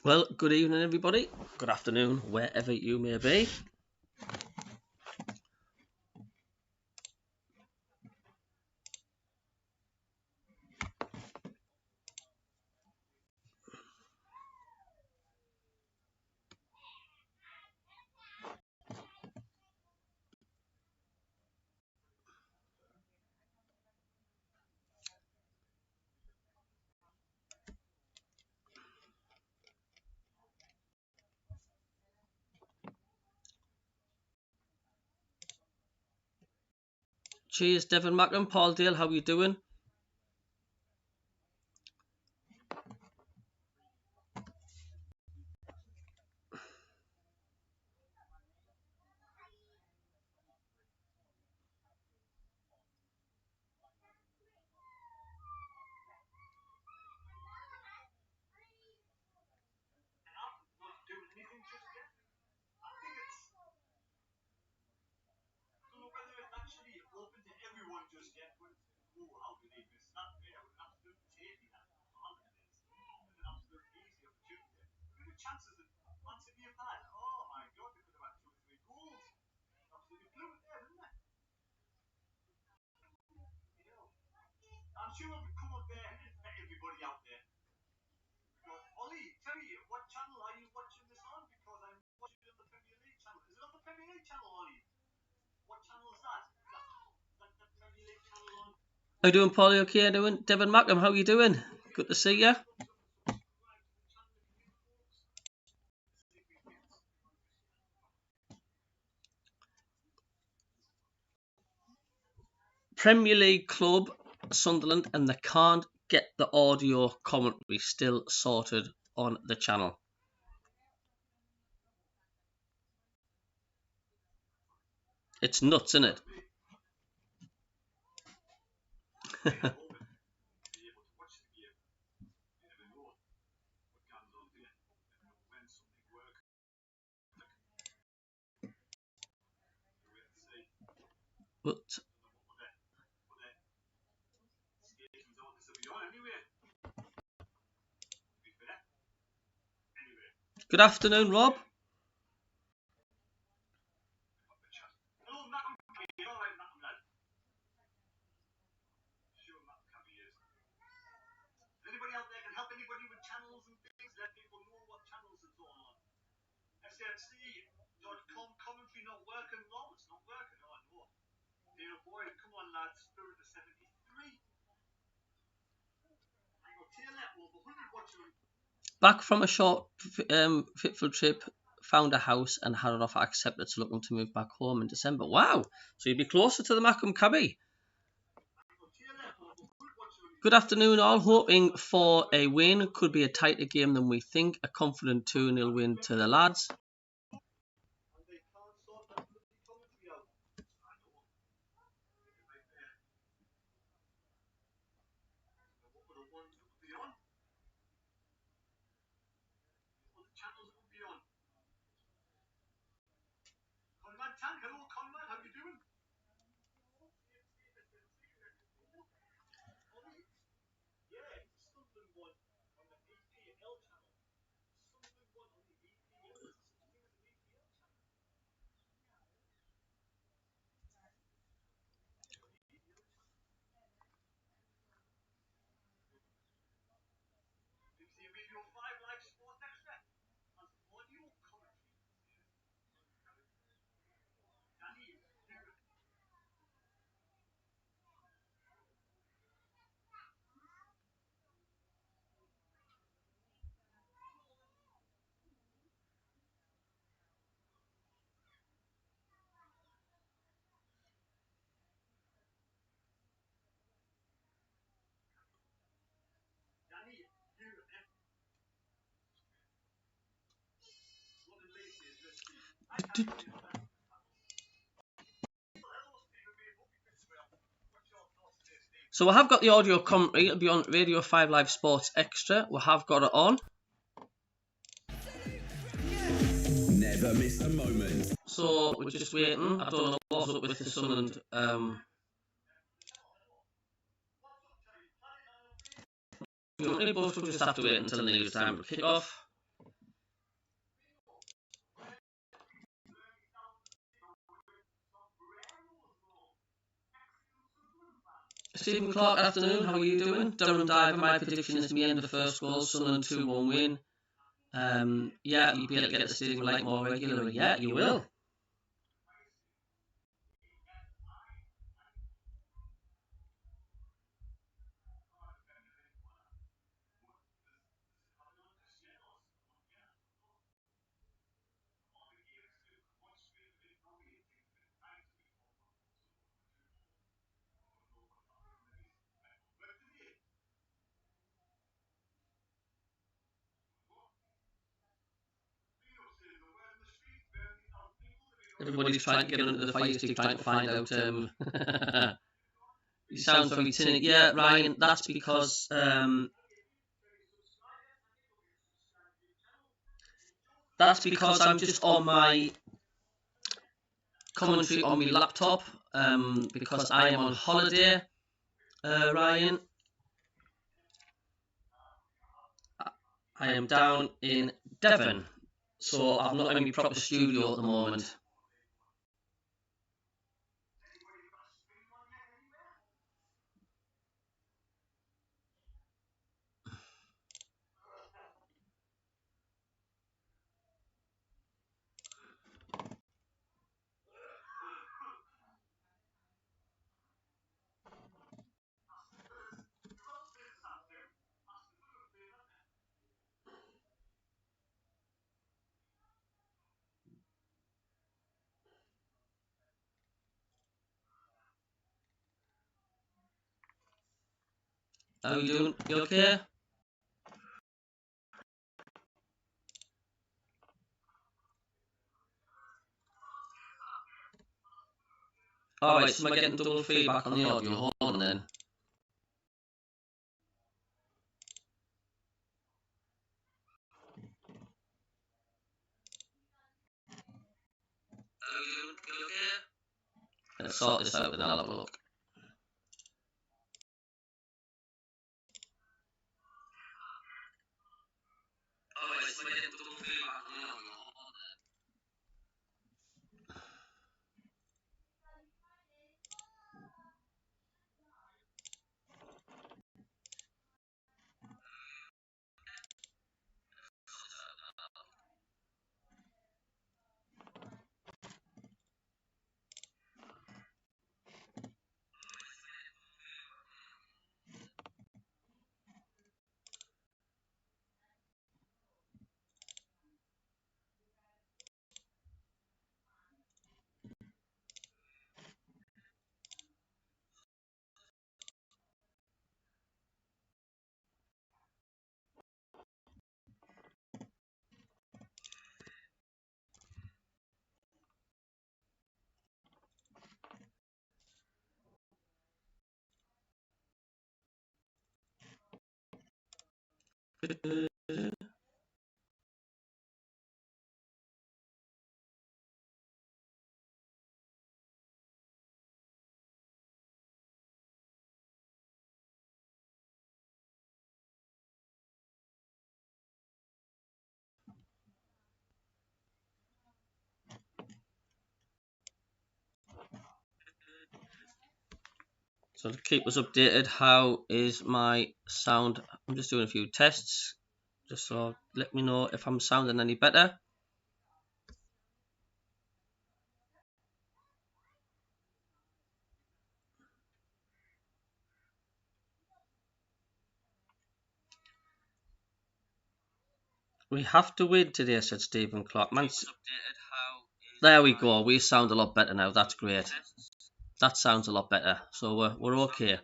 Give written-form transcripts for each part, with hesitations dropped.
Well, good evening, everybody. Good afternoon, wherever you may be. Cheers, Devon Mackham, Paul Dale, how are you doing? How you doing, Paul? You okay? Doing? Devon Mackham, how are you doing? Good to see you. Premier League club, Sunderland, and they can't get the audio commentary still sorted on the channel. It's nuts, isn't it? But good afternoon, Rob. Back from a short fitful trip, found a house and had an offer accepted, so looking to move back home in December. Wow, so you'd be closer to the MACKEM CABBIE. Good afternoon all, hoping for a win. Could be a tighter game than we think. A confident 2-0 win to the lads. So we have got the audio commentary. It'll be on Radio 5 Live Sports Extra. We have got it on. Never miss a moment. So we're just waiting. I don't know what's up with the Sunderland. We both will just have to wait until the news time to kick off. Stephen Clark, afternoon. How are you doing? Durham Diver, my prediction is me end of the first goal, Sunderland 2-1 win. Yeah, you'll be able to get the stadium light more regularly. Yeah, you will. Everybody's trying to get under the fire stick, trying to find out. He sounds very cynical. Yeah, Ryan, that's because I'm just on my commentary on my laptop because I am on holiday, Ryan. I am down in Devon, so I'm not in my proper studio at the moment. How you doing? You okay? Alright, so am I getting double feedback on the audio? Hold on then. How you doing? You okay? Let's sort this out and I'll have a look. Alright, so am I getting double feedback on the audio? Hold on then. So to keep us updated, how is my sound? I'm just doing a few tests, just so let me know if I'm sounding any better. We have to win today, said Stephen Clark. Man, there we go. We sound a lot better now. That's great. That sounds a lot better. So we're okay.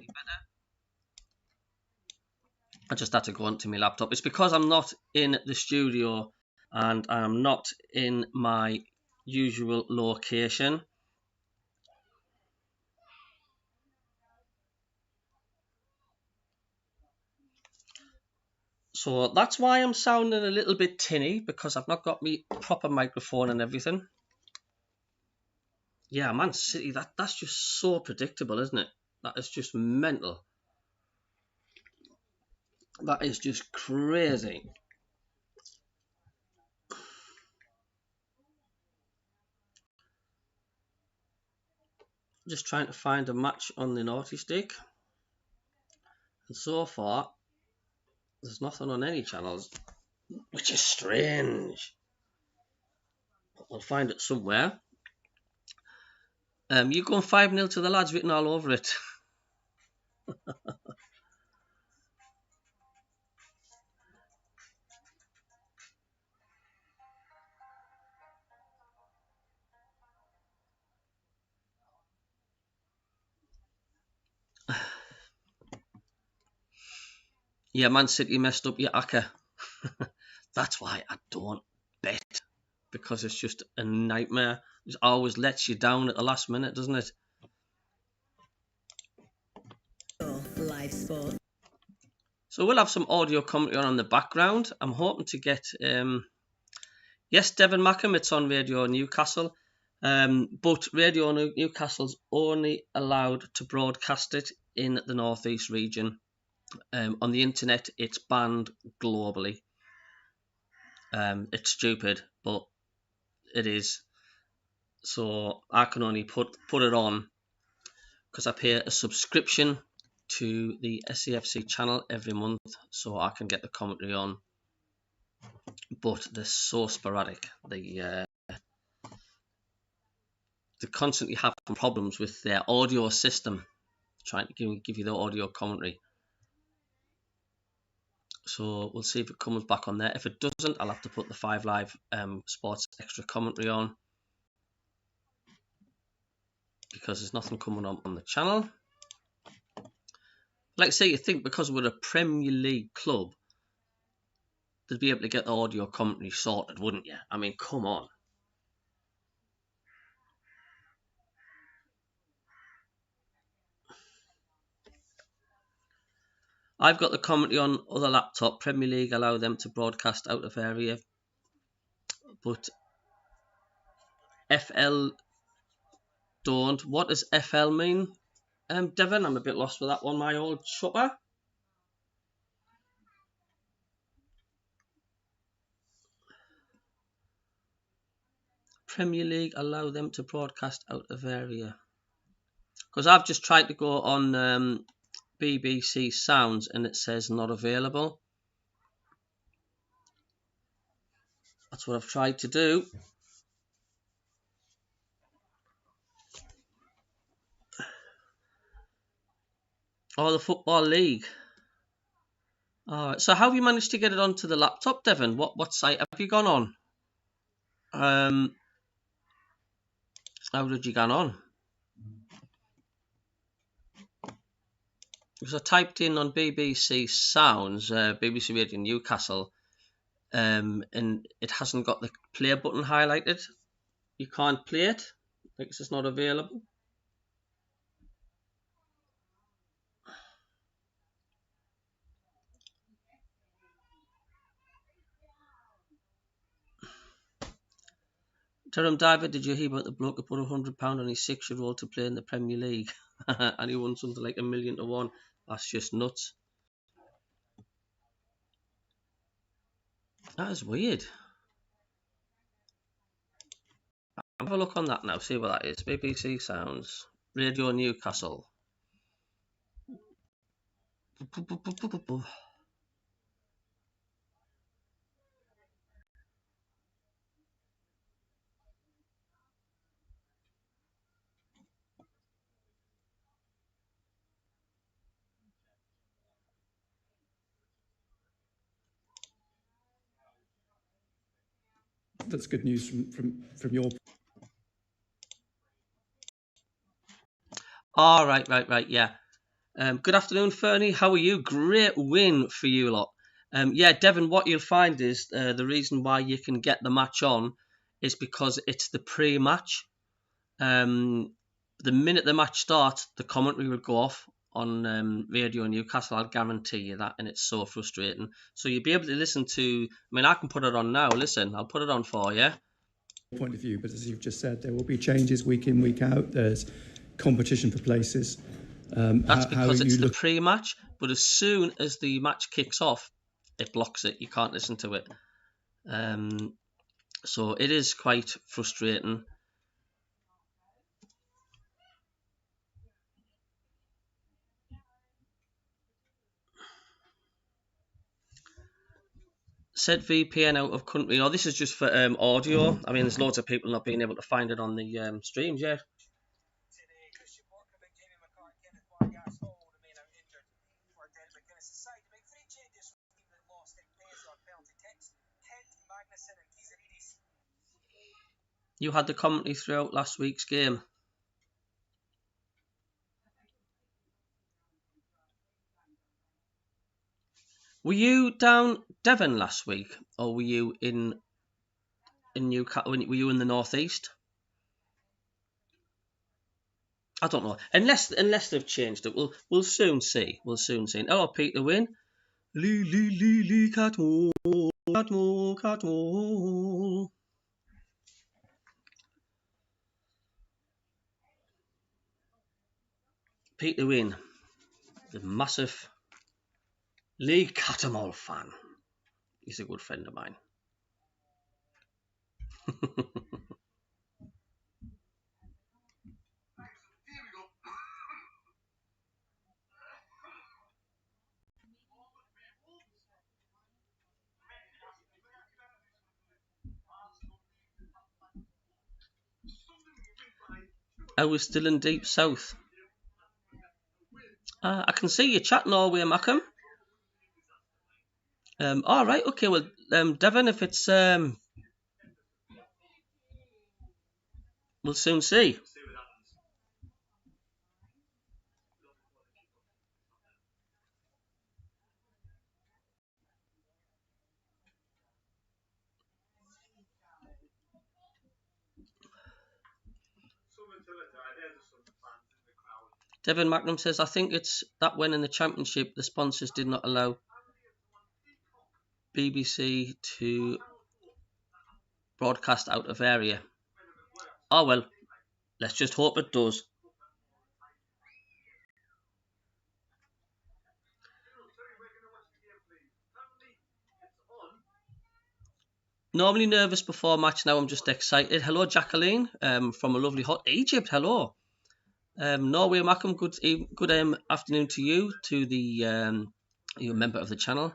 I just had to go onto my laptop. It's because I'm not in the studio and I'm not in my usual location. So that's why I'm sounding a little bit tinny, because I've not got my proper microphone and everything. Yeah, Man City, that's just so predictable, isn't it? That is just mental. That is just crazy. Just trying to find a match on the naughty stick. And so far, there's nothing on any channels, which is strange. I'll find it somewhere. You going 5-0 to the lads written all over it. Yeah, Man City messed up your acca. That's why I don't bet, because it's just a nightmare. It always lets you down at the last minute, doesn't it? Live sport. So we'll have some audio commentary on the background. I'm hoping to get, yes, Devon MACKEM, it's on Radio Newcastle, but Radio Newcastle's only allowed to broadcast it in the North East region. On the internet, it's banned globally. It's stupid, but it is. So I can only put it on because I pay a subscription to the SCFC channel every month, so I can get the commentary on. But they're so sporadic. They constantly have problems with their audio system, trying to give you the audio commentary. So we'll see if it comes back on there. If it doesn't, I'll have to put the 5 Live Sports Extra commentary on, because there's nothing coming on the channel. Like I say, you think because we're a Premier League club, they'd be able to get the audio commentary sorted, wouldn't you? I mean, come on. I've got the commentary on other laptop. Premier League allow them to broadcast out of area, but FL don't. What does FL mean, Devon? I'm a bit lost with that one, my old shopper. Premier League allow them to broadcast out of area. Because I've just tried to go on BBC Sounds and it says not available. That's what I've tried to do. Oh, the Football League. Alright, so how have you managed to get it onto the laptop, Devon? What site have you gone on? How did you get on? Because I typed in on BBC Sounds, BBC Radio Newcastle, and it hasn't got the play button highlighted. You can't play it because it's not available. Jerome Diver, did you hear about the bloke who put £100 on his 6-year-old to play in the Premier League? And he won something like 1,000,000 to 1. That's just nuts. That is weird. Have a look on that now, see what that is. BBC Sounds, Radio Newcastle. That's good news from your. Oh, right, yeah. Good afternoon, Fernie. How are you? Great win for you lot. Yeah, Devon, what you'll find is the reason why you can get the match on is because it's the pre-match. The minute the match starts, the commentary will go off on Radio Newcastle. I'll guarantee you that, and it's so frustrating. So you'll be able to listen to. I mean, I can put it on now. Listen, I'll put it on for you. Point of view, but as you've just said, there will be changes week in, week out. There's competition for places. That's because it's the pre-match, but as soon as the match kicks off, it blocks it. You can't listen to it. So it is quite frustrating. Set VPN out of country. Oh, this is just for audio. I mean, there's loads of people not being able to find it on the streams yet. You had the commentary throughout last week's game. Were you down Devon last week, or were you in Newcastle? Were you in the northeast? I don't know. Unless they've changed it, we'll soon see. We'll soon see. Hello, Peter Wynn. Lee, Catmo. Peter Wynn, the massive Lee Catmull fan. He's a good friend of mine. I was still in deep south. I can see you chat Norway, MACKEM. All right, okay. Well, Devon, if it's we'll soon see. Devon MACKEM says, I think it's that when in the championship the sponsors did not allow BBC to broadcast out of area. Oh well, let's just hope it does. Normally nervous before match, now I'm just excited. Hello, Jacqueline, from a lovely hot Egypt. Hello. Norway, MACKEM, good afternoon to you, to the you member of the channel.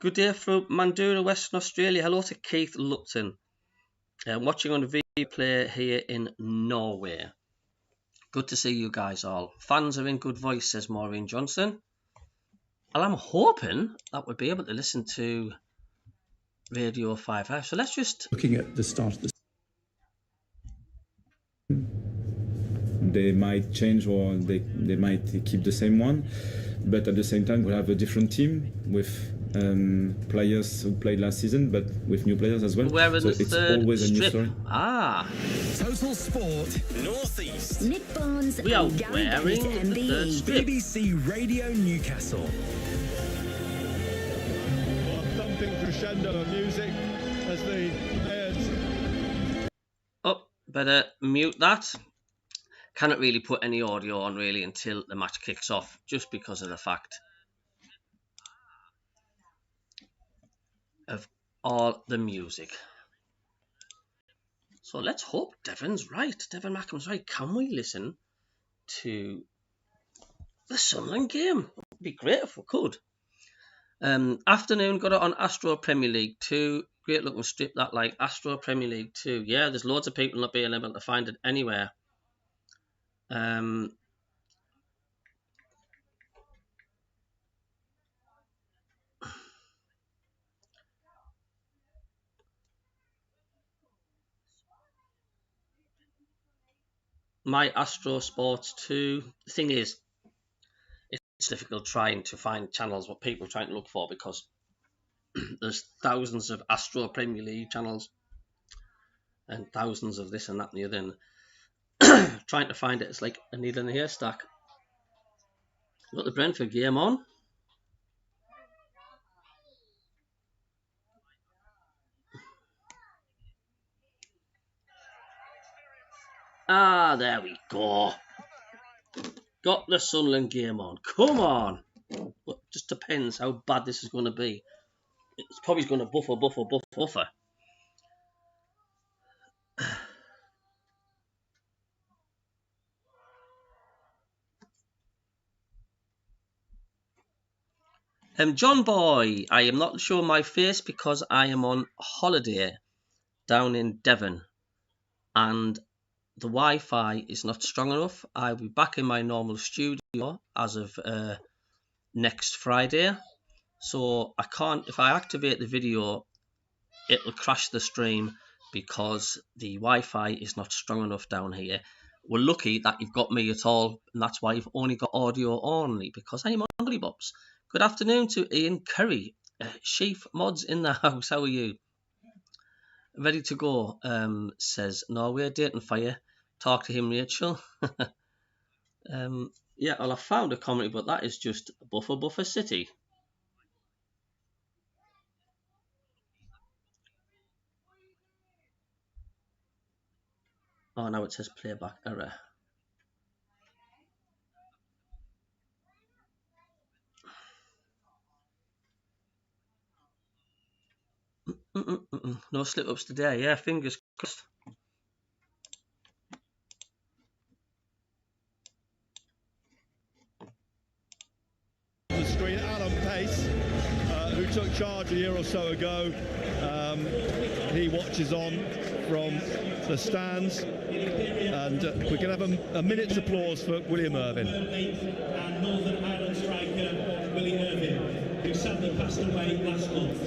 Good day from Mandurah, Western Australia. Hello to Keith Lupton. Watching on the replay here in Norway. Good to see you guys all. Fans are in good voice, says Maureen Johnson. Well, I'm hoping that we'll be able to listen to Radio 5. So let's just... Looking at the start of the... They might change or they might keep the same one. But at the same time, we'll have a different team with players who played last season, but with new players as well. We're in so the it's third always a new strip. story. Ah. Total Sport Northeast. Nick Barnes We are and Gary wearing Bennett, the third MBE. strip. BBC Radio Newcastle. Well, a thumping crescendo of music as the players... Oh, better mute that. Cannot really put any audio on really until the match kicks off, just because of the fact of all the music. So let's hope Devon's right. Devon MACKEM's right. Can we listen to the Sunderland game? It would be great if we could. Afternoon, got it on Astro Premier League 2. Great looking strip that, like Astro Premier League 2. Yeah, there's loads of people not being able to find it anywhere. My Astro Sports 2. The thing is, it's difficult trying to find channels what people are trying to look for, because there's thousands of Astro Premier League channels. and thousands of this and that and the other. And trying to find it, it's like a needle in a haystack. Got the Brentford game on. Ah, there we go. Got the Sunderland game on. Come on. Well, just depends how bad this is going to be. It's probably going to buffer. John Boy, I am not showing my face because I am on holiday down in Devon and the Wi-Fi is not strong enough. I'll be back in my normal studio as of next Friday. So I can't, if I activate the video, it'll crash the stream because the Wi-Fi is not strong enough down here. We're lucky that you've got me at all, and that's why you've only got audio only, because I'm on Hollybobs. Good afternoon to Ian Curry. Chief Mods in the house, how are you? Ready to go, says Norway, dating fire. Talk to him, Rachel. Yeah, well, I found a comedy, but that is just Buffer City. Oh, now it says playback error. No slip-ups today. Yeah, fingers crossed. The screen, Alan Pace, who took charge a year or so ago. He watches on from the stands, and we can have a minute's applause for William Irvine. And Northern Ireland striker Willie Irvine, who sadly passed away last month.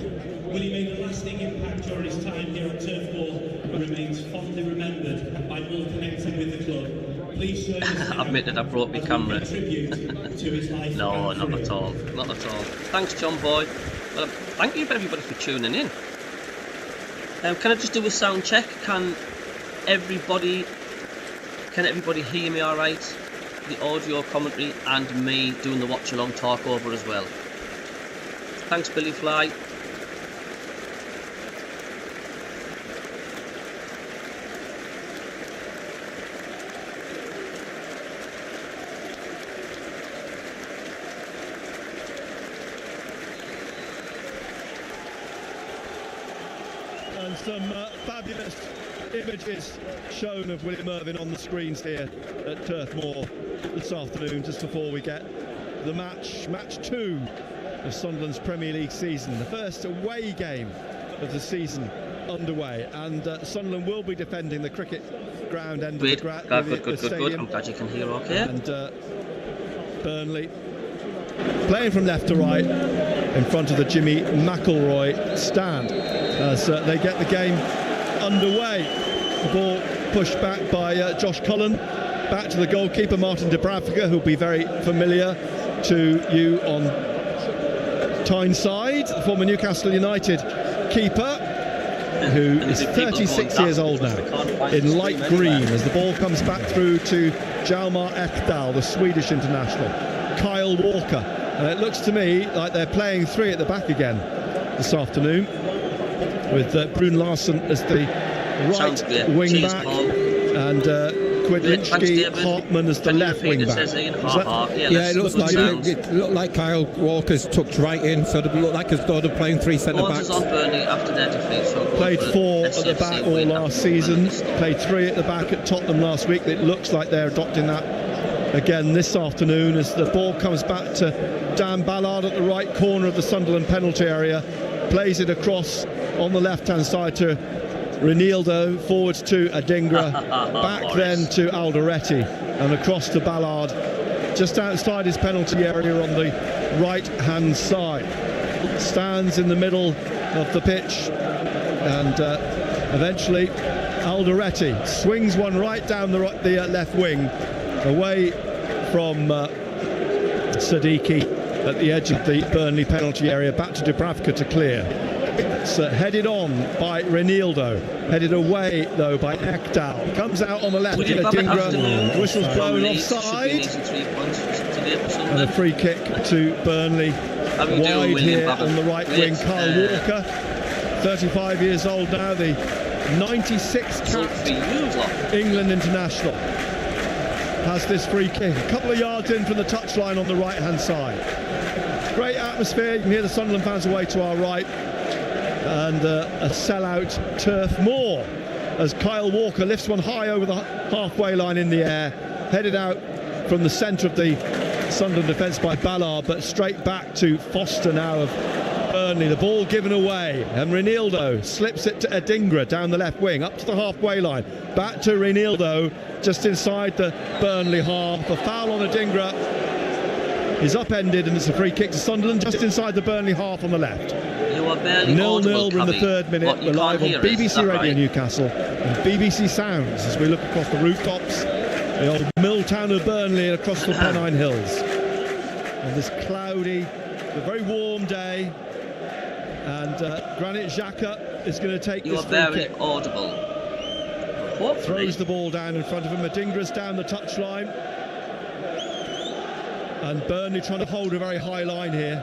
Willie made a lasting impact during his time here at Turf Moor and remains fondly remembered by all connected with the club. Please join us. I admit that I brought my camera. No, not at all. Not at all. Thanks, John Boy. Well, thank you everybody for tuning in. Can I just do a sound check? Can everybody hear me all right? The audio commentary and me doing the watch along talk over as well. Thanks, Billy Fly. And some fabulous images shown of William Irvine on the screens here at Turf Moor this afternoon, just before we get the match 2 of Sunderland's Premier League season, the first away game of the season underway, and Sunderland will be defending the cricket ground end of the stadium. I'm glad you can hear okay. And Burnley playing from left to right in front of the Jimmy McElroy stand as they get the game underway. The ball pushed back by Josh Cullen, back to the goalkeeper Martin Dubravka, who'll be very familiar to you on Tyneside, the former Newcastle United keeper, who is 36 years old now, in light green, as the ball comes back through to Hjalmar Ekdal, the Swedish international, Kyle Walker, and it looks to me like they're playing 3 at the back again this afternoon, with Brun Larsen as the right wing back, and Quidlinski Hartman as the left wing back. Yeah, it looked like Kyle Walker's tucked right in, so it looked like as though they're playing 3 centre backs. On Burnley after their defeat, so played 4 at the back all last season, played 3 at the back at Tottenham last week. It looks like they're adopting that again this afternoon, as the ball comes back to Dan Ballard at the right corner of the Sunderland penalty area, plays it across on the left hand side to Renildo, forwards to Adingra, back then to Alderete, and across to Ballard, just outside his penalty area on the right hand side. Stands in the middle of the pitch, and eventually Alderete swings one right down the left wing, away from Siddiqui at the edge of the Burnley penalty area, back to Dubravka to clear. It's headed on by Reinildo. Headed away, though, by Ekdal. Comes out on the left. Adingra. Whistle's blown offside. And a free kick to Burnley. Wide here on the right wing. Kyle Walker, 35 years old now, the 96-capped England international, has this free kick. A couple of yards in from the touchline on the right-hand side. Great atmosphere. You can hear the Sunderland fans away to our right. And a sellout Turf Moor as Kyle Walker lifts one high over the halfway line in the air, headed out from the centre of the Sunderland defence by Ballard, but straight back to Foster now of Burnley. The ball given away, and Reinildo slips it to Adingra down the left wing, up to the halfway line, back to Reinildo just inside the Burnley half. A foul on Adingra is upended, and it's a free kick to Sunderland just inside the Burnley half on the left. 0-0 in the third minute. We're live on BBC Radio Newcastle and BBC Sounds as we look across the rooftops, the old mill town of Burnley, and across the Pennine Hills on this cloudy but very warm day. And Granit Xhaka is going to take this free kick. Audible. Throws the ball down in front of him. Adingra's down the touchline, and Burnley trying to hold a very high line here.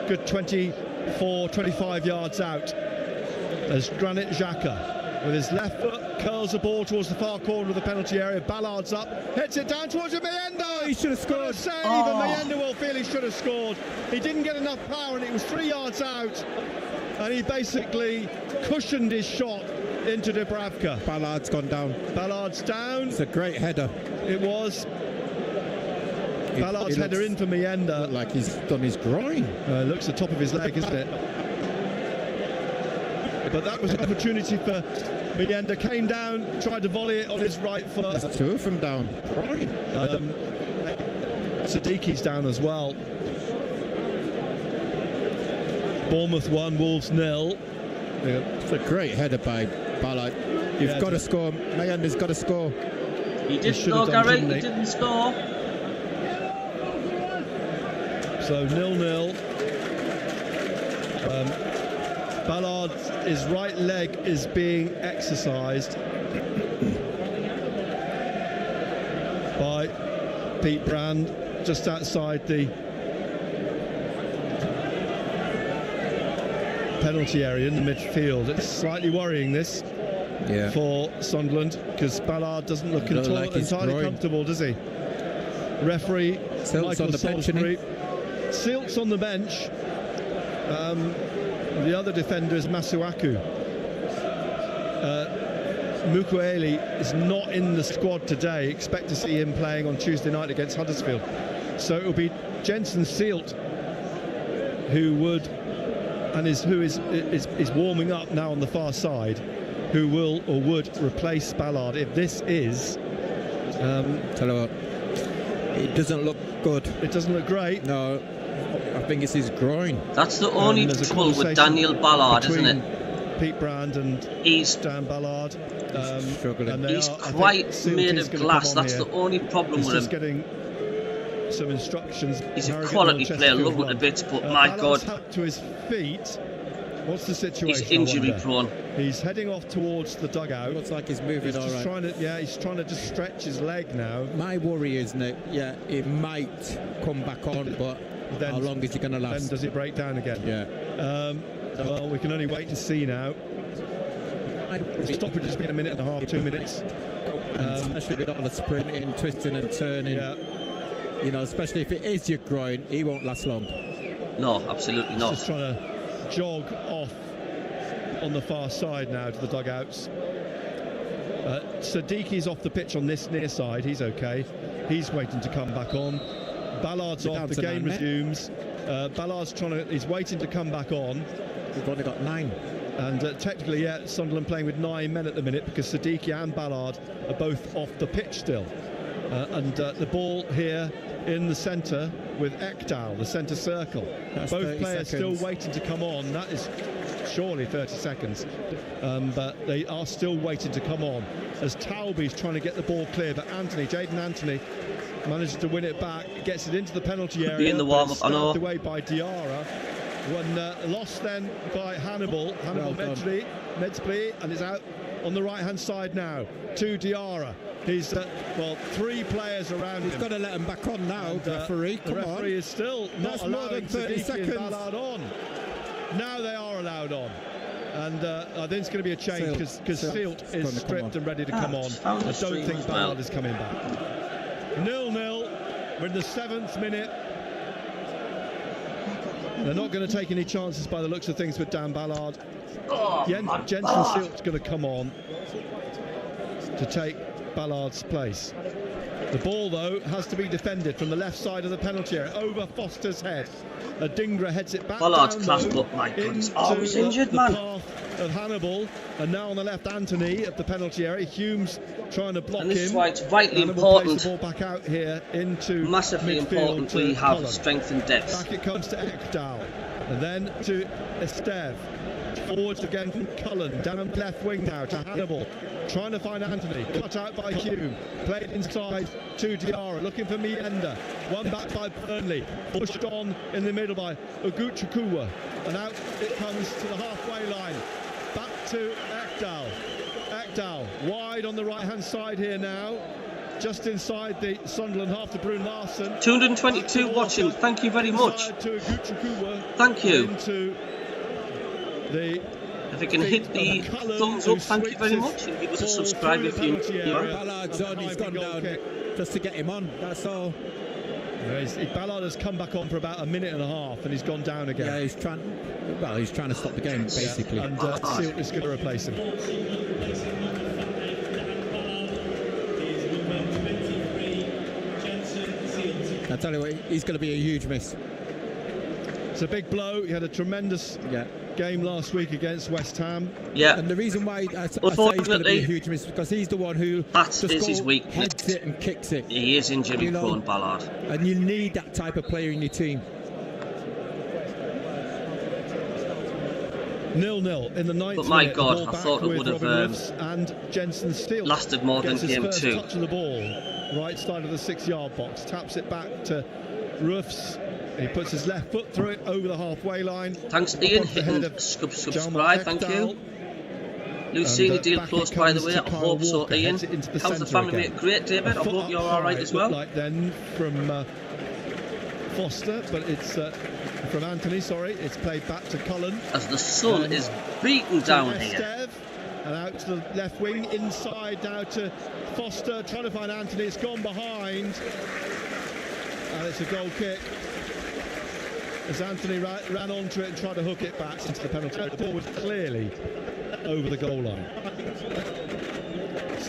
Good 24-25 yards out as Granit Xhaka with his left foot curls the ball towards the far corner of the penalty area. Ballard's up, hits it down towards Mayenda. He should have scored. Save, and Mayenda will feel he should have scored. He didn't get enough power, and it was 3 yards out, and he basically cushioned his shot into Dubravka. Ballard's gone down. Ballard's down. It's a great header. It was. Ballard's header in for Mayenda. Looked like he's done his groin. Looks the top of his leg, isn't it? But that was an opportunity for Mayenda. Came down, tried to volley it on his right foot. There's two of them down. Groin. Sadiqi's down as well. Bournemouth 1, Wolves 0. It's a great header by Ballard. You've got to score. Mayenda's got to score. He did score, Gary. He didn't score. So 0-0. Ballard's right leg is being exercised by Pete Brand just outside the penalty area in the midfield. It's slightly worrying this for Sunderland, because Ballard doesn't look entirely comfortable, does he? Referee Silt's on the bench, Silt's on the bench. The other defender is Masuaku. Mukwele is not in the squad today. Expect to see him playing on Tuesday night against Huddersfield. So it will be Jensen Silt who is warming up now on the far side, who will or would replace Ballard if this is. Tell you what, it doesn't look good. It doesn't look great. No, I think it's his groin. That's the only trouble with Daniel Ballard, isn't it? Pete Brand and Dan Ballard. Struggling. He's quite made of glass. That's the only problem with him. Getting some instructions. He's a quality player, love it a bit, but my God. Up to his feet. What's the situation? He's injury prone. He's heading off towards the dugout. Looks like he's moving all right. He's trying to just stretch his leg now. My worry is that, it might come back on, but then, how long is he going to last? Then does it break down again? Yeah. Well, we can only wait to see now. The stoppage has been a minute and a half, 2 minutes. Especially with all the sprinting, twisting and turning. Yeah. You know, especially if it is your groin, he won't last long. No, absolutely not. Just trying to jog off on the far side now to the dugouts. Sadiqi's off the pitch on this near side. He's okay. He's waiting to come back on. Ballard's off. The game resumes. Ballard's he's waiting to come back on. We've only got 9. And technically, Sunderland playing with 9 men at the minute, because Sadiqi and Ballard are both off the pitch still. And the ball here in the centre with Ekdal, the centre circle. That's both players seconds. still waiting to come on. That is surely 30 seconds. But they are still waiting to come on as Talby's trying to get the ball clear. But Jaden Anthony manages to win it back, gets it into the penalty area. Be in the warm-up, I know. Away by Diarra. When lost then by Hannibal Medsley, and is out on the right-hand side now to Diarra. He's, 3 players around him. He's got to let him back on now, referee. Come on. The referee is still not allowing 30 seconds. and Ballard on. Now they are allowed on. And I think it's going to be a change because Sealt is stripped and ready to come on. I don't think Ballard is coming back. 0-0. We're in the 7th minute. They're not going to take any chances by the looks of things with Dan Ballard. Jensen Sealt's going to come on to take Ballard's place. The ball, though, has to be defended from the left side of the penalty area over Foster's head. Adingra heads it back Ballard's down, class, but my God, he's always injured, man. The path of Hannibal, and now on the left, Anthony at the penalty area. Humes trying to block him. And this is why it's vitally Hannibal important. plays the ball back out here into Massively important we have Cullen. strength and depth. Back it comes to Ekdal, and then to Esteve. Forwards again from Cullen, down left wing now to Hannibal, trying to find Anthony, cut out by Hume, played inside to Diarra, looking for Mienda, one back by Burnley, pushed on in the middle by Oguchukwu, and out it comes to the halfway line, back to Ekdal, wide on the right hand side here now, just inside the Sunderland half to Brun Larsen. 222 watching, thank you very much. To thank you. Into the if you can hit the thumbs up, thank you very much, and give us a subscribe if you are. Ballard's on, he's gone down just to get him on, that's all. Ballard has come back on for about a minute and a half and he's gone down again. Yeah, he's trying to stop the game, basically. And Sealt is going to replace him. I tell you what, he's going to be a huge miss. It's a big blow. He had a tremendous game last week against West Ham. Yeah. And the reason why I say he's going to be a huge miss is because he's the one who that is his weakness. Heads it and kicks it. He is injury prone, Ballard. And you need that type of player in your team. 0-0 in the 9th But my minute. God, I thought it would have and Jensen Sealt lasted more than game first 2. Touch of the ball, right side of the 6-yard box, taps it back to Roofs. He puts his left foot through it over the halfway line. Thanks, Ian. Hitting subscribe, thank you. Lucini deal close, by the way. I hope so, Ian. How's the family, mate? Great, David. I hope you're all right as well. Like then from Foster, but it's from Anthony. Sorry, it's played back to Cullen as the sun is beaten down here. And out to the left wing, inside now to Foster, trying to find Anthony. It's gone behind, and it's a goal kick. As Anthony ran onto it and tried to hook it back into the penalty area. The ball was clearly over the goal line.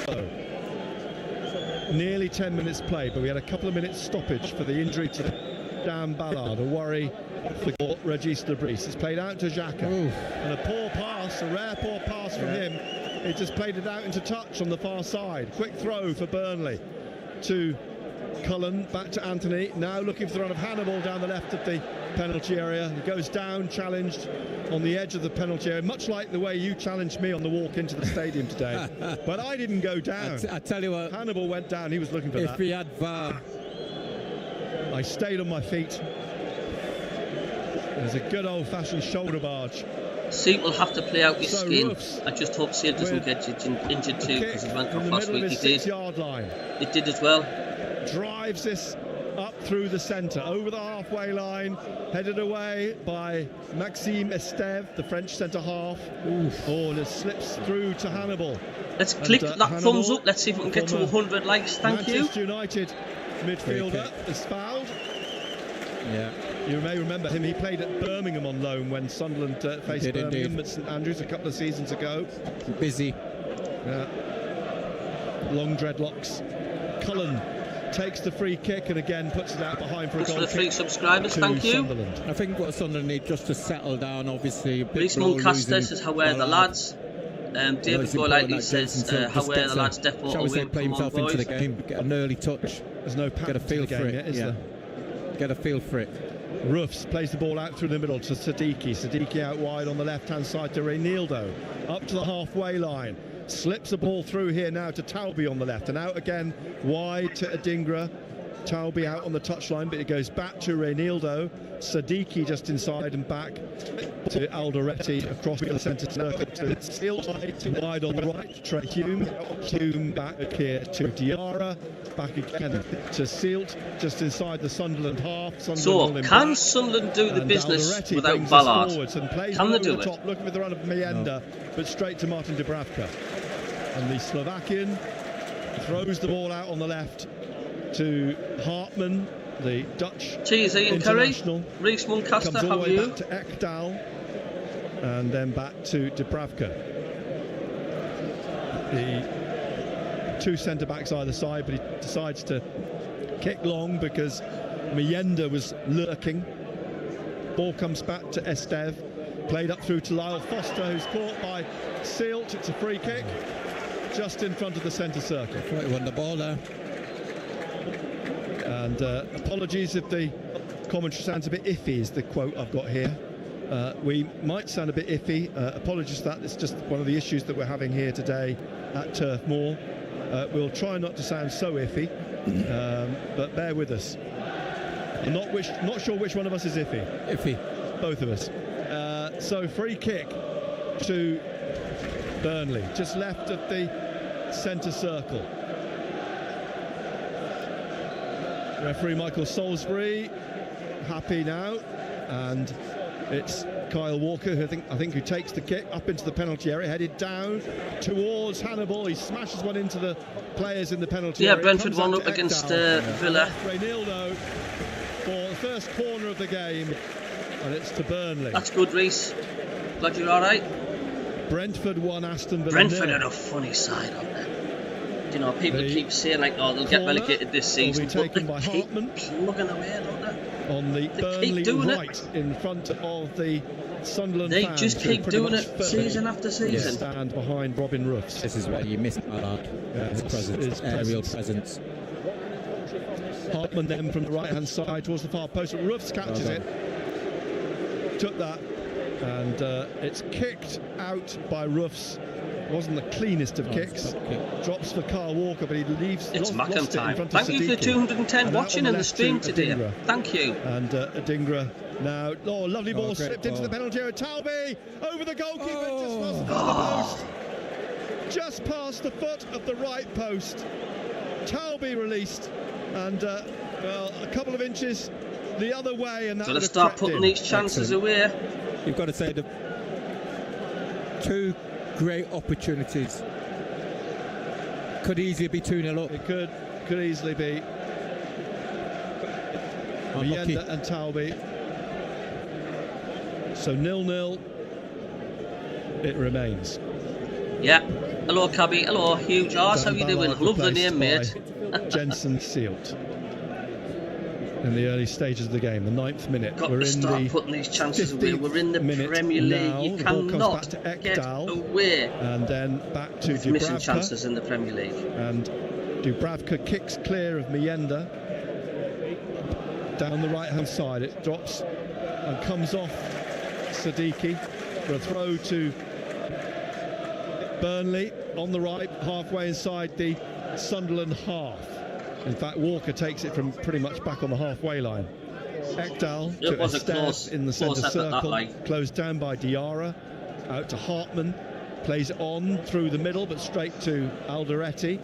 So, nearly 10 minutes played, but we had a couple of minutes stoppage for the injury to Dan Ballard, a worry for Regis Lebris. It's played out to Xhaka, and a poor pass, a rare poor pass from him. He just played it out into touch on the far side. Quick throw for Burnley to Cullen, back to Anthony, now looking for the run of Hannibal down the left of the penalty area. He goes down, challenged on the edge of the penalty area, much like the way you challenged me on the walk into the stadium today. But I didn't go down. I tell you what, Hannibal went down, he was looking for that. If he had VAR, I stayed on my feet. There's a good old-fashioned shoulder barge. Sealt will have to play out his skin. Roofs, I just hope Sealt doesn't get injured too, because he went off last week. He did. Line. It did as well. Drives this up through the centre, over the halfway line, headed away by Maxime Esteve, the French centre-half. Oh, and it slips through to Hannibal. Let's click that Hannibal, thumbs up. Let's see if we can get to 100 likes. Thank you. Manchester United midfielder is fouled. Yeah. You may remember him. He played at Birmingham on loan when Sunderland faced Birmingham at St Andrews a couple of seasons ago. Busy. Long dreadlocks. Cullen takes the free kick and again puts it out behind for a goal for the 3 subscribers, thank you. Sunderland. I think what Sunderland need just to settle down, obviously. Reece Muncaster says, how are the lads? David Golightly says, how are the lads? Depot shall we say, play himself into the game, get an early touch. There's no pack get a feel for it yet, is there? Get a feel for it. Roofs plays the ball out through the middle to Siddiqui out wide on the left-hand side to Reynaldo, up to the halfway line. Slips the ball through here now to Talby on the left, and out again wide to Adingra. Talbi out on the touchline, but it goes back to Reynildo. Sadiki just inside and back to Alderete across the centre circle to Silt, wide on the right, Trey Hume back here to Diarra, back again to Silt, just inside the Sunderland half. So, can Sunderland do the business without Ballard? Can they do it? Top, looking for the run of Mienda, but straight to Martin Dubravka. And the Slovakian throws the ball out on the left to Hartman, the Dutch international. Reece Muncaster, comes all how the are way you? back to Ekdal and then back to Dubravka. The two centre-backs either side, but he decides to kick long because Mienda was lurking. Ball comes back to Estev, played up through to Lyle Foster, who's caught by Silt. It's a free kick just in front of the centre circle. He won the ball there. And apologies if the commentary sounds a bit iffy, is the quote I've got here. We might sound a bit iffy. Apologies for that. It's just one of the issues that we're having here today at Turf Moor. We'll try not to sound so iffy, but bear with us. I'm not sure which one of us is iffy. Iffy. Both of us. So free kick to Burnley, just left of the centre circle. Referee Michael Salisbury happy now, and it's Kyle Walker who I think who takes the kick up into the penalty area, headed down towards Hannibal. He smashes one into the players in the penalty area. Yeah, Brentford won up against Villa. Reynildo for the first corner of the game, and it's to Burnley. That's good, Reece. Glad you're all right. Brentford won, Aston Villa. Brentford are a funny side, aren't they? You know, people keep saying like, "Oh, they'll get relegated this season," but they keep plugging away, don't they? On the Burnley right in front of the Sunderland they fans. Just keep doing it season after season. Stand behind Robin Ruffs. This is where you miss Ballard. His presence, aerial presence. Hartman then from the right-hand side towards the far post. Ruffs catches it. Took that, and it's kicked out by Ruffs. Wasn't the cleanest of kicks. Drops for Carl Walker, but he leaves. It's MACKEM time. Thank you for the 210 watching in the stream today. Thank you. And Adingra now. Oh, lovely ball slipped into the penalty area. Talbi over the goalkeeper, just past the foot of the right post. Talbi released, and well, a couple of inches the other way, and that. Got to start putting these chances away. You've got to say the two great opportunities. Could easily be 2-0 up. It could easily be. Mienda and Talbi. So 0-0 it remains. Yeah. Hello, Cabbie. Hello, huge arse. How you doing? Love the name, mate. Jensen Silt. In the early stages of the game, the 9th minute. Got to start putting these chances away. We're in the Premier League. Now. You cannot get away. And then back to Dubravka. Missing chances in the Premier League. And Dubravka kicks clear of Mienda. Down the right-hand side, it drops and comes off Sadiki for a throw to Burnley on the right, halfway inside the Sunderland half. In fact, Walker takes it from pretty much back on the halfway line. Ekdal to Estev in the centre circle, closed down by Diarra, out to Hartman, plays it on through the middle, but straight to Alderete,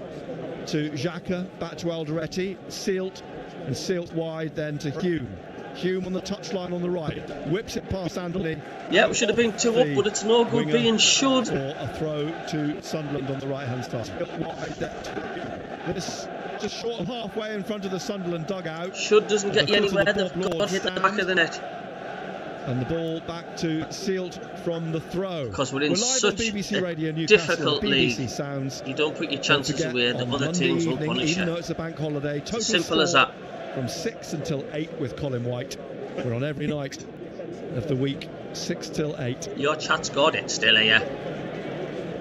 to Xhaka, back to Alderete, Silt, and Silt wide then to Hume. Hume on the touchline on the right, whips it past Anthony. Yeah, we should have been 2 up, but it's no good being should. Or a throw to Sunderland on the right-hand side. This just short of halfway in front of the Sunderland dugout. Should doesn't get you anywhere. They've got hit the back of the net. And the ball back to Silt from the throw. Because we're in such BBC Radio a Newcastle, difficult league. Sounds, you don't put your chances away. The other teams will punish you. Even though it's a bank holiday. Total simple as that. From 6 until 8 with Colin White. We're on every night of the week, 6 till 8. Your chat's got it still here.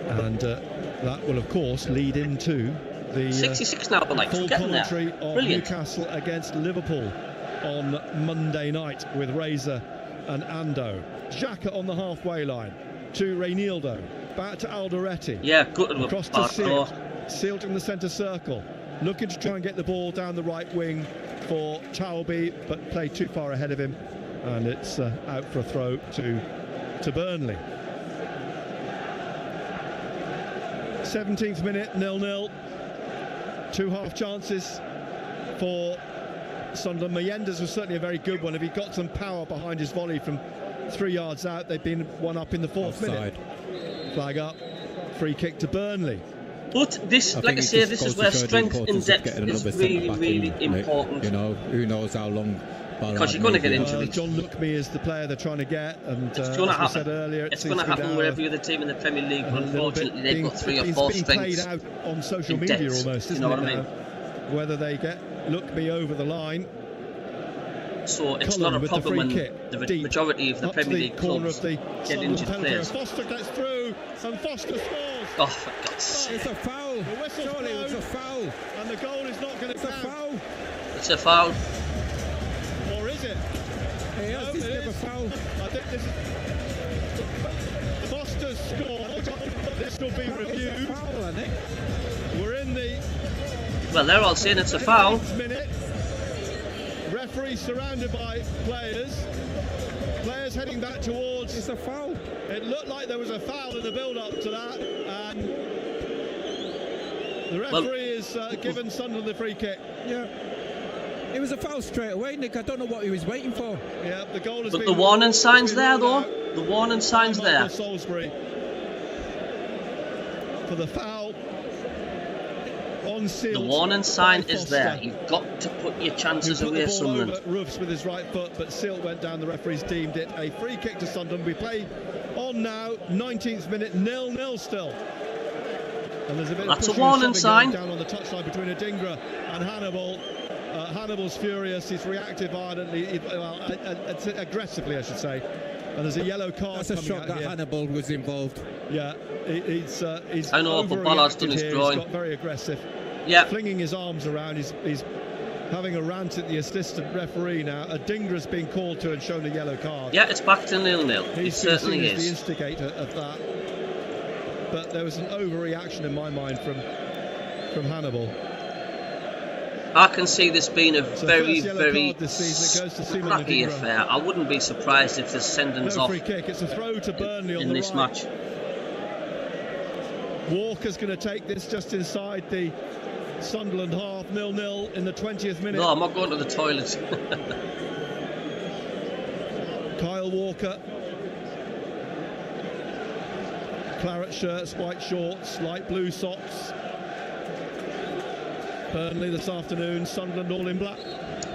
And that will, of course, lead into the 66 now, but like full commentary of Brilliant. Newcastle against Liverpool on Monday night with Razor and Ando. Xhaka on the halfway line to Reynildo, back to Alderete. Yeah, good. Across to Silt. Silt in the centre circle. looking to try and get the ball down the right wing for CABBIE, but played too far ahead of him, and it's out for a throw to Burnley. 17th minute, 0-0. 2 half chances for Sunderland. Mayenda's was certainly a very good one. If he got some power behind his volley from 3 yards out, they've been 1 up in the 4th minute. Flag up, free kick to Burnley. But this, like I say, this is where strength and depth is really, really important. You know, who knows how long. Because you're going to get injuries. John Lookme is the player they're trying to get, and it's going to happen. Said earlier, it's going to happen with every other team in the Premier League. But unfortunately, they've got 3 or 4 strengths. Played out on social media almost, isn't it? I mean? Whether they get Lookme over the line. So it's not a problem when the majority of the Premier League clubs get injured players. Foster gets through, and Foster scores. Oh, for God's sake! It's a foul. The whistle's Surely blown, it's a foul. And the goal is not going to count. It's a foul. It's a foul. Or is it? Yes, it's never foul. I think this is Foster scored. This will be reviewed. Foul, I think. We're in the. Well, they're all saying it's a foul. Minute. Referee surrounded by players. Players heading back towards. It's a foul. It looked like there was a foul in the build-up to that, and the referee is given Sunderland the free kick. Yeah. It was a foul straight away, Nick. I don't know what he was waiting for. Yeah, the goal has but been. The warning sign's there, though. The warning sign's there. Salisbury for the foul. On Sealt. The warning sign is there. You've got to put your chances away, Sunderland. Roofs with his right foot, but Sealt went down. The referees deemed it a free kick to Sunderland. We play on now, 19th minute, 0-0 still. And there's a bit That's of a warning sign. Down on the touchline between Adingra and Hannibal. Hannibal's furious. He's reactive violently, aggressively, I should say. And there's a yellow card. That's a shock that Hannibal was involved. Yeah, he's I know, but Ballard's done his drawing. He's got very aggressive. Yeah, flinging his arms around. He's having a rant at the assistant referee now. Adingra's been called to and shown a yellow card. Yeah, it's back to 0-0. It certainly is. The instigator of that. But there was an overreaction in my mind from Hannibal. I can see this being a very scrappy affair. I wouldn't be surprised if there's sendings off. Free kick. It's a throw to Burnley in this match. Walker's going to take this just inside the Sunderland half, 0-0 in the 20th minute. No, I'm not going to the toilet. Kyle Walker. Claret shirts, white shorts, light blue socks. Burnley this afternoon, Sunderland all in black.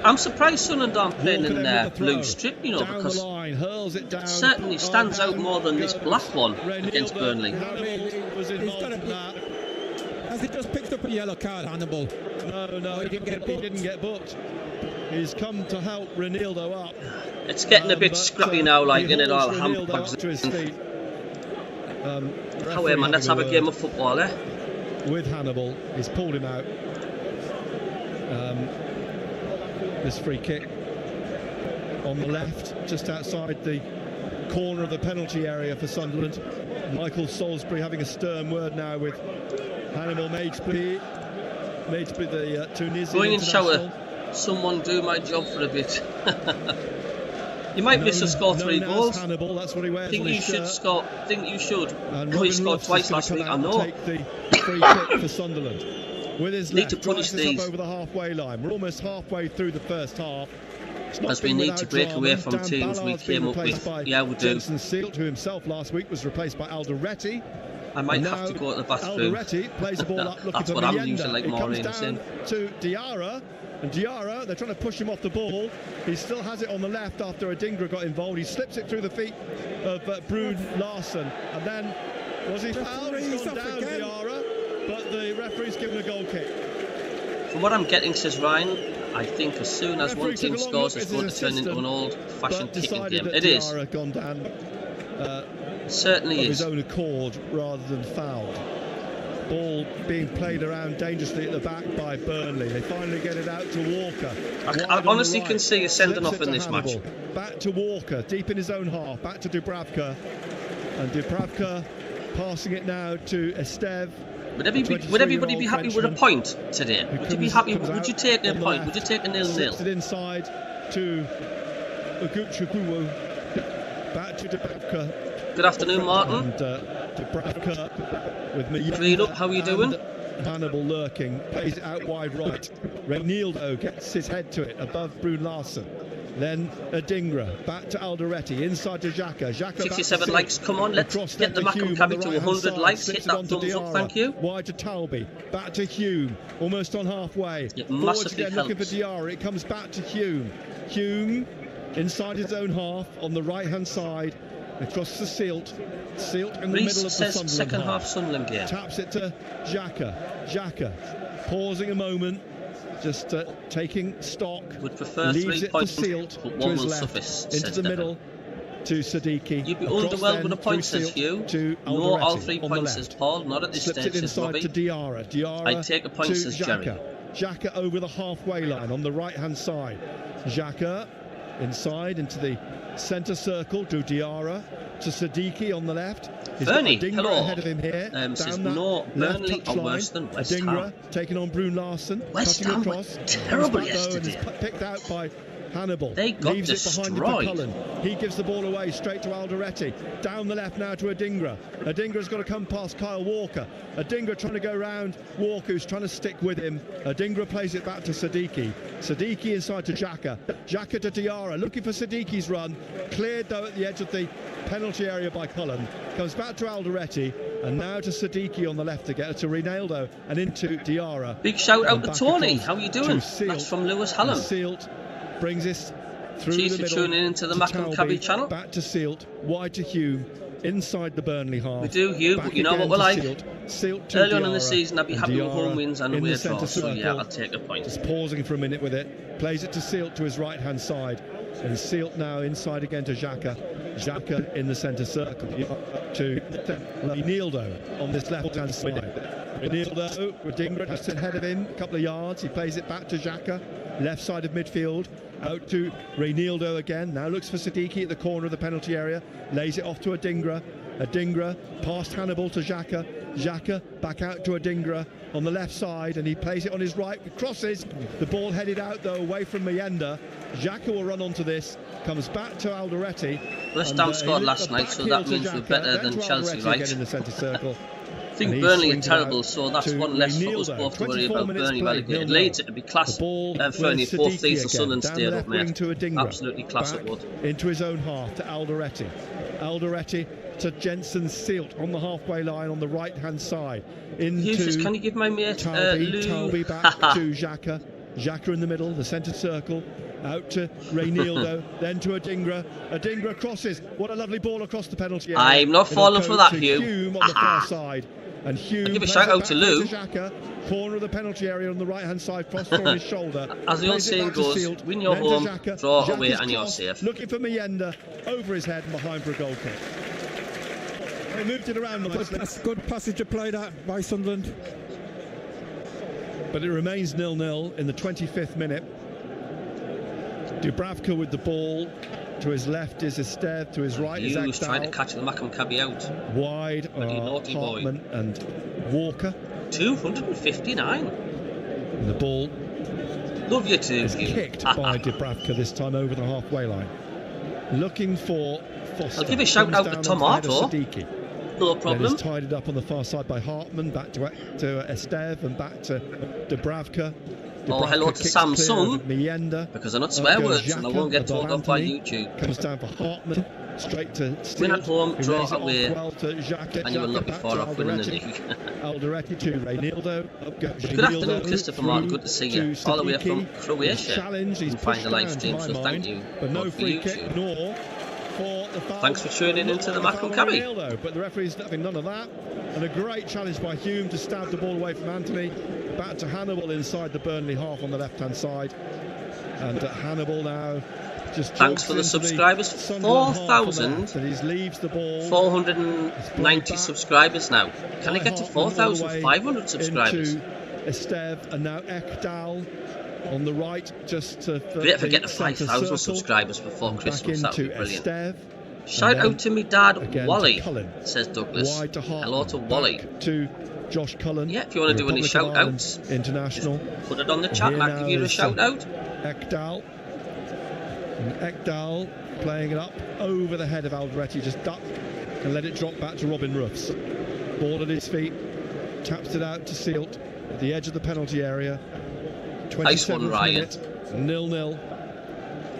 I'm surprised Sunderland aren't playing in their blue strip, you know, down because it certainly stands out more than this black one against Burnley. Was involved in that. Has he just picked up a yellow card, Hannibal? No, he didn't get booked. He's come to help Renildo up. It's getting a bit scrappy now, like in it all. However, man, let's have a game of football, eh? With Hannibal, he's pulled him out. This free kick on the left, just outside the corner of the penalty area for Sunderland. Michael Salisbury having a stern word now with Hannibal Maidspie, the Tunisian going in international. shower. Someone do my job for a bit. You might miss to score 3 goals. Hannibal, that's what he wears. Think you should score. Think you should. He scored twice last week. I know. Take the free kick for Sunderland. With his need to punish these up over the halfway line. We're almost halfway through the first half. As we need to break away from teams we came up with. Yeah, we do. Jensen Sealt, who himself last week was replaced by Alderete. I might have to go to the bathroom. Alderete plays the ball up looking That's for what Mayenda. I'm usually like Maureen saying. To Diarra. And Diarra, they're trying to push him off the ball. He still has it on the left after Adingra got involved. He slips it through the feet of Brune Larsen. And then, was he fouled? He's gone down, Diarra. But the referee's given a goal kick. From what I'm getting, says Ryan, I think as soon as one team scores, it's going to turn into an old-fashioned kicking game. It is. Gone down, it certainly is. Of his own accord rather than fouled. Ball being played around dangerously at the back by Burnley. They finally get it out to Walker. I honestly can see a sending off in this match. Back to Walker, deep in his own half. Back to Dubravka. And Dubravka passing it now to Esteve. Would everybody be happy with a point today? Would you be happy? Would you take a point? Would you take a 0-0? Slips it inside to Uguchukwu. Back to Dubravka. Good afternoon, Martin. And Dubravka with me. Clean up, how are you doing? Hannibal lurking, plays it out wide right. Reinildo gets his head to it above Brune Larsen. Then Adingra, back to Alderete, inside to Xhaka. 67 likes, come on, let's get the MACKEM CABBIE to 100 likes. Hit that thumbs up, thank you. Wide to Talby, back to Hume, almost on halfway. It massively again, looking for Diarra, it comes back to Hume. Hume, inside his own half, on the right-hand side, across the Silt. Silt in the middle of the Sunderland second half Sunderland game. Taps it to Xhaka. Xhaka, pausing a moment. Just taking stock. Would prefer leaves 3 it points, to Silt, but to one his will left, suffice. into the middle to Siddiqui. You'd be underwhelmed with a point, says Hugh. No, all 3 points, says Paul. Not at this slips stage, it says inside Robbie. to Diarra. I'd take a point, says Jerry. Xhaka over the halfway line on the right-hand side. Xhaka inside into the centre circle to Diarra, to Siddiqui on the left. Bernie, hello. Ahead of him here. Says no, Burnley are worse than West Ham. Adingra taking on Brune Larsen. West Ham were terrible yesterday. Picked out by Hannibal. They got leaves destroyed. It behind Cullen. He gives the ball away straight to Alderete. Down the left now to Adingra. Adingra's got to come past Kyle Walker. Adingra trying to go round Walker, who's trying to stick with him. Adingra plays it back to Siddiqui. Siddiqui inside to Xhaka. Xhaka to Diarra, looking for Siddiqui's run. Cleared though at the edge of the penalty area by Cullen. Comes back to Alderete. And now to Siddiqui on the left to get it to Reinaldo and into Diarra. Big shout out to Tony. How are you doing? That's from Lewis Hallam. Silt brings this through Cheers the middle. for tuning into the MACKEM CABBIE channel. Back to Silt, wide to Hume, inside the Burnley half. We do, Hugh, but you know what we're like. Silt early Diarra, on in the season, I'd be happy with home wins and away draws. So yeah, I'll take a point. Just pausing for a minute with it. Plays it to Silt to his right-hand side. And Silt now inside again to Xhaka. Xhaka in the centre circle. To Reinildo on this left-hand side. Reinildo, Adingra just ahead of him, a couple of yards. He plays it back to Xhaka, left side of midfield. Out to Reinildo again. Now looks for Siddiqui at the corner of the penalty area. Lays it off to Adingra. Adingra past Hannibal to Xhaka. Xhaka back out to Adingra on the left side, and he plays it on his right. Crosses. The ball headed out though away from Mayenda. Xhaka will run onto this. Comes back to Alderete. West Ham scored last night, so that means we're better than Chelsea, right? In the centre circle. I think Burnley are terrible, so that's one less for us both to worry about. Burnley relegated. Leeds, it'd be class. Fernie, if both these are Sunderland stayed up, mate. Absolutely class it would. Into his own half to Alderete. Alderete to Jensen Silt on the halfway line on the right-hand side. Into can you give my mate Talby back to Xhaka. Xhaka in the middle, the centre circle. Out to Reinildo, then to Adingra. Adingra crosses. What a lovely ball across the penalty area. I'm not falling for that, Hugh. Hume on the far side. And Hume I'll give a shout out to Lou. Xhaka, corner of the penalty area on the right-hand side, crossed on his shoulder. As the old saying goes, win your home, draw away, and you're safe. Looking for Mayenda, over his head and behind for a goal kick. They moved it around nicely. That's good passage of play that by Sunderland. But it remains 0-0 in the 25th minute. Dubravka with the ball. To his left is Esteve, to his right is Hughes trying to catch the MACKEM CABBIE out. Wide Hartman and Walker. 259. And the ball love you too, is kicked by Dubravka this time over the halfway line. Looking for Foster. I'll give a shout out to Tomato. No problem. It's tied it up on the far side by Hartman, back to Esteve and back to Dubravka. Oh, hello to Samsung, because they're not swear words and I won't get told off by YouTube. Comes down for Hartman, straight to win at home, draw away, and you will not be far off winning the league. Alderete to Reinildo. Good afternoon, Christopher Martin, good to see you. All the way from Croatia. You can find the live stream, so thank you. But no free kick, nor thanks for tuning into the MACKEM CABBIE. But the referee's having none of that. And a great challenge by Hume to stab the ball away from Anthony. Back to Hannibal inside the Burnley half on the left-hand side. And Hannibal now just thanks for the subscribers. 4,490 subscribers now. Can I get to 4,500 subscribers? Esteve and now Ekdal on the right, just to great for getting 5,000 subscribers before Christmas. That would be brilliant. Esteve, shout out to me dad Wally, says Douglas. Hello to Wally. To Josh Cullen. Yeah, if you want to do any shout-outs, international. Put it on the chat and I'll give you a shout-out. Ekdal. And Ekdal playing it up over the head of Alderete, just ducked and let it drop back to Robin Roofs. Ball at his feet, taps it out to Sealt at the edge of the penalty area. Nice one, Ryan. 0-0.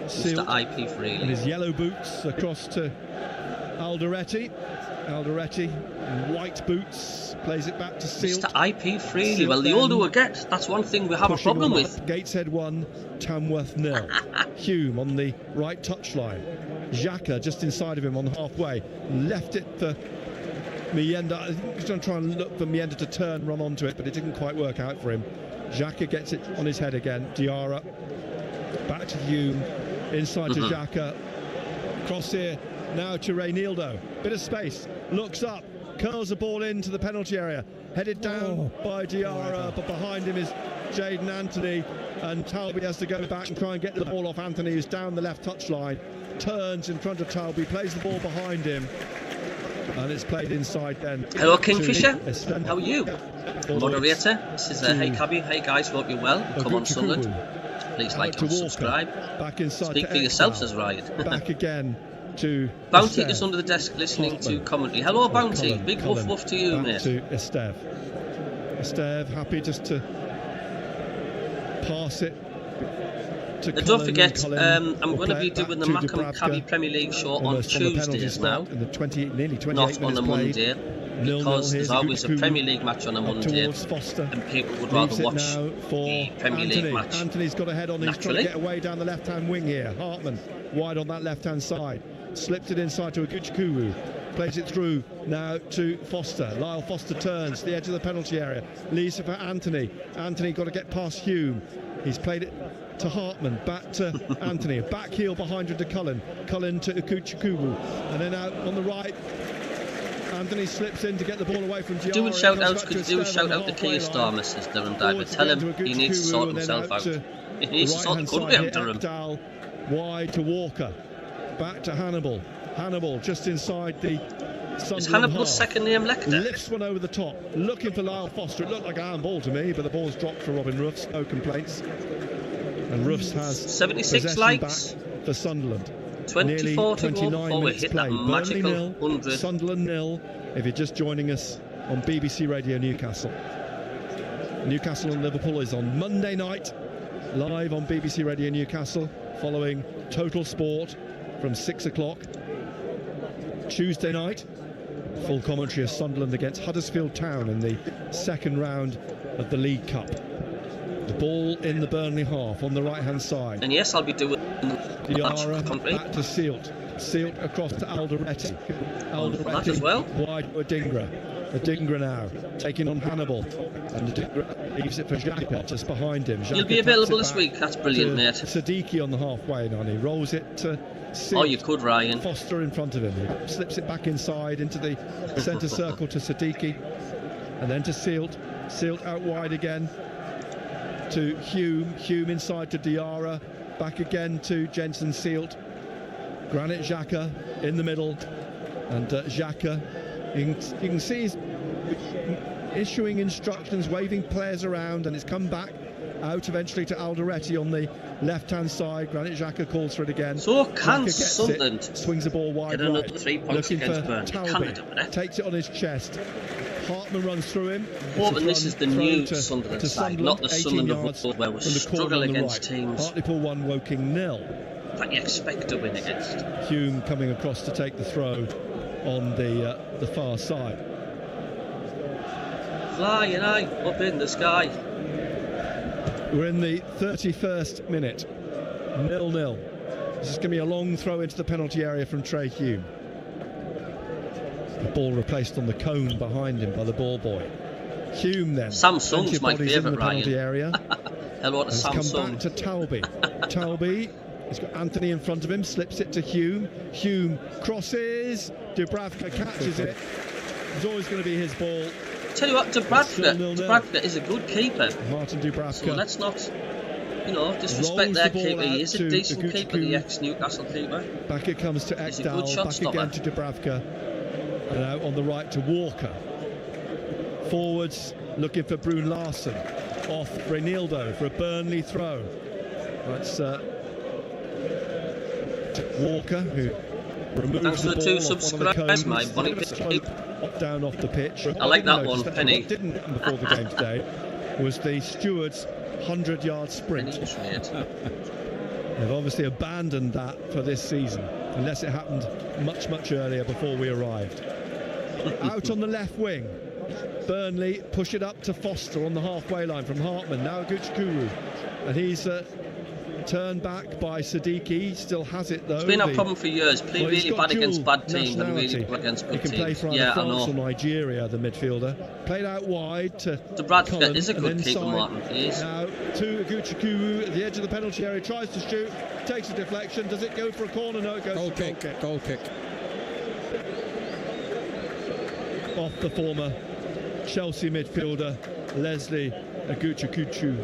Mr. IP Freely. In his yellow boots across to Alderete. Alderete in white boots plays it back to Sealt. Mr. IP Freely. Well, the older we get, that's one thing we have a problem with. Gateshead 1, Tamworth 0. Hume on the right touchline. Xhaka just inside of him on halfway. Left it for Mienda. I think he's going to try and look for Mienda to turn, run onto it, but it didn't quite work out for him. Xhaka gets it on his head again. Diarra back to Hume. Inside to Xhaka. Cross here now to Reynaldo. Bit of space. Looks up. Curls the ball into the penalty area. Headed down by Diarra, but behind him is Jaden Anthony. And Talby has to go back and try and get the ball off Anthony, who's down the left touchline. Turns in front of Talby, plays the ball behind him. And it's played inside then. Hello, Kingfisher. How are you? Moderator. This is Hey Cabby. Hey guys, hope you're well. Come on, Sunderland. Please like and subscribe. Back inside. Speak for yourself, says Ryan. Back again to Bounty is under the desk listening to commentary. Hello, Bounty. Big woof woof to you, mate. To Esteve. Esteve happy just to pass it. Don't forget, I'm going to be doing the MACKEM CABBIE Premier League show on Tuesdays now, not on a Monday, because there's always a Premier League match on a Monday, and people would rather watch the Premier League match. Anthony's got a head on, he's trying to get away down the left-hand wing here. Hartman wide on that left-hand side, slipped it inside to Aguchukwu. Plays it through now to Foster. Lyle Foster turns to the edge of the penalty area. Leaves it for Anthony. Anthony got to get past Hume. He's played it to Hartman, back to Anthony, back heel behind her to Cullen to Aguchukwu, and then out on the right Anthony slips in to get the ball away from Diarra. Doing shout-outs, could you do a shout-out to Keir Mr. Durham Diver? Tell him he needs to sort himself out. He needs to sort the country out, Durham. Wide to Walker, back to Hannibal. Hannibal just inside the Sunderland. Is Hannibal's second name Lecter? Lifts one over the top, looking for Lyle Foster. It looked like a handball to me, but the ball's dropped for Robin Roofs. No complaints. And Roofs has 76 likes for Sunderland. 24 to go before we hit that magical 100. Sunderland 0. If you're just joining us on BBC Radio Newcastle. Newcastle and Liverpool is on Monday night, live on BBC Radio Newcastle, following Total Sport from 6 o'clock. Tuesday night, full commentary of Sunderland against Huddersfield Town in the second round of the League Cup. The ball in the Burnley half on the right-hand side. And yes, I'll be doing Diarra back to Sealt. Sealt across to Alderete. Alderete as well. Wide to Adingra. Adingra now taking on Hannibal. And Adingra leaves it for Xhaka just behind him. You'll be available this week. That's brilliant, mate. Siddiqui on the halfway, and he rolls it to Sealt. Oh, you could, Ryan. Foster in front of him. He slips it back inside into the centre circle to Siddiqui. And then to Sealt. Sealt out wide again to Hume. Hume inside to Diarra. Back again to Jensen Sealt. Granit Xhaka in the middle. And Xhaka, you can see he's issuing instructions, waving players around, and it's come back out eventually to Alderete on the left-hand side. Granit Xhaka calls for it again. So can Sunderland swings the ball wide get another 3 points looking against for Burnley? Talby. Takes it on his chest. Hartman runs through him. And this is the new Sunderland side, not the Sunderland of old, where we struggle against teams Hartlepool 1, Woking 0. that you expect to win against. Hume coming across to take the throw on the far side. Flying high up in the sky. We're in the 31st minute. 0-0. This is going to be a long throw into the penalty area from Trey Hume. The ball replaced on the cone behind him by the ball boy. Hume then. Samsung's my favourite, Ryan. Area. Hello to Samsung. Come back to Talby. Talby, he's got Anthony in front of him, slips it to Hume. Hume crosses. Dubravka catches it. It's always going to be his ball. Tell you what, Dubravka is a good keeper. Martin Dubravka. So let's not, disrespect their keeper. He is a decent keeper, the ex-Newcastle keeper. Back it comes to Ekdal. Back again to Dubravka. And out on the right to Walker. Forwards looking for Brune Larsen. Off Reinildo for a Burnley throw. That's Walker, who removes Thanks the for the ball 2 off subscribers, one mate. of the cones. Down off the pitch. I like that one, Penny. What didn't happen before the game today was the stewards' 100-yard sprint. They've obviously abandoned that for this season, unless it happened much, much earlier before we arrived. Out on the left wing, Burnley push it up to Foster on the halfway line from Hartman. Now Guchikuru, and he's turned back by Siddiqui. He still has it though. It's been a problem for years. Play really bad against bad teams and really good against good teams. He can play for either France or Nigeria, the midfielder. Played out wide to Bradford is a good keeper, Martin. He is. Now to Guchikuru at the edge of the penalty area. Tries to shoot, takes a deflection. Does it go for a corner? No, it goes goal for kick. Goal kick. Off the former Chelsea midfielder Leslie Aguchikuchu.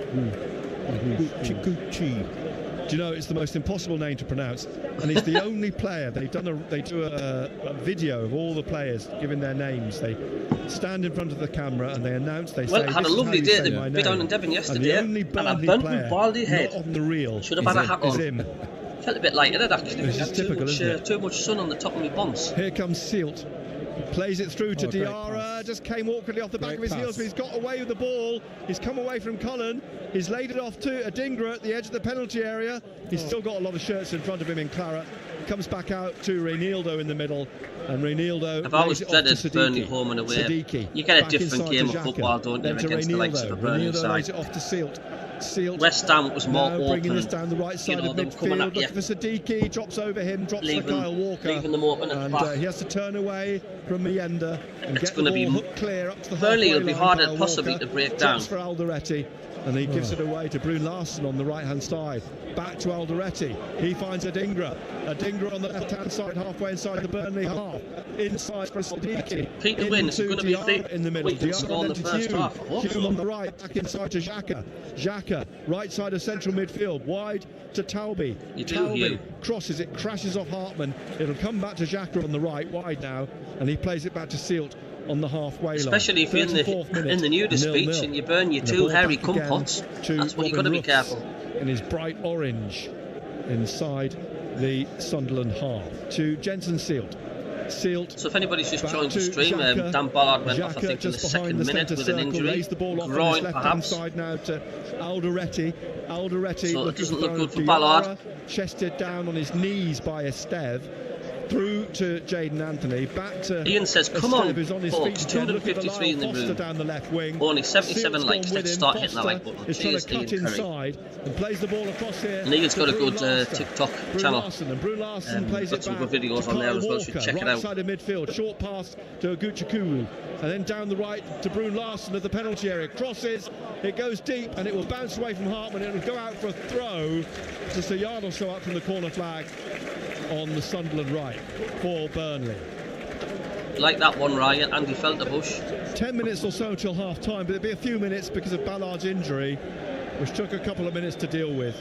Do you know, it's the most impossible name to pronounce, and he's the only player. They do a video of all the players giving their names. They stand in front of the camera and they announce. They say, I had a lovely day at the bid down in Devon yesterday, and I burnt my baldy head. On the reel, should have had a hat on. Him. Felt a bit lightheaded actually. This is typical, too much sun on the top of my buns. Here comes Sealt. Plays it through to Diarra, just came awkwardly off the back of his heels, but he's got away with the ball. He's come away from Cullen. He's laid it off to Adingra at the edge of the penalty area. He's still got a lot of shirts in front of him in claret. Comes back out to Reinildo in the middle, and Reinildo. I've always dreaded Burnley home and away. Siddiqui, you get a different game of football, don't you, against the likes of the Burnley side. Lays it off to Sealt. West Ham was more open. Bringing this down the right side of midfield. Looking for Siddiqui, drops over him, drops for Kyle Walker. Leaving them open at the back. He has to turn away from Mienda and get the ball hooked clear up to the Burnley will be harder Kyle possibly Walker to break down. for Alderete, and he gives it away to Brune Larsen on the right-hand side. Back to Alderete. He finds Adingra. Adingra on the left-hand side, halfway inside the Burnley half. Inside for Siddiqui. Peter Wynn is going to be in the middle. Diarra in the first half. Hume on the right, back inside to Xhaka. Xhaka, right side of central midfield, wide to Talbi. Talbi crosses it, crashes off Hartman. It'll come back to Xhaka on the right, wide now, and he plays it back to Sealt on the halfway line. Especially if you're in the nudist beach and you burn your 2 hairy compots. That's what you've got to be careful. In his bright orange inside the Sunderland half to Jensen Sealt. So if anybody's just joined the stream, Dan Ballard went off, I think, in the second minute with an injury. The ball off groin, on his perhaps. Side now to Alderete. So it doesn't look good for Ballard. Chested down on his knees by Esteve. Through to Jaden Anthony, back to Ian says, come on, who's on his folks, feet 253 in the room. Down the left wing. Only 77 likes. Let's start hitting the like button. He's trying to cut inside and plays the ball across here. And Ian's got a good TikTok channel. Brune Larsen plays got it some back good videos on there as well, so check it out. Right side of midfield, short pass to Guchikuru, and then down the right to Brune Larsen at the penalty area. Crosses, it goes deep, and it will bounce away from Hartman. It will go out for a throw, just a yard or so up from the corner flag on the Sunderland right for Burnley. Like that one, Ryan. Andy Felterbush. 10 minutes or so till half time, but it'll be a few minutes because of Ballard's injury, which took a couple of minutes to deal with.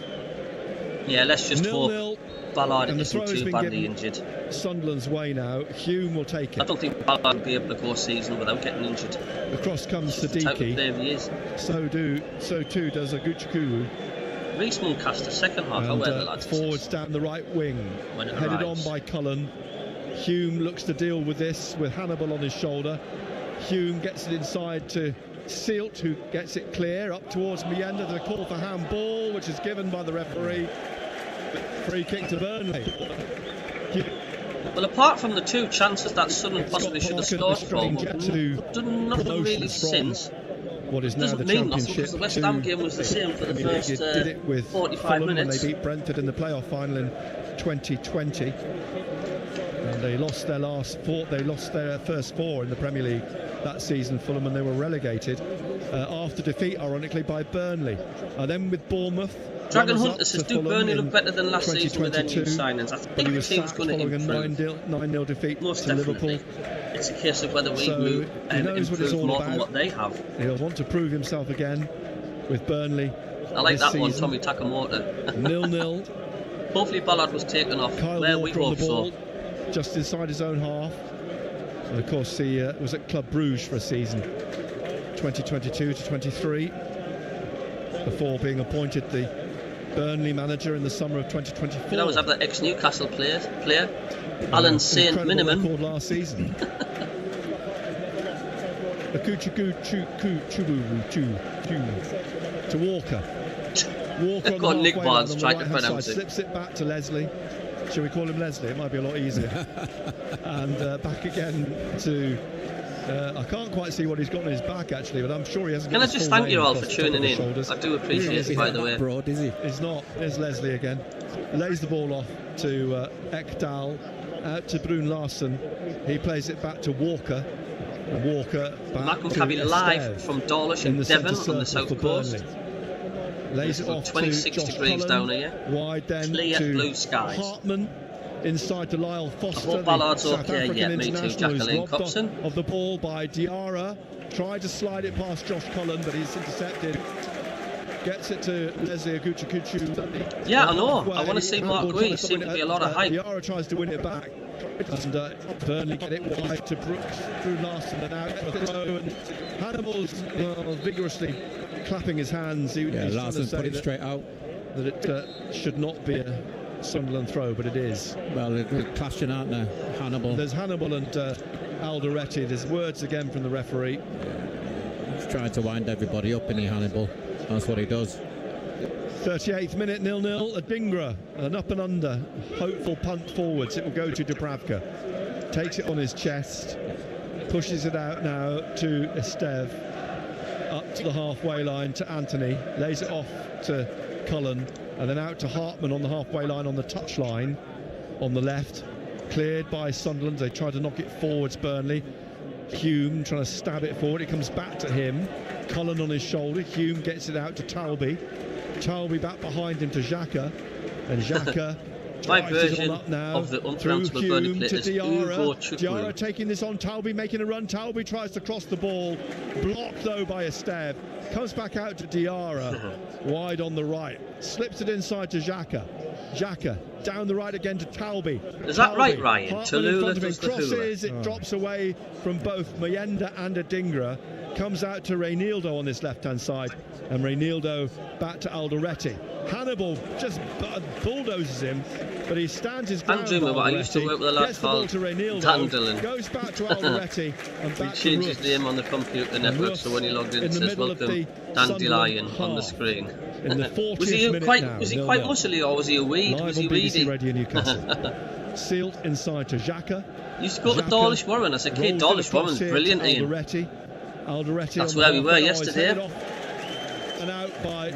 Yeah, let's just hope Ballard isn't too badly injured. Sunderland's way now. Hume will take it. I don't think Ballard will be able to go a season without getting injured. The cross comes to Siddiqui. There he is. So too does Guchikuru. Reece Muncaster, second half. However, lads, forwards down the right wing, headed on by Cullen. Hume looks to deal with this with Hannibal on his shoulder. Hume gets it inside to Sealt, who gets it clear up towards Mienda. The call for handball, which is given by the referee. Free kick to Burnley. Well, apart from the 2 chances that Sunderland possibly should have scored from, done nothing really since. What is now doesn't the mean championship. Nothing, because the West Ham game was the same for the first did it with 45 Fulham minutes. When they beat Brentford in the playoff final in 2020, and they lost their first 4 in the Premier League that season, Fulham, and they were relegated after defeat, ironically, by Burnley. And then with Bournemouth. Dragon Hunter says, do Burnley look better than last season with their new signings? I think the team's going to improve. A 9-0 defeat Most to definitely. Liverpool. It's a case of whether we improve more than what they have. He'll want to prove himself again with Burnley. I like that season. one, Tommy Takamoto. 0-0. Hopefully Ballard was taken off. Kyle Where Walker we hope on the ball, so. just inside his own half. And of course he was at Club Brugge for a season. 2022 to 23, before being appointed the Burnley manager in the summer of 2024. You always have that ex-Newcastle player, Alan St. Miniman. Record last season. To Walker. Walker Got Nick Barnes tried to pronounce it. Slips it back to Leslie. Shall we call him Leslie? It might be a lot easier. And back again to... I can't quite see what he's got on his back, actually, but I'm sure he hasn't. Can I just thank you all for tuning in? I do appreciate it, by the way. Broad, is he? He's not. There's Leslie again. Lays the ball off to Ekdal, out to Brun Larsen. He plays it back to Walker. Walker back MACKEM to CABBIE live Esteve from Dawlish in Devon on the south coast. Lays it off 26 to Josh degrees Cullen. down here. Wide then Clear to blue skies. Hartman. Inside to Lyle Foster. I hope Ballard's the okay. South African Yeah, me too, international, who's Jacqueline robbed Copson. of the ball by Diarra. Tried to slide it past Josh Cullen, but he's intercepted. Gets it to Leslie Aguchukuchu. Yeah, I know. I want to see Mark Gui. Seems to be a lot of hype. Diarra tries to win it back. And Burnley get it wide to Brooks through Larsen and out for the throw. And Hannibal's vigorously clapping his hands. Larsen put it straight out. That it should not be a Sunderland throw, but it is. Well, they're clashing, aren't they? Hannibal. There's Hannibal and Alderete. There's words again from the referee. He's trying to wind everybody up, isn't he, Hannibal? That's what he does. 38th minute, 0-0. Adingra, an up and under. Hopeful punt forwards. It will go to Dubravka. Takes it on his chest. Pushes it out now to Esteve. Up to the halfway line to Anthony. Lays it off to Cullen. And then out to Hartman on the halfway line on the touchline on the left. Cleared by Sunderland. They try to knock it forwards, Burnley. Hume trying to stab it forward. It comes back to him. Cullen on his shoulder. Hume gets it out to Talby. Talby back behind him to Xhaka. And Xhaka My drives it version on up now of the through unpronounceable Burnley Hume play to is Diarra. Ugo Chukwu. Diarra taking this on. Talby making a run. Talby tries to cross the ball. Blocked though by Esteve. Comes back out to Diarra. Wide on the right. Slips it inside to Xhaka. Xhaka down the right again to Talby. Is that Talby. right, Ryan? Hartman in front of him. Tallulah does the hula. Crosses. It drops away from both Mayenda and Adingra. Comes out to Reinildo on this left-hand side. And Reinildo back to Alderete. Hannibal just bulldozes him, but he stands his ground. Andrew, I used to work with a lad called Dan Dillon. Goes back to Alderete and back He changed to his name on the computer network, so when he logged in, it says welcome Dandelion on the screen. In the 40th was he minute quite now, muscly, or was he a weed? Live Was he on BBC weedy? Radio Newcastle. Sealed inside to Xhaka. Used to go to Dawlish Warren as a kid. Dawlish Warren's brilliant, Ian. Alderete. That's where we were yesterday. And out by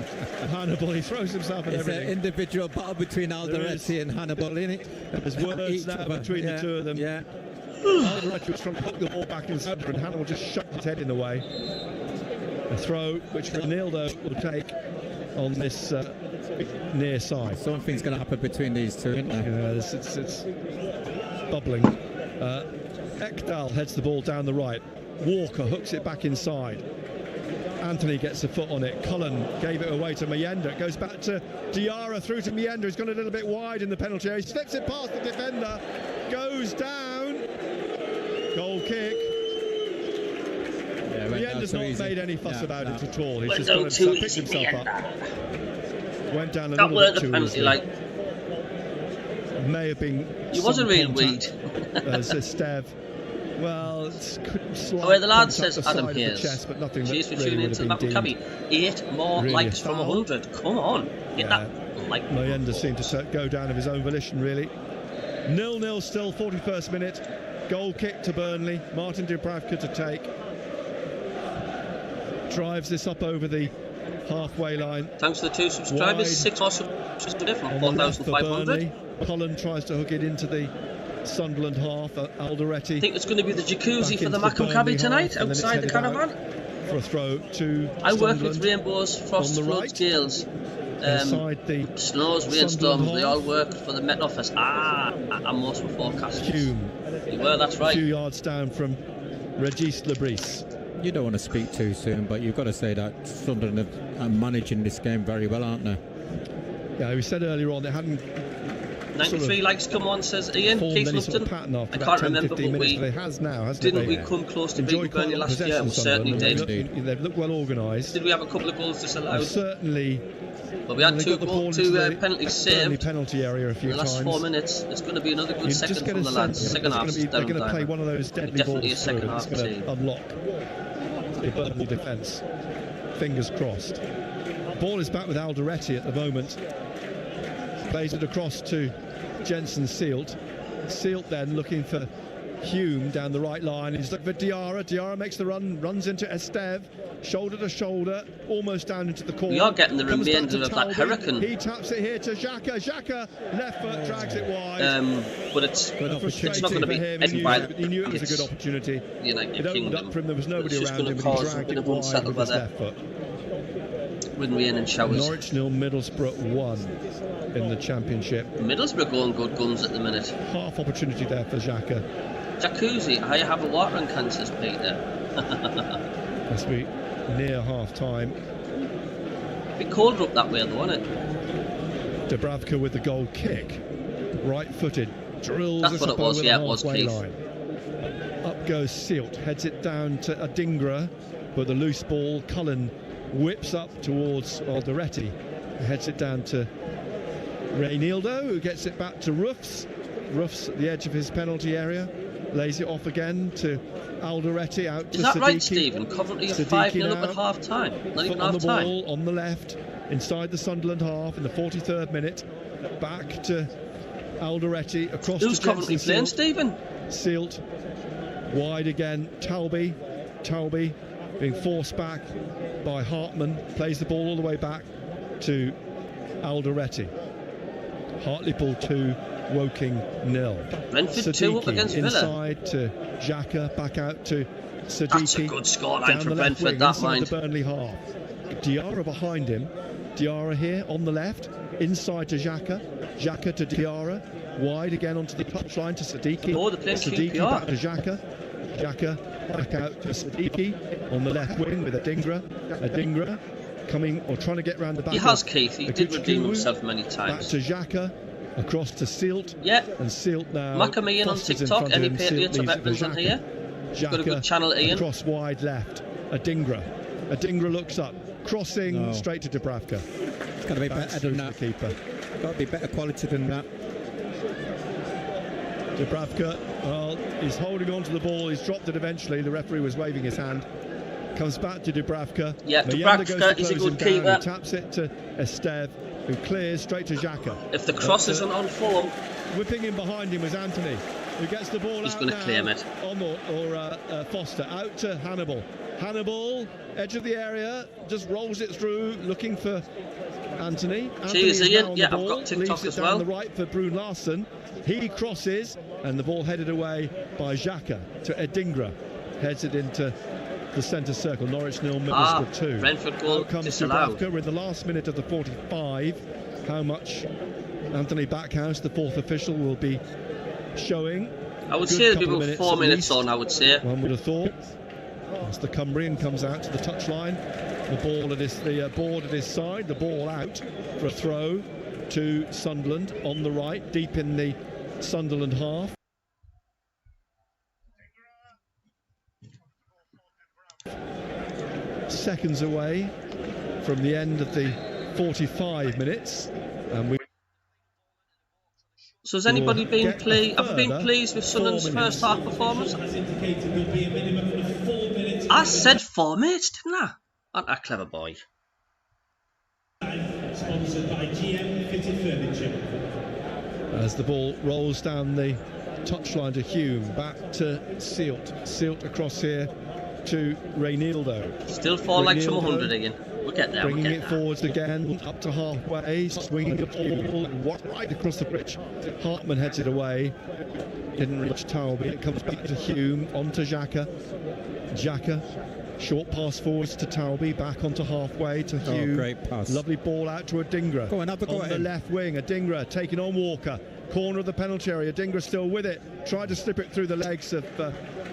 Hannibal. He throws himself at It's everything. an individual battle between Alderete and Hannibal, isn't it? There's words now between the two of them. Yeah. Alderete was trying to hook the ball back in centre, and Hannibal just shoved his head in the way. A throw which Reinildo will take on this near side. Something's going to happen between these two, isn't there? Yeah, it's bubbling. Ekdal heads the ball down the right. Walker hooks it back inside. Anthony gets a foot on it. Cullen gave it away to Mayenda. It goes back to Diarra, through to Mayenda. He's gone a little bit wide in the penalty area. He slips it past the defender. Goes down. Goal kick. Yeah, Mayenda's not made any fuss about it at all. He's Went just down got too picked easy, himself up. Went down a That little were bit the too penalty, easily. like. May have been. He was a real contact, weed. as Esteve. Well, it's Where the lad says the Adam side of the Hayes. chest, but nothing Cheers that for really tuning would into have the been MACKEM deemed CABBIE. 8 more really likes from foul. 100. Come on, get that like. Mayenda seemed to go down of his own volition, really. 0-0 still, 41st minute. Goal kick to Burnley. Martin Dubravka to take. Drives this up over the halfway line. Thanks to the 2 subscribers. Wide. 6 more subscribers from On the left for 4,500. Burnley. Cullen tries to hook it into the Sunderland half. Alderete. I think it's going to be the jacuzzi back for the into MACKEM Burnley CABBIE tonight half, and then it's outside the headed out caravan. For a throw to I work with Sunderland. Rainbows, Frost, On the Floods, right. Gales, Inside the snows, rainstorms. Sunderland They all half. work for the Met Office. And most were forecasters. Hume. You were, that's A right. few yards down from Regis Lebris. You don't want to speak too soon, but you've got to say that Sunderland are managing this game very well, aren't they? Yeah, we said earlier on they hadn't 93 likes come on, says Ian. Keith Lupton. I can't remember, but didn't we come close to beating Burnley last year? We certainly did. They've looked well organised. Did we have a couple of goals disallowed? Certainly. But we had two penalties saved penalty area a few in the last 4 minutes. It's going to be another good second from the lads. Second half, they're going to play one of those deadly definitely balls a second through. half It's going team. to unlock the Burnley defence. Fingers crossed. Ball is back with Alderete at the moment. Plays it across to Jensen Seelt. Seelt then looking for Hume down the right line. He's looking for Diarra. Diarra makes the run, runs into Esteve, shoulder to shoulder, almost down into the corner. We are getting the remainder of that hurricane. He taps it here to Xhaka. Xhaka, left foot, drags it wide. But it's not going to be hidden by the... He knew it was a good opportunity. United It opened up for him, there was nobody around him, but he dragged it wide with his left foot. With rain and showers. Norwich 0, Middlesbrough 1 in the Championship. Middlesbrough going good guns at the minute. Half opportunity there for Xhaka. Jacuzzi, I have a watering can, says Peter. As we near half time. A bit colder up that way though, isn't it? Dubravka with the goal kick. Right footed. Drills That's this what up it was, over yeah, the it was, halfway Keith. line. Up goes Seelt, heads it down to Adingra with a loose ball. Cullen whips up towards Alderete, heads it down to Reinildo, who gets it back to Roofs. Roofs at the edge of his penalty area, lays it off again to Alderete, out to Is that Siddiqui. right, Stephen? Coventry are 5-0 up at half time. Not even Foot on half the time. ball on the left, inside the Sunderland half in the 43rd minute. Back to Alderete, across Who's to Coventry Jensen playing, Seelt. Stephen? Seelt wide again. Talby being forced back by Hartman, plays the ball all the way back to Alderete. Hartlepool 2, Woking 0. Brentford 2 up against Villa. Inside to Xhaka, back out to Siddiqui. That's a good scoreline down for the left Brentford, wing, that inside mind. the Burnley half. Diarra behind him. Diarra here on the left, inside to Xhaka. Xhaka to Diarra, wide again onto the touchline to Siddiqui. Oh, they're playing Siddiqui QPR. back to Xhaka. Xhaka back out to Siddiqui on the left wing with Adingra. Adingra coming or trying to get round the back. He has, Keith. He did redeem Kuku. himself many Back times. to Xhaka, across to Seelt. Yeah. And Seelt now. MACKEM Ian on Fosters in TikTok. front of Any him. Seelt Patriots or leaves it for veterans on Xhaka. here? Got a good channel, Ian. Across wide left. Adingra. Adingra looks up. Crossing straight to Dubravka. It's got to be better than that. The keeper. Got to be better quality than that. Dubravka, well, he's holding on to the ball. He's dropped it eventually. The referee was waving his hand. Comes back to Dubravka. Yeah, Mayenda goes to Dubravka is a close good him down. keeper. He taps it to Esteve, who clears straight to Xhaka. If the cross isn't on form, whipping in behind him was Anthony, who gets the ball he's out going to now. claim it. Or Foster, out to Hannibal. Hannibal, edge of the area, just rolls it through, looking for Anthony. Cheers, is Ian. now on Yeah, the I've ball, got TikTok leaves it as down well. the right for Brune Larsen. He crosses, and the ball headed away by Xhaka to Adingra. Heads it into the centre circle. Norwich 0, Middlesbrough 2. Brentford goal Out comes disallowed. Dubravka. We're in the last minute of the 45. How much Anthony Backhouse, the fourth official, will be showing. I would Good say there'd be couple of about minutes 4 at minutes least. on, I would say. One would have thought. As the Cumbrian comes out to the touchline, the board at his side, the ball out for a throw to Sunderland on the right, deep in the Sunderland half. Seconds away from the end of the 45 minutes, and we. So has anybody been pleased? Have you been further pleased with Sunderland's 4 minutes. first half performance? As indicated, there'll be a minimum of 4 minutes. I said 4 minutes, didn't I? Aren't I a clever boy? Sponsored by GM Fitted Furniture. As the ball rolls down the touchline to Hume, back to Seelt. Seelt across here to Reinildo. Still 4 likes from Reinildo 100 again. We'll get there. Bringing We'll it get there. forwards again, up to halfway, swinging the ball right across the pitch. Hartman heads it away. Didn't reach Talby. It comes back to Hume, onto Xhaka. Xhaka, short pass forwards to Talby, back onto halfway to Hume. Great pass. Lovely ball out to Adingra. Go on, have a go on at the him. left wing. Adingra taking on Walker. Corner of the penalty area. Adingra still with it. Tried to slip it through the legs of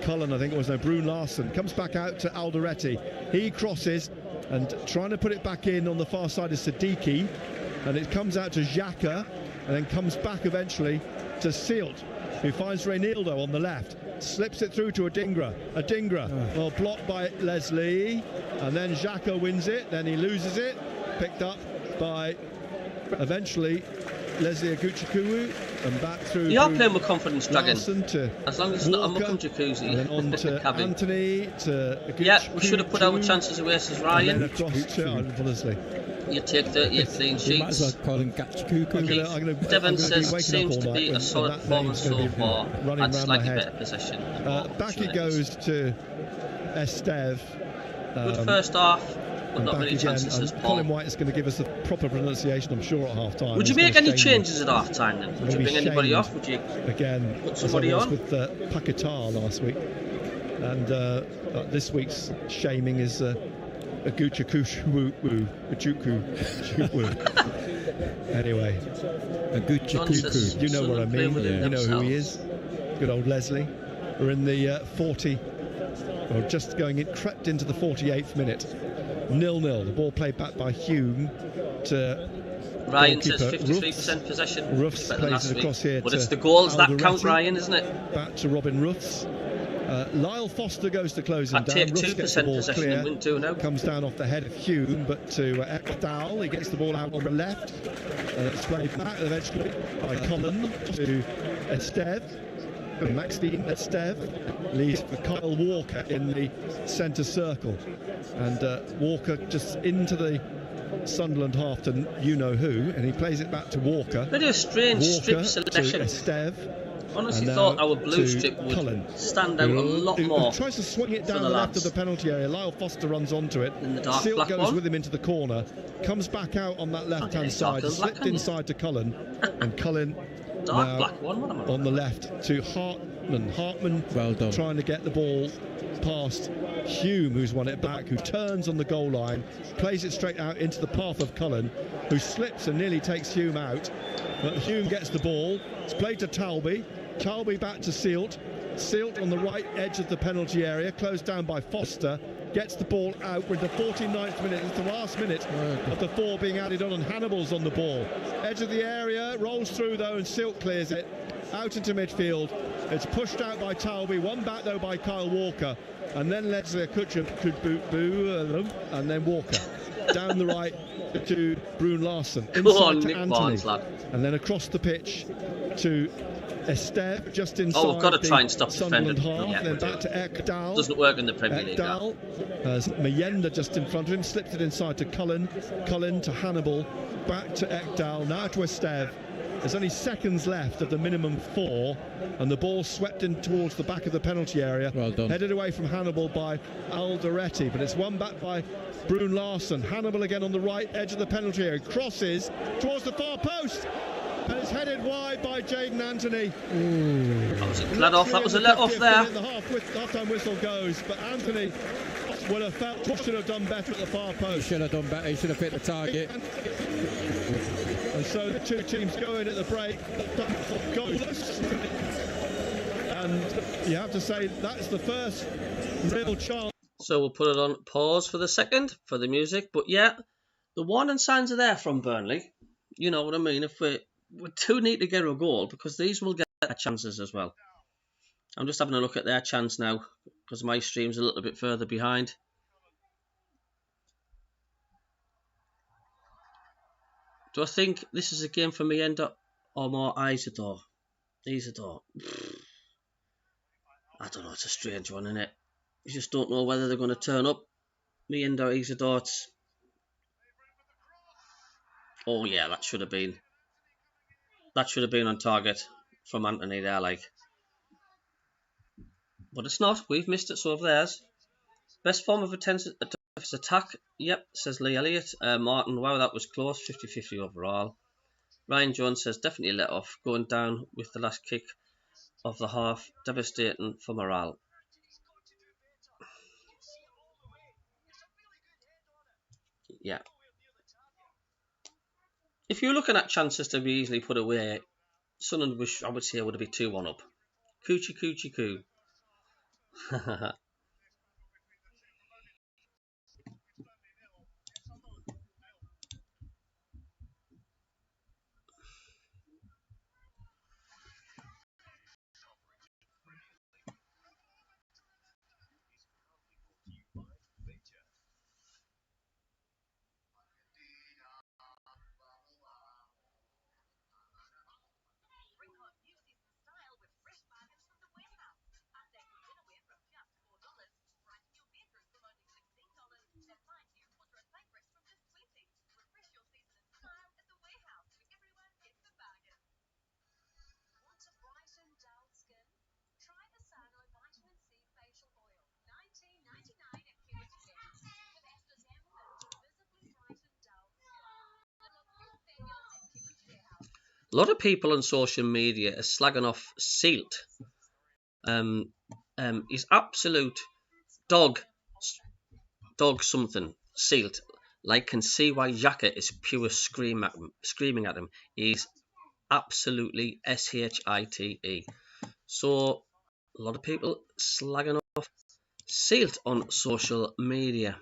Cullen, I think it was. No, Brune Larsen. Comes back out to Alderete. He crosses and trying to put it back in on the far side is Siddiqui. and it comes out to Xhaka, and then comes back eventually to Sealt, who finds Reinildo on the left, slips it through to Adingra, well, blocked by Leslie, and then Xhaka wins it, then he loses it, picked up by eventually Leslie Aguchikuwu, and back through. You are playing with confidence, Dragon. To as long as it's not a Muckham Jacuzzi. And then on to CABBIE. Anthony, to Aguchikuwu. Yeah, we should have put our chances away, says Ryan. And then across to Leslie. You take 38 clean sheets. You might as well call him Gachikuku. Devon says seems to be a solid performance so far. Had slightly better possession. Back it goes to Esteve. Good first half, but not many chances as Paul. Colin White is going to give us the proper pronunciation, I'm sure, at half time. Would you make any changes at half time then? Would you bring anybody off? Would you again put somebody on? With Paquetá last week, and this week's shaming is Aguchikuwu. Anyway, Aguchikuwu. You know what I mean. You know who he is. Good old Leslie. We're in the 40. Well, just going in, crept into the 48th minute. 0-0. The ball played back by Hume to Ryan says 53% possession. Ruffs plays it across here. But it's the goals that count, Ryan, isn't it? Back to Robin Ruffs. Lyle Foster goes to close him I'd down. take Ruffs 2% gets the ball possession clear. and win 2-0. Comes down off the head of Hume, but to Ekdal. He gets the ball out on the left. It's played back eventually by Colin to Esteve. Maxine Esteve leads for Kyle Walker in the centre circle, and Walker just into the Sunderland half to you-know-who, and he plays it back to Walker. Bit of a strange strip selection. To Esteve. Honestly thought our blue strip would stand out a lot more. Tries to swing it down the left of the penalty area. Lyle Foster runs onto it. Sealt goes with him into the corner, comes back out on that left-hand side, slipped inside to Cullen, and Cullen dark black one. On the left to Hartman. Hartman well done. Trying to get the ball past Hume, who's won it back, who turns on the goal line, plays it straight out into the path of Cullen, who slips and nearly takes Hume out. But Hume gets the ball. It's played to Talby. Talby back to Sealt. Sealt on the right edge of the penalty area, closed down by Foster. Gets the ball out with the 49th minute. It's the last minute of the 4 being added on, and Hannibal's on the ball. Edge of the area, rolls through though, and Sealt clears it out into midfield. It's pushed out by Talby, won back though by Kyle Walker, and then Leslie Aguchikuwu, and then Walker down the right to Brune Larsen, inside to Anthony, Barnes, lad. and then across the pitch to Esteve, just inside. We've got to try and stop Sunderland defending. half, then back to Ekdal. Doesn't work in the Premier League. Ekdal has Mayenda just in front of him, slipped it inside to Cullen. Cullen to Hannibal, back to Ekdal, now to Esteve. There's only seconds left of the minimum 4, and the ball swept in towards the back of the penalty area. Well done. Headed away from Hannibal by Alderete, but it's won back by Brune Larsen. Hannibal again on the right edge of the penalty area, crosses towards the far post, and it's headed wide by Jaden Anthony. That was a let off. That was a let off there. The half-time whistle goes, but Anthony would have felt he should have done better at the far post. He should have done better. He should have hit the target. And so the two teams go in at the break. Goalless. And you have to say that's the first real chance. So we'll put it on pause for the second for the music. But yeah, the warning signs are there from Burnley. You know what I mean? If we too need to get a goal, because these will get their chances as well. I'm just having a look at their chance now because my stream's a little bit further behind. Do I think this is a game for Mayenda or more Isidore? Isidore. I don't know, it's a strange one, isn't it? You just don't know whether they're going to turn up. Mayenda or Isidore. Oh yeah, that should have been on target from Anthony there, like. But it's not. We've missed it, so have theirs. Best form of attempted attack. Yep, says Lee Elliott. Martin, wow, that was close. 50-50 overall. Ryan Jones says definitely let off. Going down with the last kick of the half. Devastating for morale. Yeah. If you're looking at chances to be easily put away, Sunderland, I would say, would be 2-1 up. Coochie coochie coo. A lot of people on social media are slagging off Sealt. He's absolute dog something. Sealt. Like, can see why Xhaka is pure screaming at him. He's absolutely shite. So a lot of people slagging off Sealt on social media.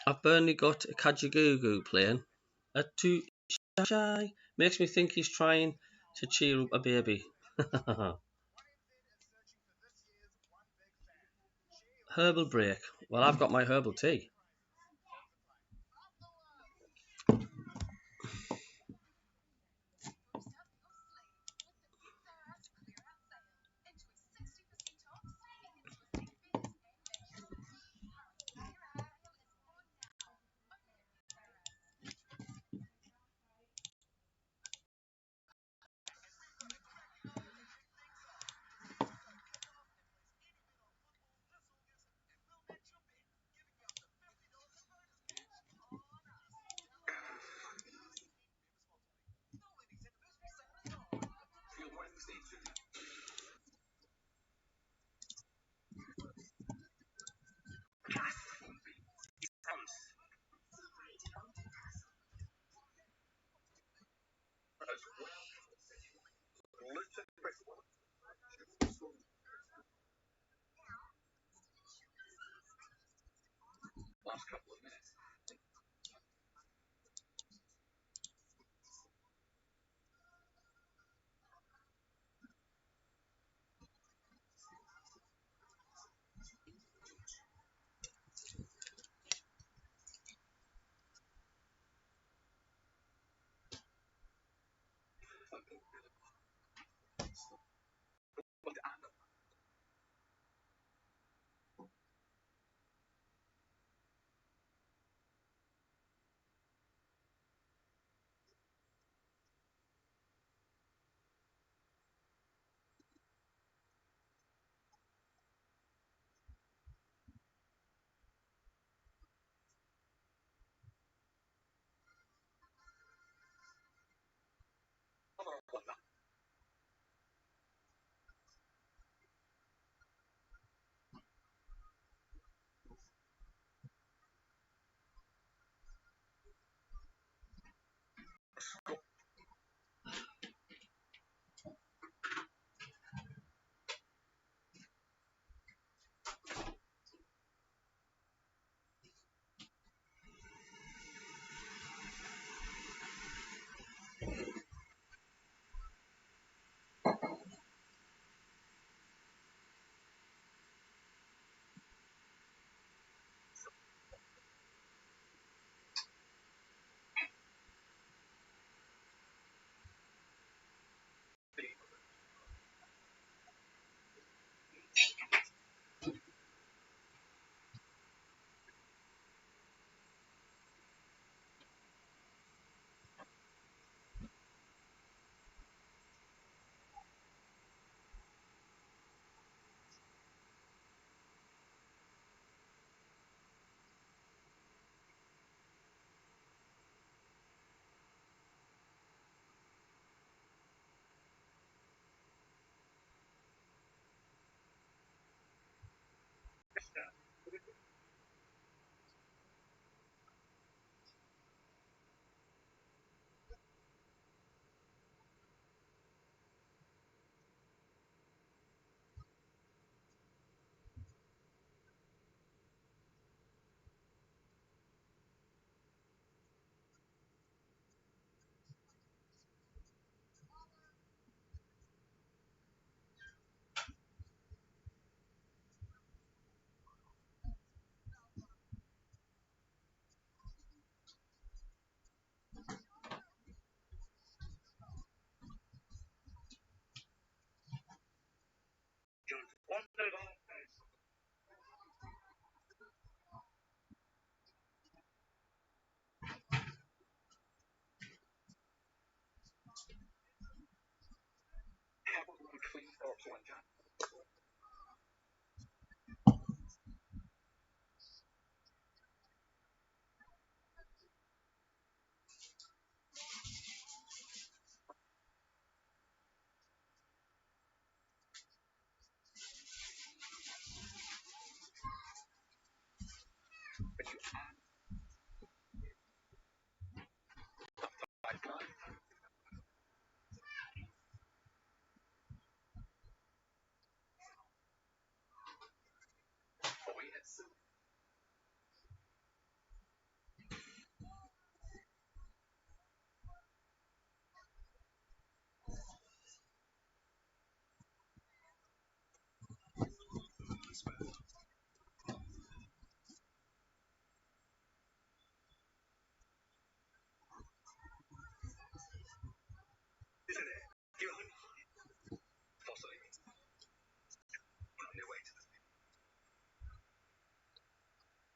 I've Burnley got Kajagoogoo playing at 2 shy. Makes me think he's trying to cheer up a baby. Herbal break. Well, I've got my herbal tea.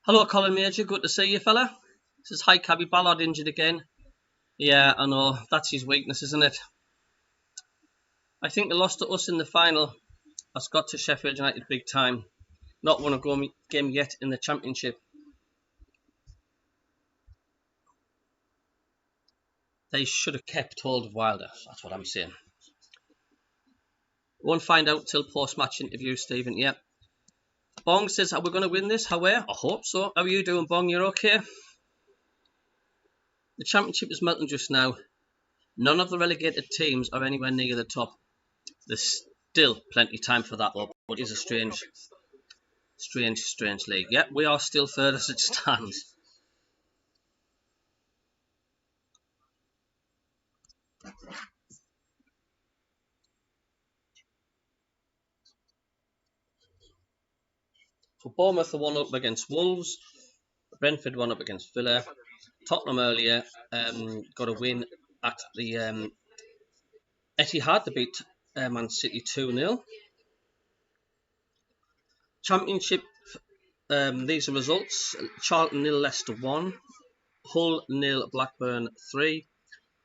Hello, Colin Major. Good to see you, fella. Says, hi, Cabbie. Ballard injured again. Yeah, I know. That's his weakness, isn't it? I think the loss to us in the final has got to Sheffield United big time. Not won a game yet in the Championship. They should have kept hold of Wilder. That's what I'm saying. Won't find out till post-match interview, Stephen. Yeah. Bong says, are we going to win this? How are? I hope so. How are you doing, Bong? You're okay? The Championship is melting just now. None of the relegated teams are anywhere near the top. There's still plenty of time for that, though. But it is a strange league. Yeah, we are still third as it stands. So Bournemouth are 1-up against Wolves. Brentford 1-up against Villa. Tottenham earlier got a win at the Etihad to beat Man City 2-0. Championship, these are results. Charlton 0, Leicester 1. Hull 0, Blackburn 3.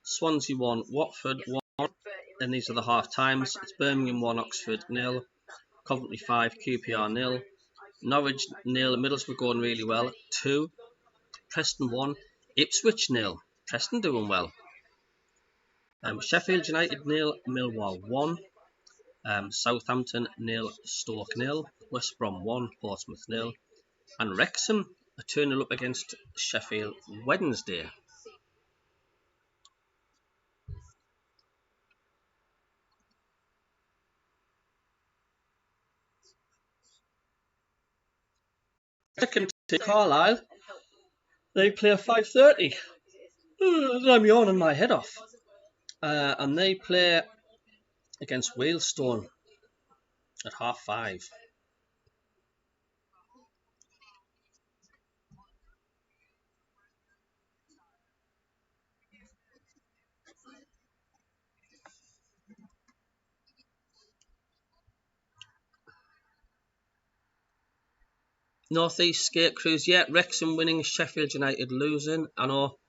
Swansea 1, Watford 1. And these are the half times. It's Birmingham 1, Oxford 0. Coventry 5, QPR 0. Norwich 0, Middlesbrough going really well 2. Preston 1, Ipswich 0. Preston doing well. Sheffield United 0, Millwall 1. Southampton 0, Stoke 0. West Brom 1, Portsmouth 0. And Wrexham are 2-0 up against Sheffield Wednesday. Second to Carlisle, they play at 5:30. I'm yawning my head off. And they play against Wealdstone at 5:30. North East Skate Cruise, yeah. Wrexham winning, Sheffield United losing. I know.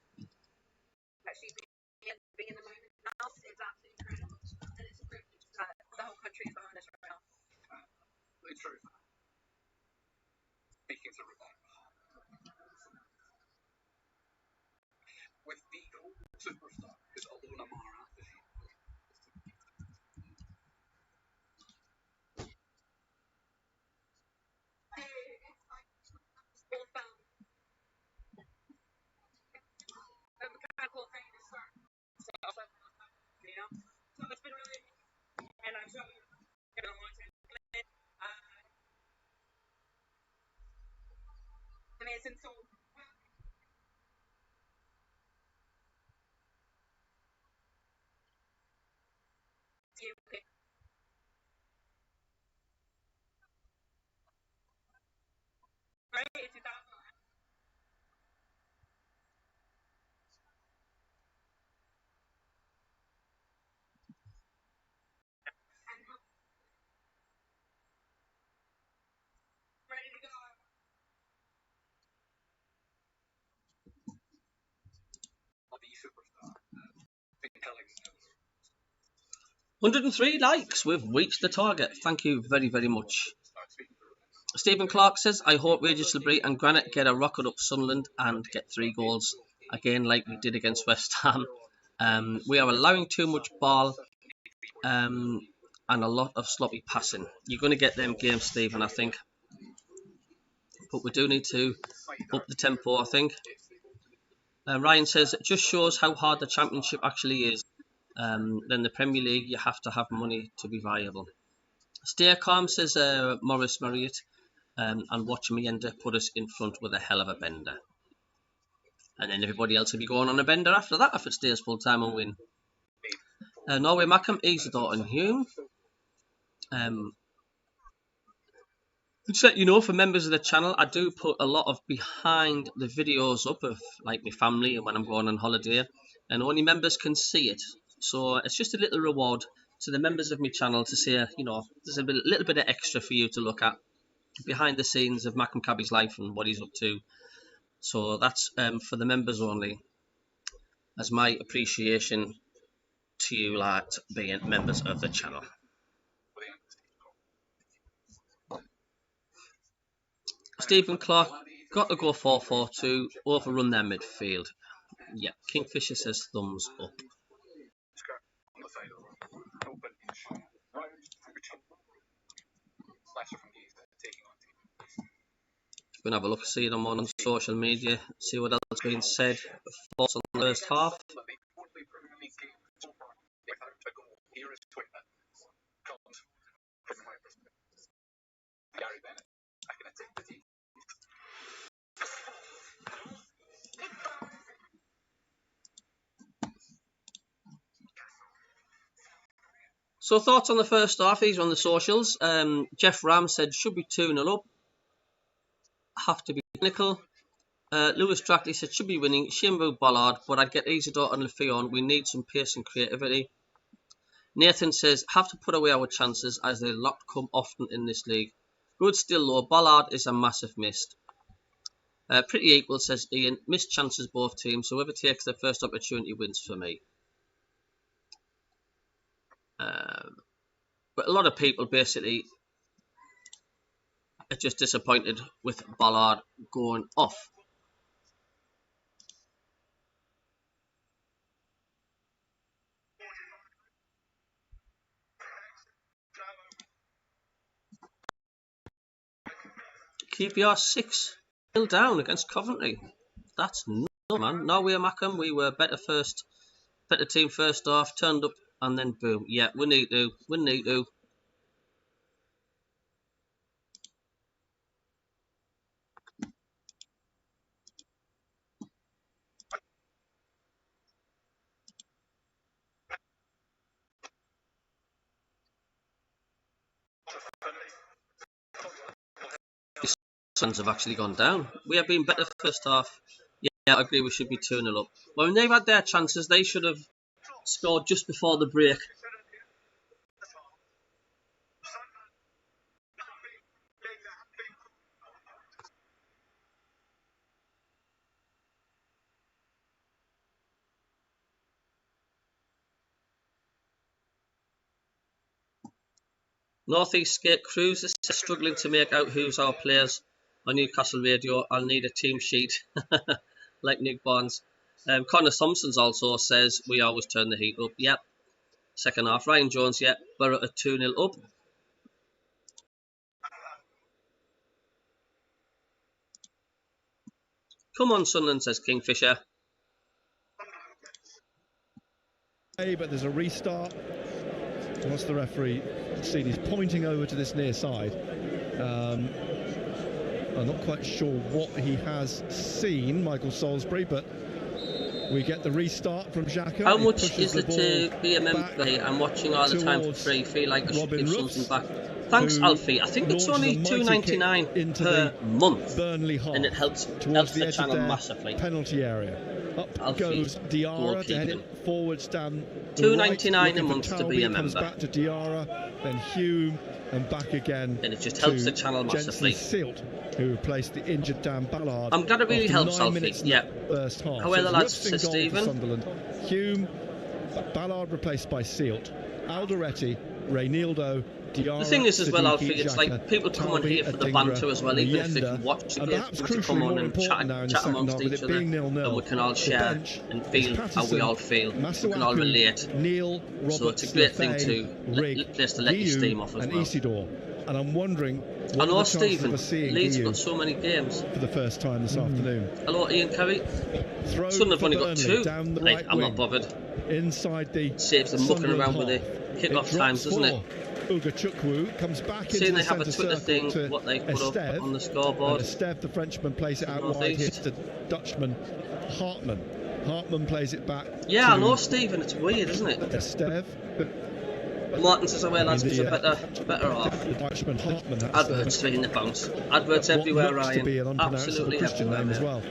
"103 likes. We've reached the target. Thank you very, very much." Stephen Clark says, I hope Regis Labrie and Granite get a rocket up Sunderland and get 3 goals again like we did against West Ham. We are allowing too much ball and a lot of sloppy passing. You're going to get them games, Stephen, I think. But we do need to up the tempo, I think. Ryan says, it just shows how hard the Championship actually is. Then the Premier League, you have to have money to be viable. Stay calm, says Morris Marriott, and watch Meander put us in front with a hell of a bender. And then everybody else will be going on a bender after that if it stays full time and win. Norway MACKEM, easy Dalton Hume. Just let you know, for members of the channel, I do put a lot of behind the videos up of like my family and when I'm going on holiday, and only members can see it. So it's just a little reward to the members of my channel to say, you know, there's a little bit of extra for you to look at behind the scenes of MACKEM CABBIE's life and what he's up to. So that's for the members only, as my appreciation to you lot being members of the channel. Stephen Clark got to go 4-4-2, overrun their midfield. Yeah, Kingfisher says thumbs up. We're going to have a look, see them on social media, see what else has been said. Thoughts on the first half. So thoughts on the first half, these are on the socials. Jeff Ram said should be 2-0 up. Have to be clinical. Lewis Drackley said should be winning. Shame about Ballard, but I'd get Isidore and Lefion. We need some pace and creativity. Nathan says have to put away our chances as they not come often in this league. Good still low. Ballard is a massive miss. Pretty equal, says Ian. Missed chances both teams. So whoever takes their first opportunity wins for me. But a lot of people basically are just disappointed with Ballard going off. QPR 6-0 down against Coventry. That's no, man. No, we are MACKEM. We were better team first half, turned up, and then boom. Yeah, we need to. Suns have actually gone down. We have been better first half. Yeah, I agree. We should be 2-0 up. Well, when they've had their chances, they should have scored just before the break. Northeast Skate Cruise is struggling to make out who's our players on Newcastle Radio. I'll need a team sheet, like Nick Barnes. Connor Thompson's also says we always turn the heat up. Yep. Second half. Ryan Jones, yep. Borough at 2-0 up. Come on, Sunderland, says Kingfisher. Hey, but there's a restart. What's the referee seen? He's pointing over to this near side. I'm not quite sure what he has seen, Michael Salisbury, but we get the restart from Xhaka. How much is it to be a member? I'm watching all the time for free. Feel like I should give something back. Thanks, Alfie. I think it's only $2.99 per month, Burnley half, and it helps the channel massively. Penalty area. Up Alfie, goes Diarra to head it forwards down $2.99 a month to be a member. Comes back to Diarra, then Hume, and back again. And it just helps the channel massively. Silt, who replaced the injured Dan Ballard. I'm glad it really helps, Alfie. Yeah. First half. How are the lads, says Stephen? Sunderland. Hume, Ballard replaced by Silt. Alderete, Reynaldo, Diarra, the thing is as well, Siddiqui, Alfie, it's Xhaka, like people come on here for the banter as well, even if they can watch the game, to come on and chat amongst each other, and we can all share and feel how we all feel. We can all relate. Neil, Roberts, so it's a great thing to let your steam off as well. Isidore. And I'm wondering, I know Stephen, Leeds got so many games for the first time this afternoon. Hello, Ian Curry. Son have only got 2. Right, I'm not bothered. Inside the saves them mucking around with the kick-off times, doesn't it? Ugachukwu comes back into the they have a centre Twitter thing, what they put up on the scoreboard. Esteve, the Frenchman, plays it out wide, hits the Dutchman, Hartman. Hartman plays it back. Yeah, I know, Stephen, it's weird, isn't it? Esteve. Martin says, "Away lads, because better off." The Dutchman Hartman. Adverts in the bounce. Adverts everywhere, what looks Ryan. to be an unpronounceable Absolutely Christian everywhere, name as mate. well.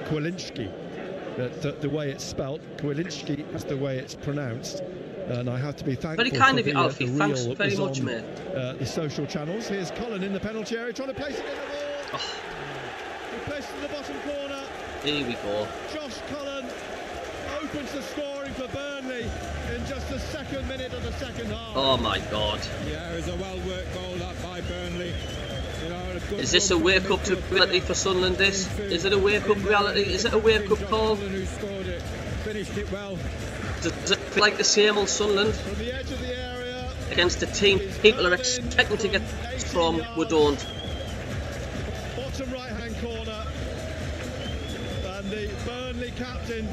Kwilinski. The way it's spelt, Kwilinski is the way it's pronounced. And I have to be thankful. Very kind for of you, the Alfie. reel Thanks that very was much, on, mate. The social channels. Here's Cullen in the penalty area trying to place it in the ball. He placed it in the bottom corner. Here we go. Josh Cullen opens the scoring for Burnley in just the second minute of the second half. Oh my God. Yeah, it was a well-worked goal that by Burnley. You know, a good Is this a wake-up to reality for Sunderland, this? Is it a wake-up reality? Is it a wake-up call? Who scored it, finished it well. Does it feel like the same old Sunderland From the edge of the area. against a team people are expecting to get from? We don't. Bottom right-hand corner. And the Burnley captain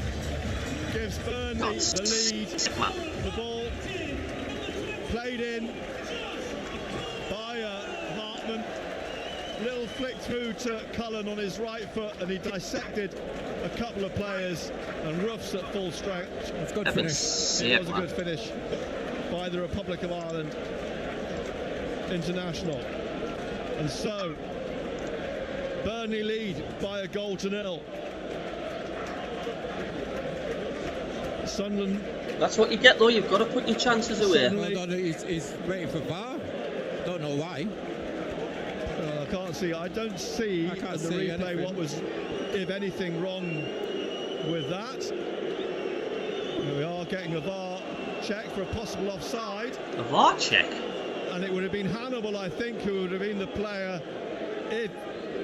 gives Burnley the lead. Man. The ball played in by Hartman. Little flick through to Cullen on his right foot, and he dissected a couple of players and roofs at full strength. It's good finish. It was a good finish by the Republic of Ireland international. And so Burnley lead by a 1-0. Sunderland. That's what you get though, you've got to put your chances away. He's waiting for VAR. Don't know why. I can't see. I don't see in the replay anything. what was, if anything, wrong with that. We are getting a VAR check for a possible offside. A VAR check? And it would have been Hannibal, I think, who would have been the player, if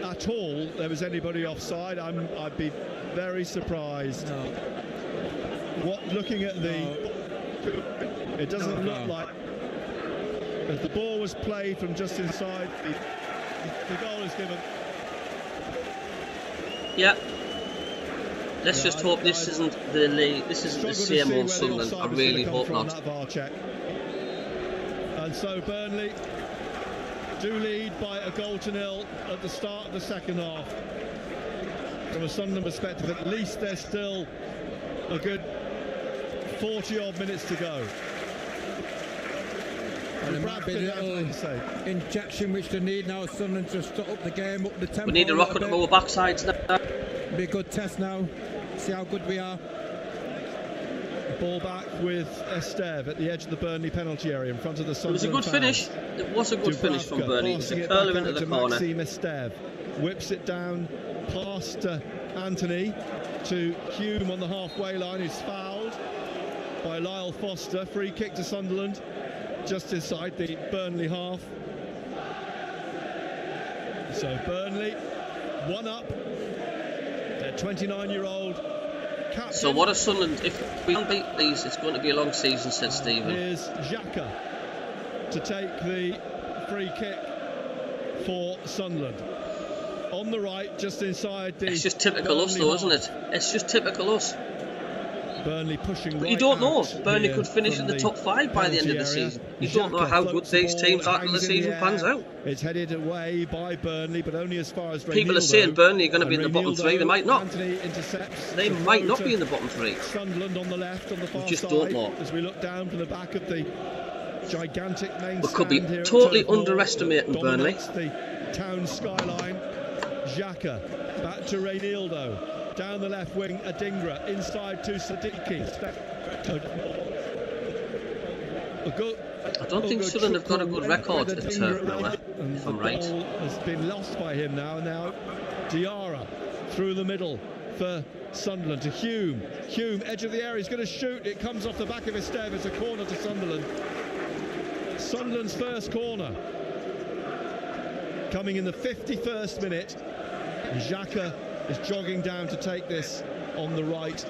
at all there was anybody offside. I'd be very surprised. No. Looking at the, it doesn't look like. As the ball was played from just inside, the goal is given. Yeah. Let's just hope this isn't the league. This isn't the same old Sunderland. I really hope not. And so Burnley do lead by a 0-0 at the start of the second half. From a Sunderland perspective, at least there's still a good 40-odd minutes to go. And there might be a little injection which they need now. Sunderland to start up the game, up the tempo. We need a rocket on our backsides now. Be a good test now. See how good we are. Ball back with Esteve at the edge of the Burnley penalty area in front of the Sunderland. It was a good finish. It was a good finish from Burnley. It was a curler into the corner. Maxime Esteve whips it down past Anthony to Hume on the halfway line, who's fouled by Lyle Foster. Free kick to Sunderland, just inside the Burnley half. So Burnley, one up. Their 29-year-old captain. So what if Sunderland, if we don't beat these, it's going to be a long season, said Stephen. Here's Xhaka to take the free kick for Sunderland. On the right, just inside the... It's just typical us though, isn't it? It's just typical us. Burnley pushing But right you don't know. out Burnley here could finish in the top 5 by the end of the season. You don't know how good these teams are till the season pans out. It's headed away by Burnley, but only as far as People are saying Burnley are going to be in the bottom 3. They might not. They might not be in the bottom 3. Sunderland on the left, on the far We just side, don't know. as we look down from the back of the gigantic main We could be stand here at totally Turf Moor, underestimating Burnley. dominates the town skyline. Xhaka back to Reinildo, down the left wing, Adingra inside to Siddiqui. I don't think Sunderland have got a good record at Turf Moor, if I'm right. The ball has been lost by him now. Now Diarra through the middle for Sunderland to Hume. Hume, edge of the area, he's going to shoot. It comes off the back of his step. It's a corner to Sunderland. Sunderland's first corner. Coming in the 51st minute. Xhaka is jogging down to take this on the right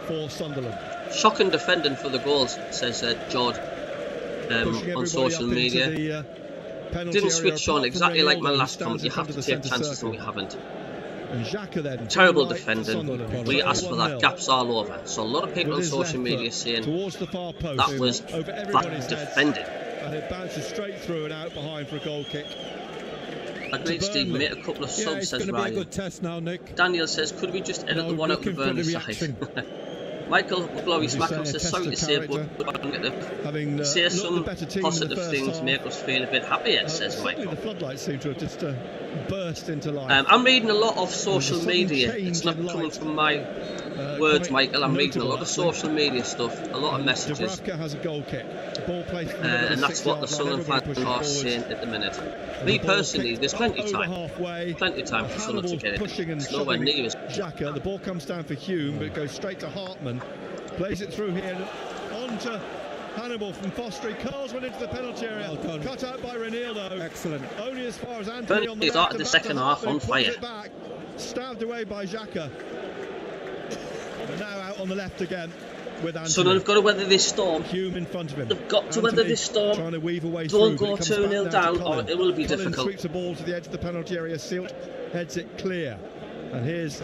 for Sunderland. Shocking defending for the goals, says George on social media. Didn't switch on exactly like my last comment. You have to take chances and we haven't. And Xhaka then terrible defending. We asked for that. Gaps all over. So a lot of people on social media saying that was bad defending. And it bounces straight through and out behind for a goal kick. Agreed, Steve. Made a couple of subs, says Ryan. Be a good test now, Nick. Daniel says, could we just edit the one out of the Burnley side? Michael Glory Smackham says, sorry to say, but I'm going to say some positive things to make us feel a bit happier, says Michael. The floodlights seem to have just burst into life. I'm reading a lot of social media. It's not coming from my words, Michael. I'm reading a lot of social media stuff, a lot of messages. Dubravka has a goal kick. The ball placed in the and that's what the Sunderland fans are saying at the minute. Me personally, there's plenty of time. Plenty of time for Sunderland to get it. It's nowhere near as Xhaka. The ball comes down for Hume, but it goes straight to Hartman. Plays it through here, on to Hannibal from Foster. He curls one into the penalty area. Cut out by Reinildo. Excellent. Only as far as Anthony on the left. Started the second half on fire. Stabbed away by Xhaka. But now out on the left again with Anthony. Sunderland have got to weather this storm. Hume in front of him. They've got to weather this storm. Trying to weave away Don't through, go 2-0 down or it will be difficult. Sweeps the ball to the edge of the penalty area. Silt heads it clear. And here's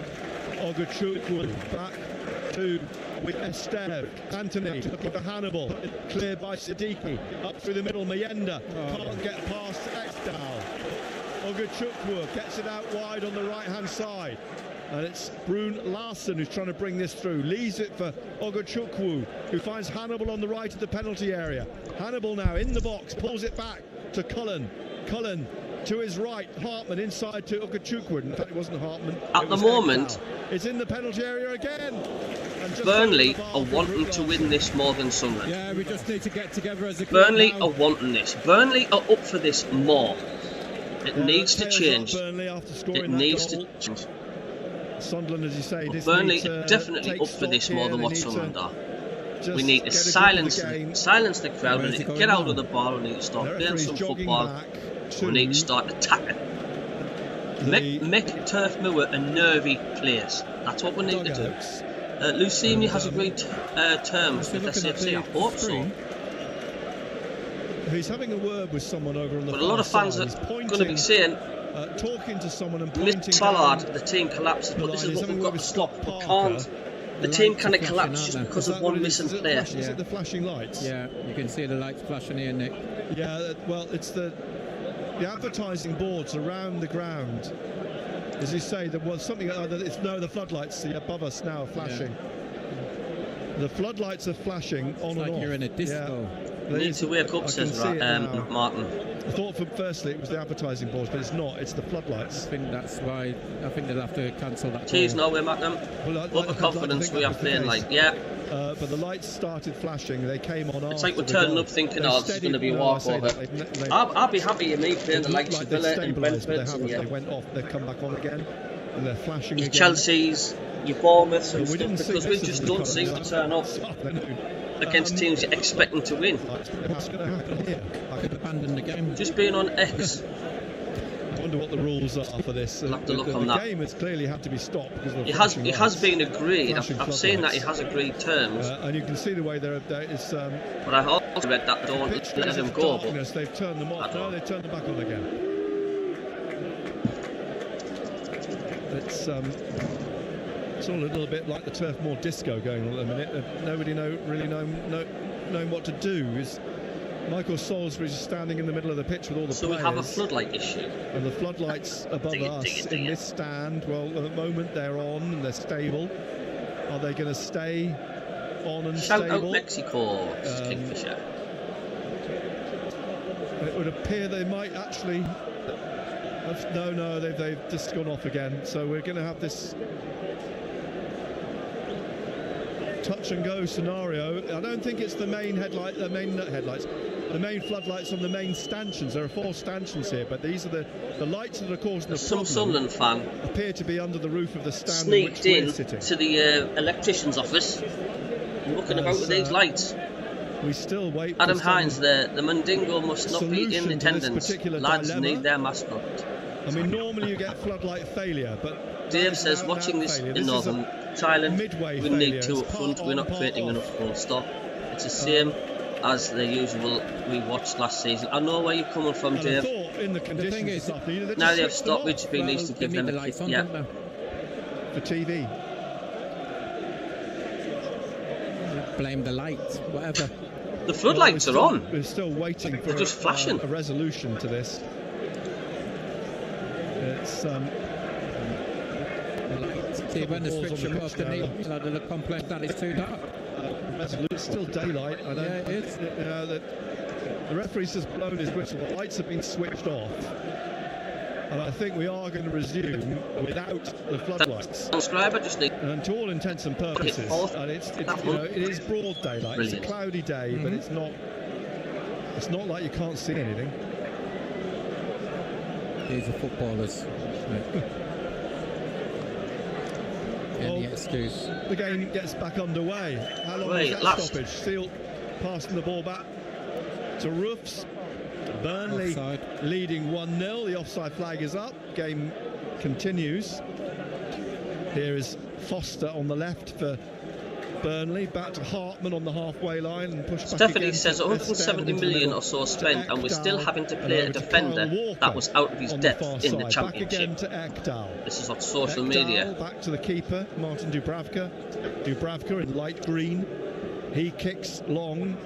Ogachukwu back to with Esteve. Anthony looking for Hannibal. Cleared by Siddiqui. Up through the middle, Mayenda. Can't get past Ekdal. Ogachukwu gets it out wide on the right-hand side. And it's Brun Larsen who's trying to bring this through. Leaves it for Ogachukwu, who finds Hannibal on the right of the penalty area. Hannibal now in the box, pulls it back to Cullen. Cullen to his right, Hartman inside to Ogachukwu. In fact, it wasn't Hartman. At the moment, it's in the penalty area again. Burnley are wanting to win this more than Sunderland. Yeah, we just need to get together as a Burnley are wanting this. Burnley are up for this more. It needs to change. It needs to change. Sunderland, as you say, Burnley are definitely up for this more than what Sunderland are. We need to silence the crowd. We need to get out of the bar. We need to start playing some football. We need to start attacking. Make Turf Moor a nervy place. That's what we need to do. Lucini has agreed terms with SFC. I hope so. He's having a word with someone over on the But a lot of fans are going to be saying, talking to someone and pointing Miss Ballard, the team collapses, but this is what we've got to stop. We can't. The team cannot collapse just because of one missing player. Is it the flashing lights? Yeah, you can see the lights flashing here, Nick. Yeah, well, it's the advertising boards around the ground. As you say, there was something. The floodlights above us now are flashing. Yeah. The floodlights are flashing on and off. You're in a disco. Yeah. You need to wake up, says Martin. I thought firstly it was the advertising boards, but it's not. It's the floodlights. I think that's why. I think they'll have to cancel that. Cheers, no, we're MACKEM. What the confidence we are playing like, yeah. But the lights started flashing. They came on. It's like we're turning up thinking, oh, this is going to be a walkover. I'll be happy with me playing the likes of Villa and Brentford. They went off. They've come back on again, and they're flashing again. Chelsea's, your Bournemouths and stuff, because we just don't seem to turn up against teams you're expecting to win. What's going to happen here? I could abandon the game. Just being on X. I wonder what the rules are for this. I'll have to look on that. The game has clearly had to be stopped because of the it has been agreed. I've seen that it has agreed terms. And you can see the way there is. But I also read that don't let them go. But they've turned them off. No, they've turned them back on again. It's all a little bit like the Turf Moor disco going on at the minute. Nobody really knowing what to do. Michael Salisbury's standing in the middle of the pitch with all the players. So we have a floodlight issue. And the floodlights above us in this stand, well, at the moment they're on and they're stable. Are they going to stay on and stable? Shout out Mexico, Kingfisher. It would appear they might actually... No, they've just gone off again. So we're going to have this touch and go scenario. I don't think it's the main floodlights on the main stanchions. There are 4 stanchions here, but these are the lights that are causing the problem. Some Sunderland fan appear to be under the roof of the stand sneaked in to the electrician's office looking about with these lights. We still wait. Adam Hines there. The Mandingo must not be in attendance. Lads need their mascot. I mean, normally you get floodlight failure, but Dave says watching this in Northern Thailand, we need 2 up front. We're not creating enough full stop. It's the same as the usual we watched last season. I know where you're coming from, Dave. In the conditions now they have stoppage, we need to give them a kick. Yeah. For TV. Blame the light, whatever. The floodlights are on. We're still waiting for just flashing. A resolution to this. It's See, when they switch them up, the complaint that it's too dark. It's still daylight. I don't, Yeah, it is. The referee's just blown his whistle. The lights have been switched off. And I think we are going to resume without the floodlights. Subscriber just need. And to all intents and purposes, and it is broad daylight. Brilliant. It's a cloudy day, but it's not like you can't see anything. These are footballers. Any excuse. The game gets back underway. How long is that stoppage? Seal passing the ball back to Roofs. Burnley offside. Leading 1-0. The offside flag is up. Game continues. Here is Foster on the left for Burnley. Back to Hartman on the halfway line and push back. Stephanie says 170 million or so spent, and we're still having to play a defender that was out of his depth in the Championship. Back again to Ekdal. This is on social media. Back to the keeper, Martin Dubravka. Dubravka in light green. He kicks long.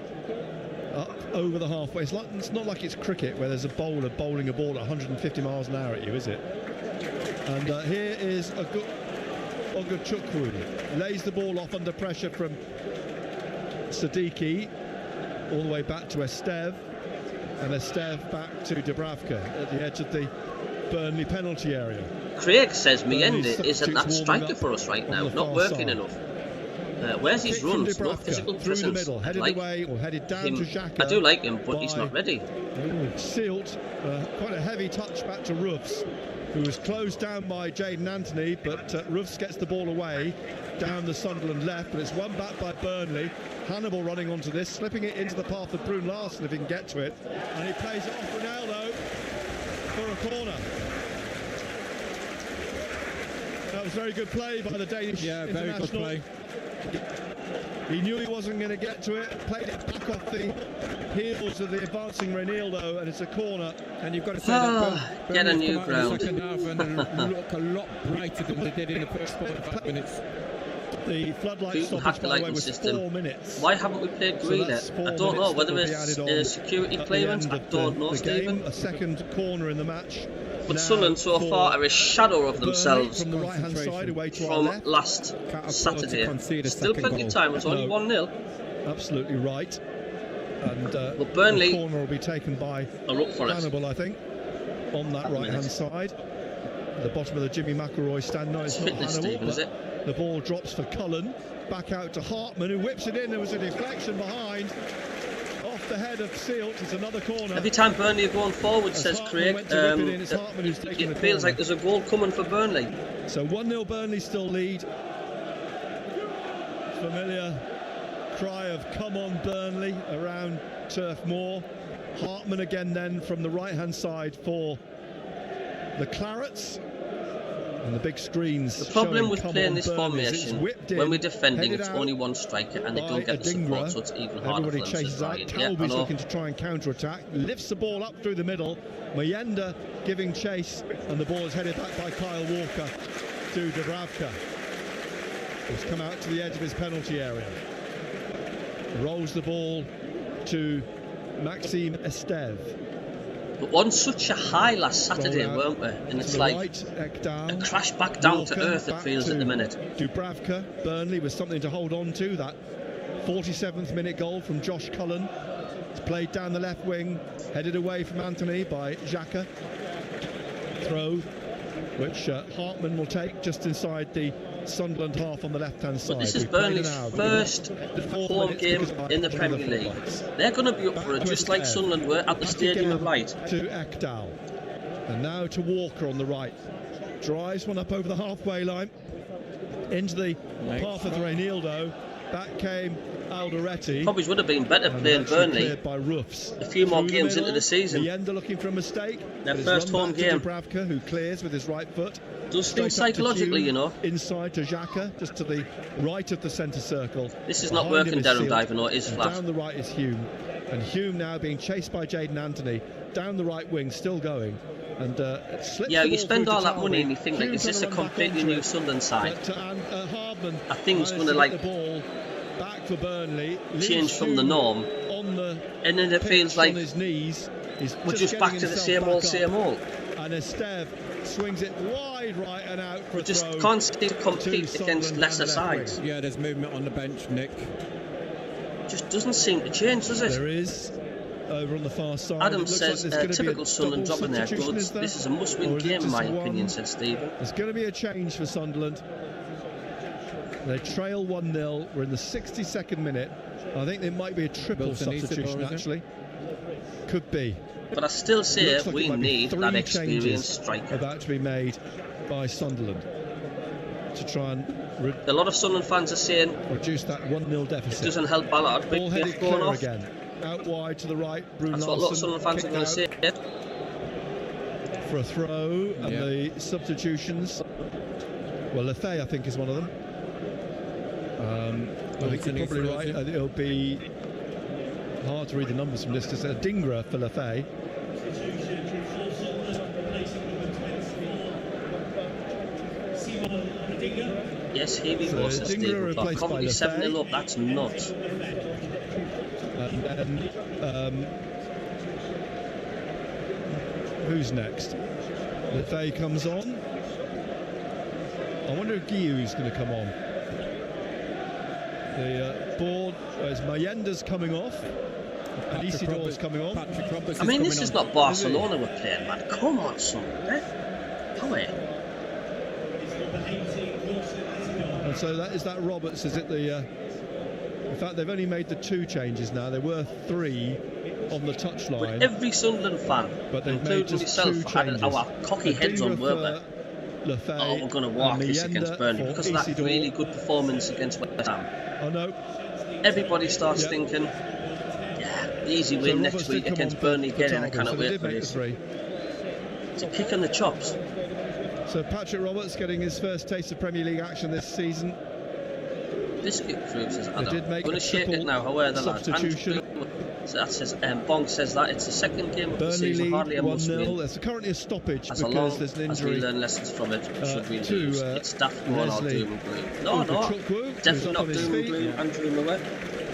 Up over the halfway. It's not like it's cricket where there's a bowler bowling a ball at 150 miles an hour at you, is it? And here is Ogachukwu. Lays the ball off under pressure from Siddiqui. All the way back to Estev. And Estev back to Dubravka at the edge of the Burnley penalty area. Craig says Miende isn't that striker for us right now. Not working enough. Where's his runs? No physical presence. Headed away or headed down to Xhaka. I do like him, but he's not ready. Silt, quite a heavy touch back to Roofs, who was closed down by Jaden Anthony, but Roofs gets the ball away down the Sunderland left, but it's won back by Burnley. Hannibal running onto this, slipping it into the path of Brun Larsen if he can get to it, and he plays it off Ronaldo for a corner. That was very good play by the Danish international. Very good play. He knew he wasn't going to get to it, played it back off the heels of the advancing Reinildo, and it's a corner. And you've got to say that get a new ground. The second half and look a lot brighter than they did in the first 45 minutes. The floodlight stoppage, by the way, was 4 minutes. Why haven't we played green? I don't know whether it's security clearance. I don't know, Stephen. A second corner in the match. But Sunderland so far are a shadow of themselves from the right-hand side away to from last Saturday. Still plenty of time. It's only 1-0. Absolutely right. And well, Burnley the corner will be taken by Hannibal, I think, on that right-hand side. At the bottom of the Jimmy McElroy stand. No, it's not Hannibal. Stephen, is it? The ball drops for Cullen. Back out to Hartman, who whips it in. There was a deflection behind. Off the head of Silt. It's another corner. Every time Burnley are going forward, says Craig, it feels like there's a goal coming for Burnley. So 1-0 Burnley still lead. Familiar cry of "Come on Burnley" around Turf Moor. Hartman again then from the right-hand side for the Clarets. And the big screens. The problem with playing this formation, when we're defending, it's only one striker and they don't get the support, so it's even harder for them. Everybody chases out. Talby's looking to try and counter-attack. Lifts the ball up through the middle. Mayenda giving chase, and the ball is headed back by Kyle Walker to Dubravka, who's come out to the edge of his penalty area. Rolls the ball to Maxime Estev. But on such a high last Saturday, weren't we? And it's like a crash back down to earth, it feels at the minute. Dubravka, Burnley was something to hold on to. That 47th minute goal from Josh Cullen. It's played down the left wing, headed away from Anthony by Xhaka. Throw, which Hartman will take just inside the Sunderland half on the left-hand side. But this is Burnley's first home game in the Premier League. They're going to be up for it, just like Sunderland were at the Stadium of Light. To Ekdal, and now to Walker on the right. Drives one up over the halfway line, into the path of Reinildo. Back came Alderete. Probably would have been better playing Burnley by Roofs. A few more games into the season. Mayenda looking for a mistake. Their first home game. Dubravka, who clears with his right foot. Does things psychologically, you know. Inside to Xhaka, just to the right of the centre circle. This is not working, Darren Diver, no, it is flat. Down the right is Hume. And Hume now being chased by Jaden Anthony. Down the right wing, still going. And slips you spend all that money and you think, like, is this a completely new Sunderland side? Are things going to, like, the ball back for Burnley, change from the norm? And then it feels like his knees, we're just back to the same old. And Estev swings it wide right and out for a just throw. can't seem to compete against lesser Sunderland sides. Yeah, there's movement on the bench, Nick. Just doesn't seem to change, does it? There is. Over on the far side. Adam says, typical Sunderland job in there. Good. This is a must-win game, in my opinion, said Stephen. There's going to be a change for Sunderland. They trail 1-0. We're in the 62nd minute. I think there might be a triple substitution, actually. Could be. But I still say Like we need that experienced striker. About to be made by Sunderland to try and a lot of Sunderland fans are saying reduce that 1-0 deficit. It doesn't help Ballard. Ball headed clear again. Out wide to the right. That's what a lot of Sunderland fans are going to say. For a throw, and the substitutions. Well, Lefay, I think, is one of them. I think you're probably right. I think it'll be hard to read the numbers from this. There's a Dingra for Lefay. Yes, here we go, says Stephen Clark. Probably 7-0 up, that's nuts. And then, who's next? Lefay comes on. I wonder if Guillau's going to come on. The ball is Mayenda's coming off. And Isidor's coming on. I mean, this is not Barcelona we're playing, man. Come on, son. Come here. And so that is that Roberts. Is it the? In fact, they've only made the 2 changes now. There were 3 on the touchline. But every Sunderland fan, but including myself, had our cocky heads on, weren't we? Oh, we're going to walk this against Burnley because of that really good performance against West Ham. Oh no! Everybody starts thinking, yeah, easy win next week against Burnley again, and I cannot wait for this. It's a kick in the chops. So Patrick Roberts getting his first taste of Premier League action this season. Biscuit Crew says, I'm going to shake it now. How are the lads? So that says, Bong says that it's the second game of the season, hardly a must-win. There's currently a stoppage because there's an injury. As we learn lessons from it, should we lose? It's daft going on doom and gloom. No, definitely not doom and gloom. Andrew Miller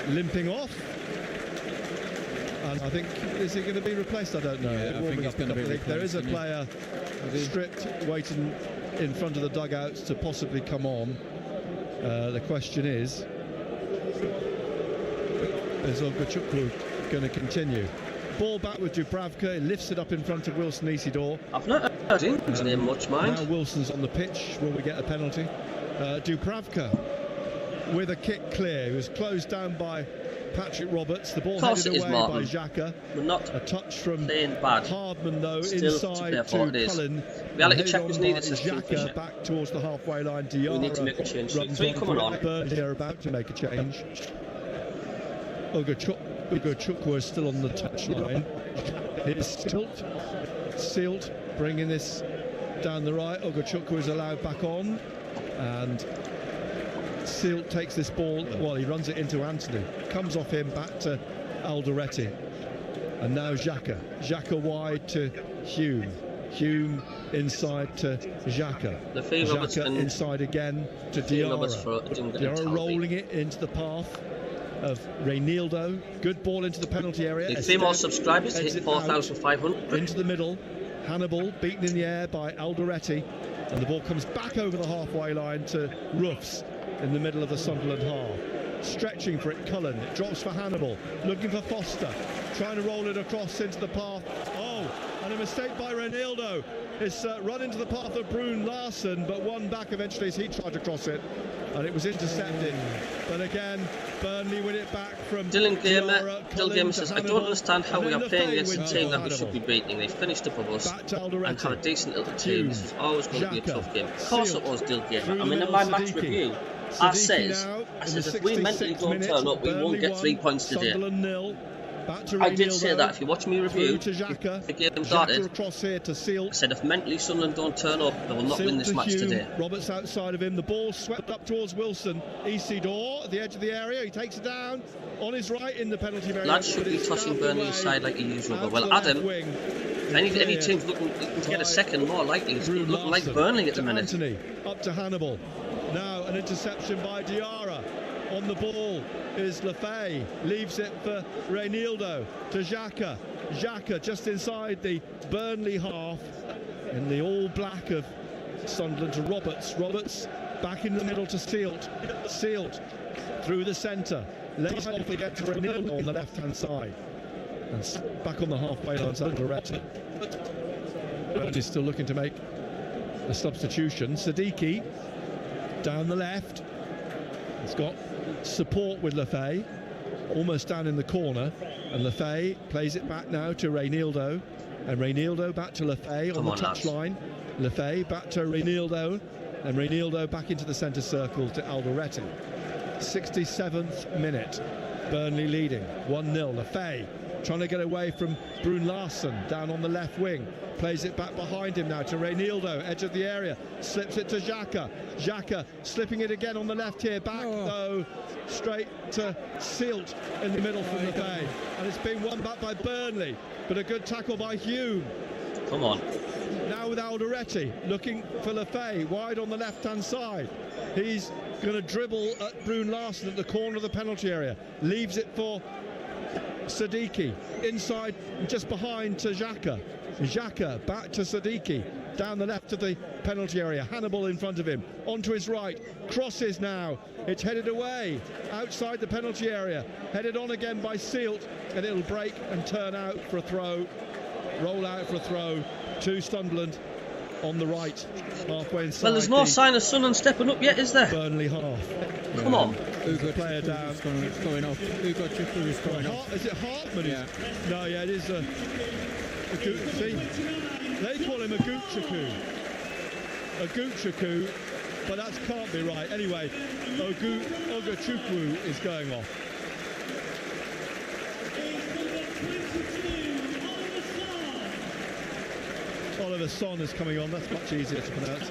limping off. And I think, is he going to be replaced? I don't know. Yeah, I think he's going to be replaced. There is a player stripped, waiting in front of the dugouts to possibly come on. The question is Ogachukwu going to continue? Ball back with Dubravka. He lifts it up in front of Wilson Isidore. I've not heard his name much, mind. Now Wilson's on the pitch. Will we get a penalty? Dubravka with a kick clear. He was closed down by Patrick Roberts. The ball headed away by Xhaka. We're not a touch from bad. Hardman though. Still inside to Cullen. Reality check was needed, says Xhaka back towards the halfway line. Diarra. We need to make a change. 3 coming on. Burnley are about to make a change. Ogachukwu is still on the touchline. Here's Silt bringing this down the right. Ogachukwu is allowed back on, and Silt takes this ball. Well, he runs it into Anthony. Comes off him back to Alderete, and now Xhaka wide to Hume. Hume inside to Xhaka. Xhaka inside again to Diarra. Diarra rolling it into the path of Reinildo. Good ball into the penalty area. 3 more subscribers to hit 4,500. Into the middle. Hannibal beaten in the air by Alderete, and the ball comes back over the halfway line to Roofs in the middle of the Sunderland half. Stretching for it, Cullen. It drops for Hannibal. Looking for Foster. Trying to roll it across into the path. Oh, and a mistake by Reinildo. It's run into the path of Brune Larsen, but one back eventually as he tried to cross it, and it was intercepted. But again, Burnley win it back from Dylan Gamer says, I don't understand how we are playing against a team that we should be beating. They finished above us and had a decent little team. This was always going to be a tough game. Of course it was, Dylan Gamer. I mean, in my match review, I says if we mentally don't turn up, we won't get 3 points today. I did say that. If you watch me review, the game started, I said if mentally Sunderland don't turn up, they will not win this match today. Roberts outside of him, the ball swept up towards Wilson. Isidore at the edge of the area, he takes it down on his right in the penalty area. Lads should be tossing Burnley aside like he usually. Well, Adam, if any team's looking to get a second, more likely it's looking like Burnley at the minute. Anthony up to Hannibal. Now an interception by Diarra. On the ball is Lefay, leaves it for Reinildo to Xhaka. Xhaka just inside the Burnley half. in the all black of Sunderland to Roberts. Roberts back in the middle to Sealt. Sealt through the centre. Lays off again to Renil on the left-hand side. And back on the halfway line, Sunderland. He's still looking to make a substitution. Siddiqui down the left. He's got support with Lefay, almost down in the corner. And Lefay plays it back now to Reinildo. And Reinildo back to Lefay on the touchline. Lefay back to Reinildo. And Reinildo back into the centre circle to Alderete. 67th minute. Burnley leading 1-0. Lefay trying to get away from Brun Larsen down on the left wing. Plays it back behind him now to Reinildo, edge of the area. Slips it to Xhaka. Xhaka slipping it again on the left here. Back though, straight to Sealt in the middle from Lefay. And it's been won back by Burnley. But a good tackle by Hume. Come on. Now with Alderete looking for Lefay wide on the left-hand side. He's going to dribble at Brun Larsen at the corner of the penalty area. Leaves it for Siddiqui inside, just behind to Xhaka. Xhaka back to Siddiqui down the left of the penalty area. Hannibal in front of him, onto his right, crosses now. It's headed away outside the penalty area, headed on again by Sealt, and it'll break and turn out for a throw. Roll out for a throw to Sunderland on the right, halfway inside. Well, there's no sign of Sunderland stepping up yet, is there? Burnley half. Come on. Ugo player down. It's going off. Ugo Chukwu is going off. Is it Hartman? Yeah. No, yeah, it is. See, they call him a Chukwu, but that can't be right. Anyway, Ugo Chukwu is going off. Oliver Son is coming on. That's much easier to pronounce.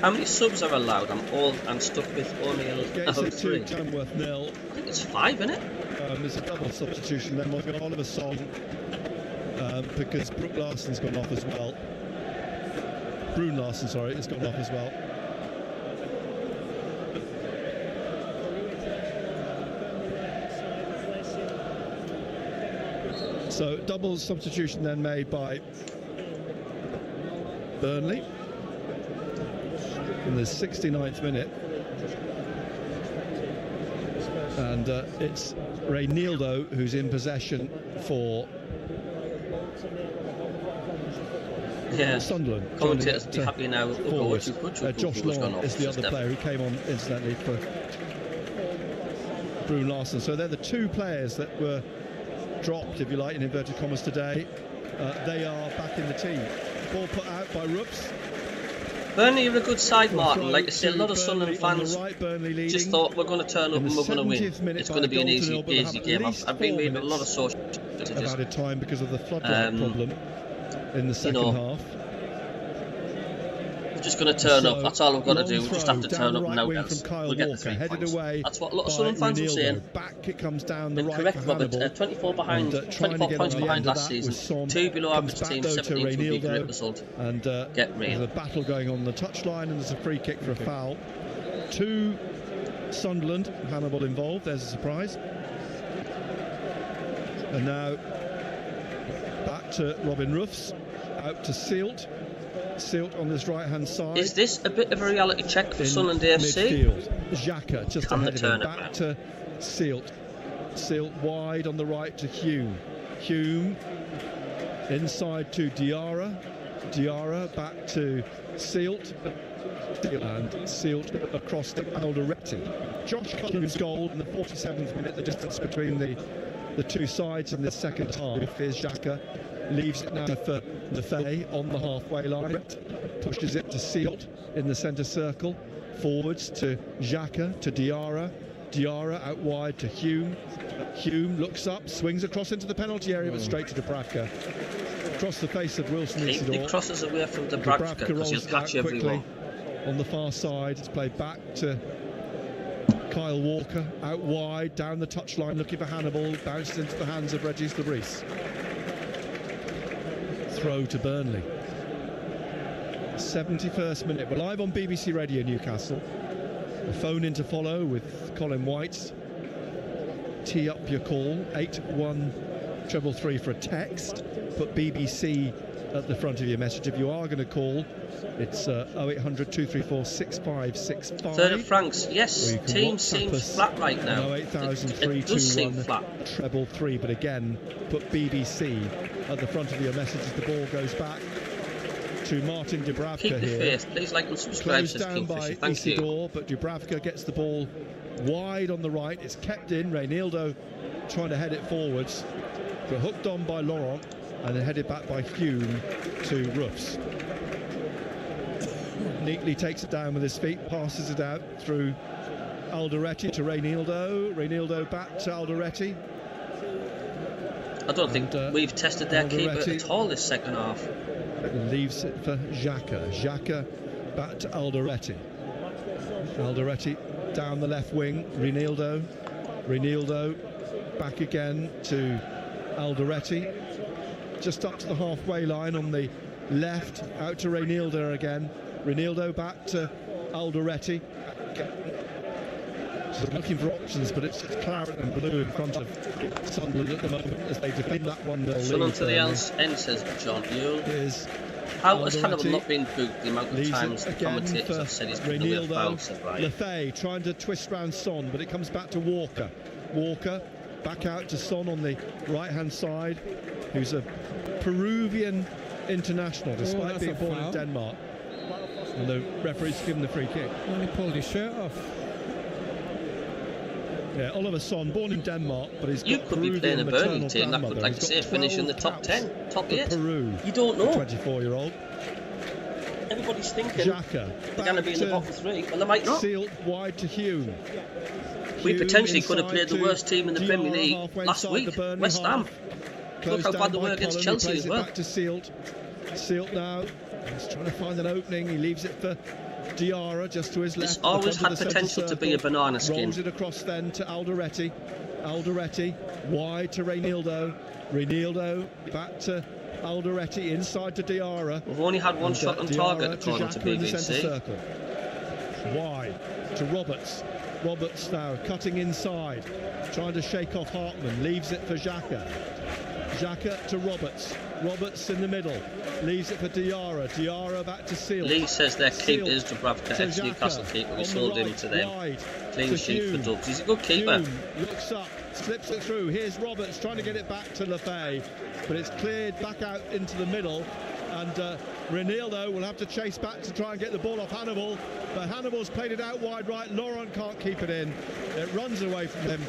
How many subs are allowed? I'm stuck with O'Neill. Gates 2, Tamworth 0. I think it's 5, isn't it? There's a double substitution then. We've got Oliver Son because Brun Larsen's gone off as well. Brun Larsen, sorry, has gone off as well. So double substitution then made by Burnley in the 69th minute, and it's Reinildo who's in possession for Sunderland. Commentators be happy now. Josh Long is the other player who came on incidentally for Brun Larsen. So they're the two players that were dropped, if you like, in inverted commas today. They are back in the team. Ball put out by Rups. Burnley are a good side, Martin. Like I say, a lot of Sunderland fans right, just thought we're going to turn up and we're going to win. It's going to be an easy game. I've been reading a lot of social of added time because of the floodlight problem in the second half. We're just going to turn up. That's all we've got to do. We just have to turn up now. We'll get the 3 points. That's what a lot of Sunderland fans were saying. Back it comes down the right. Correct, Robert. 24 points behind last season. 2 below average team. 17th would be a great result. And get real. There's a battle going on the touchline, and there's a free kick for a foul. 2 Sunderland. Hannibal involved. There's a surprise. And now back to Robin Ruffs, out to Sealt. Sealt on this right-hand side. Is this a bit of a reality check for Sunderland AFC? Midfield. Xhaka just ahead of him, back to Sealt. Sealt wide on the right to Hume. Hume inside to Diarra. Diarra back to Sealt. And Sealt across to Alderete. Josh Cullen's goal in the 47th minute. The difference between the two sides in the second half is Xhaka leaves it now for Lefay on the halfway line, pushes it to Sealt in the centre circle, forwards to Xhaka, to Diarra. Diarra out wide to Hume. Hume looks up, swings across into the penalty area, but straight to Dubravka. Across the face of Wilson Keep the crosses away from Dubravka because he'll catch everyone. On the far side, it's played back to Kyle Walker, out wide, down the touchline, looking for Hannibal, bounced into the hands of Regis Lebris. Throw to Burnley. 71st minute. We're live on BBC Radio Newcastle. A phone in to follow with Colin White. Tee up your call, 81333 for a text. Put BBC at the front of your message. If you are going to call, it's 0800 234 6565. Third of Franks, yes, team seems flat right now. 08000 it does seem flat. Treble 3, but again, put BBC at the front of your message as the ball goes back to Martin Dubravka. Keep the here. faith. Please like and subscribe. Closed down by Isidore, but Dubravka gets the ball wide on the right. It's kept in. Reinildo trying to head it forwards, but hooked on by Laurent and then headed back by Hume to Roofs. Neatly takes it down with his feet, passes it out through Alderete to Reinildo. Reinildo back to Alderete. I don't think we've tested their keeper at all this second half. Leaves it for Xhaka. Xhaka back to Alderete. Alderete down the left wing. Reinildo. Reinildo back again to Alderete. Just up to the halfway line on the left. Out to Reinildo again. Reinildo back to Alderete. So looking for options, but it's claret and blue in front of Sunderland at the moment as they defend that 1-0 lead. Sun to the end, says John Yule. How has Hannibal not been booked the amount of times the commentators have said he's been a foul, said Ryan. Lefay trying to twist round Son, but it comes back to Walker. Walker back out to Son on the right-hand side, who's a Peruvian international, despite being born in Denmark. And the referee's given the free kick. Well, he pulled his shirt off. Yeah, Oliver Son, born in Denmark, but he's you got could Peruvian be playing a Burnley team that could, like He's say, finish in the top 10, top 8. Peru. You don't know. 24-year-old. Everybody's thinking Xhaka, they're going to be in the bottom 3, well, they might not. Sealed wide to Hume. We potentially could have played the worst team in the Premier League last week, West Ham. Look how bad they were against Chelsea as well. Back to Sealed. Sealed now. He's trying to find an opening. He leaves it for Diarra just to his left. It's always had potential to be a banana skin. Rolls it across then to Alderete. Alderete wide to Reinildo. Reinildo back to Alderete inside to Diarra. We've only had one shot on target according to BBC. BBC. Wide to Roberts. Roberts now cutting inside, trying to shake off Hartman. Leaves it for Xhaka. Xhaka to Roberts. Roberts in the middle. Leaves it for Diarra. Diarra back to Seal. Lee says their keeper is Dubravka, ex-Newcastle keeper. We sold him to them. Clean sheet for Dubs. He's a good keeper. Hume looks up, slips it through. Here's Roberts trying to get it back to Lefay, but it's cleared back out into the middle. And Reinildo will have to chase back to try and get the ball off Hannibal, but Hannibal's played it out wide right. Laurent can't keep it in. It runs away from him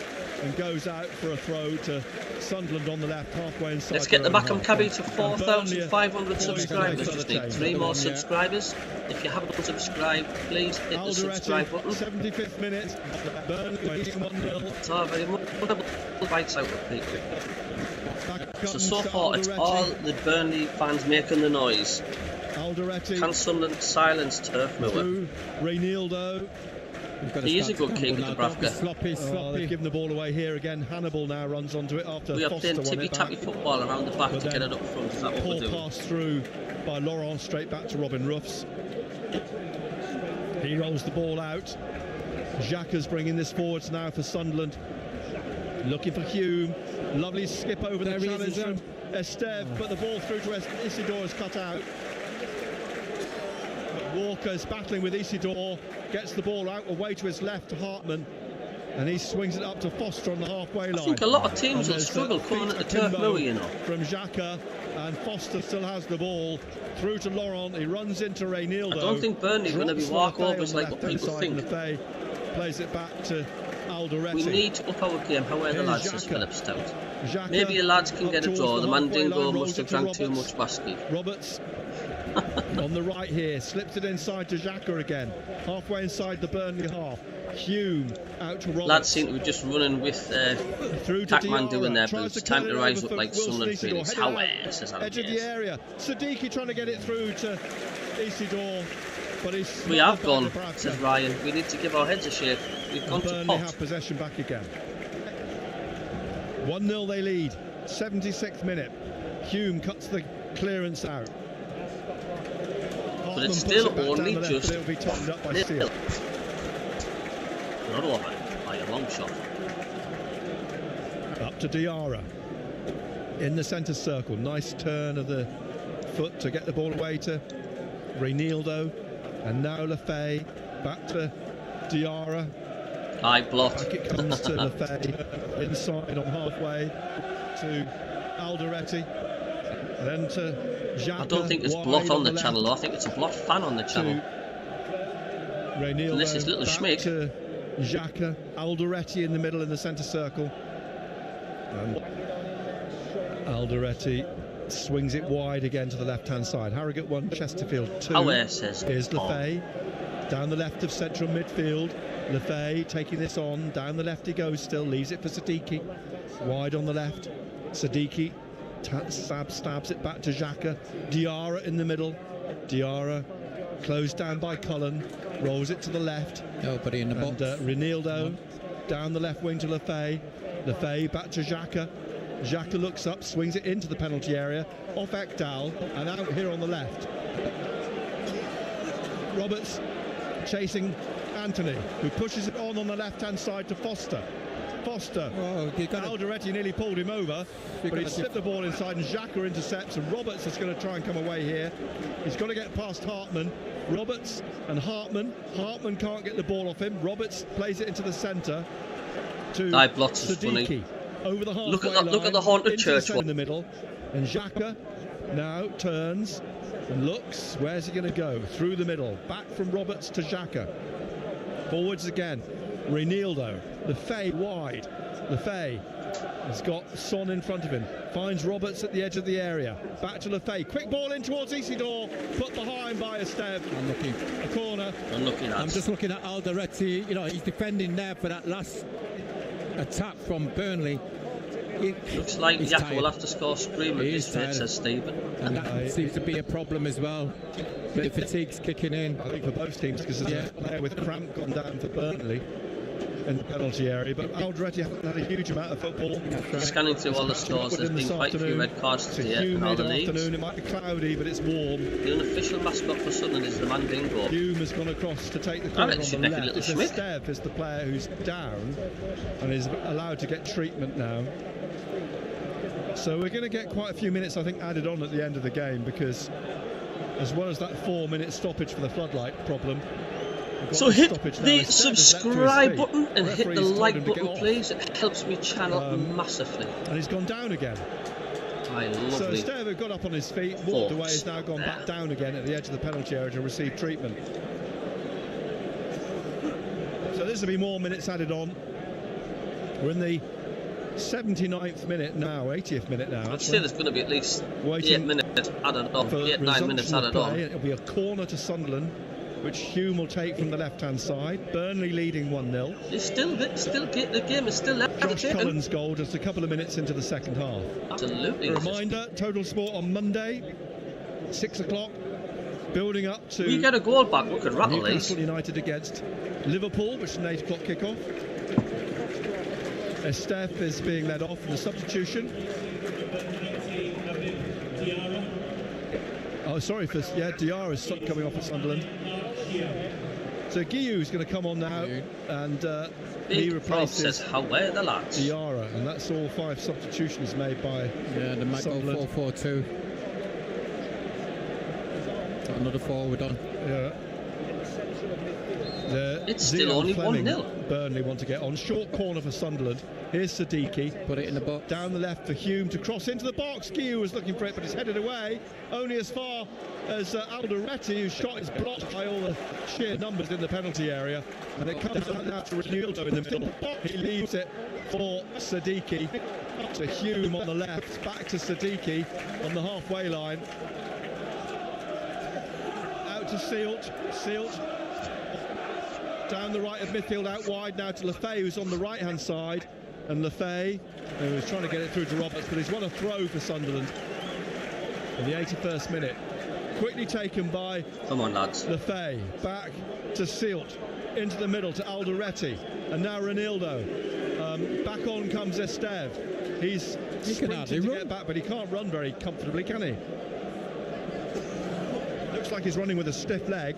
and goes out for a throw to Sunderland on the left, halfway inside. Let's get the MACKEM CABBIE to 4,500 subscribers. Just need 3 more subscribers. If you haven't subscribed, please hit the subscribe button. 75th minute. Burnley leading 1-0. So very much bites out of people. So far, it's all the Burnley fans making the noise. Alderete. Can Sunderland silence Turf Moor? Reinildo. He is a good keeper, Dubravka. Sloppy. They've given the ball away here again. Hannibal now runs onto it after we are Foster playing tippy-tappy football around the back to get it up front. Is that what we're doing? Pass through by Laurent straight back to Robin Ruffs. He rolls the ball out. Xhaka's bringing this forwards now for Sunderland. Looking for Hume. Lovely skip over the challenge from Esteve, but the ball through to Isidore is cut out. Walker's battling with Isidore, gets the ball out away to his left to Hartman, and he swings it up to Foster on the halfway line. I think a lot of teams will struggle coming at the Turf Moor, you know. From Xhaka, and Foster still has the ball through to Laurent. He runs into Reinildo. I don't think Burnley are going to be walkovers like what people think. Lefay plays it back to Alderete. We need to up our game. How are the lads, says Philip Stout. Maybe the lads can get a draw. The Mandingo must have drank too much whiskey. Roberts on the right here, slips it inside to Xhaka again, halfway inside the Burnley half. Hume out to Roberts. Lads seem to be just running with Pac-Man doing their boots. Time to rise up like Sunderland Phoenix. How says edge of the area. Siddiqui trying to get it through to Isidore, but he's we have gone, says Ryan. We need to give our heads a shake. We've gone to Burnley pot. have possession back again. 1-0 they lead. 76th minute. Hume cuts the clearance out. But it's still only just it'll be tightened up by Seal. Not over by a long shot. Up to Diarra in the centre circle. Nice turn of the foot to get the ball away to Reinildo, and now Lefay back to Diarra. I blocked. Back it comes to Lefay, inside on halfway to Alderete, then to Xhaka. I don't think it's blocked on the channel, though. I think it's a blocked fan on the channel. Reinildo, unless it's little back Schmick. to Xhaka, Alderete in the middle in the centre circle. And Alderete swings it wide again to the left-hand side. Harrogate 1, Chesterfield 2. Aware says. Here's Lefay down the left of central midfield. Lefay taking this on, down the left he goes still, leaves it for Siddiqui. Wide on the left, Siddiqui stabs it back to Xhaka. Diarra in the middle. Diarra closed down by Cullen, rolls it to the left. Nobody in the box. And Reinildo down the left wing to Lefay. Lefay back to Xhaka. Xhaka looks up, swings it into the penalty area, off Ekdal, and out here on the left. Roberts chasing Anthony, who pushes it on the left-hand side to Foster. Foster, Alderete nearly pulled him over, but he slipped the ball inside, and Xhaka intercepts, and Roberts is going to try and come away here. He's got to get past Hartman. Roberts and Hartman. Hartman can't get the ball off him. Roberts plays it into the centre to Siddiqui. Over the halfway line, look at the haunted church in the middle, and Xhaka now turns and looks. Where's he going to go? Through the middle, back from Roberts to Xhaka. Forwards again. Reinildo. Lefay wide. Lefay has got Son in front of him. Finds Roberts at the edge of the area. Back to Lefay. Quick ball in towards Isidore. Put behind by Esteve. Unlucky. A corner. Unlucky, lads. I'm just looking at Alderete. You know, he's defending there for that last attack from Burnley. Looks like Xhaka will have to score scream at this rate, says Stephen. And that seems to be a problem as well. Bit of fatigue's kicking in. I think for both teams, because there's a player with cramp gone down for Burnley in the penalty area, but Alderete haven't had a huge amount of football. Scanning through all the scores, there's been quite a few red cards today in all the leagues. It might be cloudy, but it's warm. The unofficial mascot for Sunderland is the Mandingo. Hume has gone across to take the corner on the left. Esteve is the player who's down and is allowed to get treatment now. So we're going to get quite a few minutes, I think, added on at the end of the game, because as well as that 4-minute stoppage for the floodlight problem. So hit the subscribe button and hit the like button, please. It helps me channel massively. And he's gone down again. So Esteve got up on his feet, walked away, has now gone back down again at the edge of the penalty area to receive treatment. So this will be more minutes added on. We're in the 79th minute now, 80th minute now. I'd say there's going to be at least 8 minutes added on, 8-9 minutes added on. It'll be a corner to Sunderland, which Hume will take from the left-hand side. Burnley leading 1-0. It's the game is still left. Josh Cullen's goal just a couple of minutes into the second half. Absolutely. A reminder, Total Sport on Monday, 6 o'clock, building up to... We get a goal back, we could rattle these. Newcastle United against Liverpool, which is an 8 o'clock kickoff. Esteve is being led off in the substitution. Oh, sorry, Diarra is coming off at Sunderland. So Guillau's going to come on now, and he replaces how were the lads? Diarra, and that's all 5 substitutions made by the might go 4-4-2. Got another forward on. Yeah. It's still only 1-0. Burnley want to get on. Short corner for Sunderland. Here's Siddiqui. Put it in the box. Down the left for Hume to cross into the box. Guillou was looking for it, but it's headed away. Only as far as Alderete, whose shot is blocked by all the sheer numbers in the penalty area. And it comes out now to Reinildo in the middle. He leaves it for Siddiqui. To Hume on the left. Back to Siddiqui on the halfway line. Out to Sealt. Down the right of midfield, out wide now to Lefay, who's on the right-hand side. And Lefay, who was trying to get it through to Roberts, but he's won a throw for Sunderland in the 81st minute. Quickly taken by Lefay. Back to Sealt. Into the middle to Alderete. And now Reinildo. Back on comes Esteve. He's sprinting to get back, but he can't run very comfortably, can he? Looks like he's running with a stiff leg.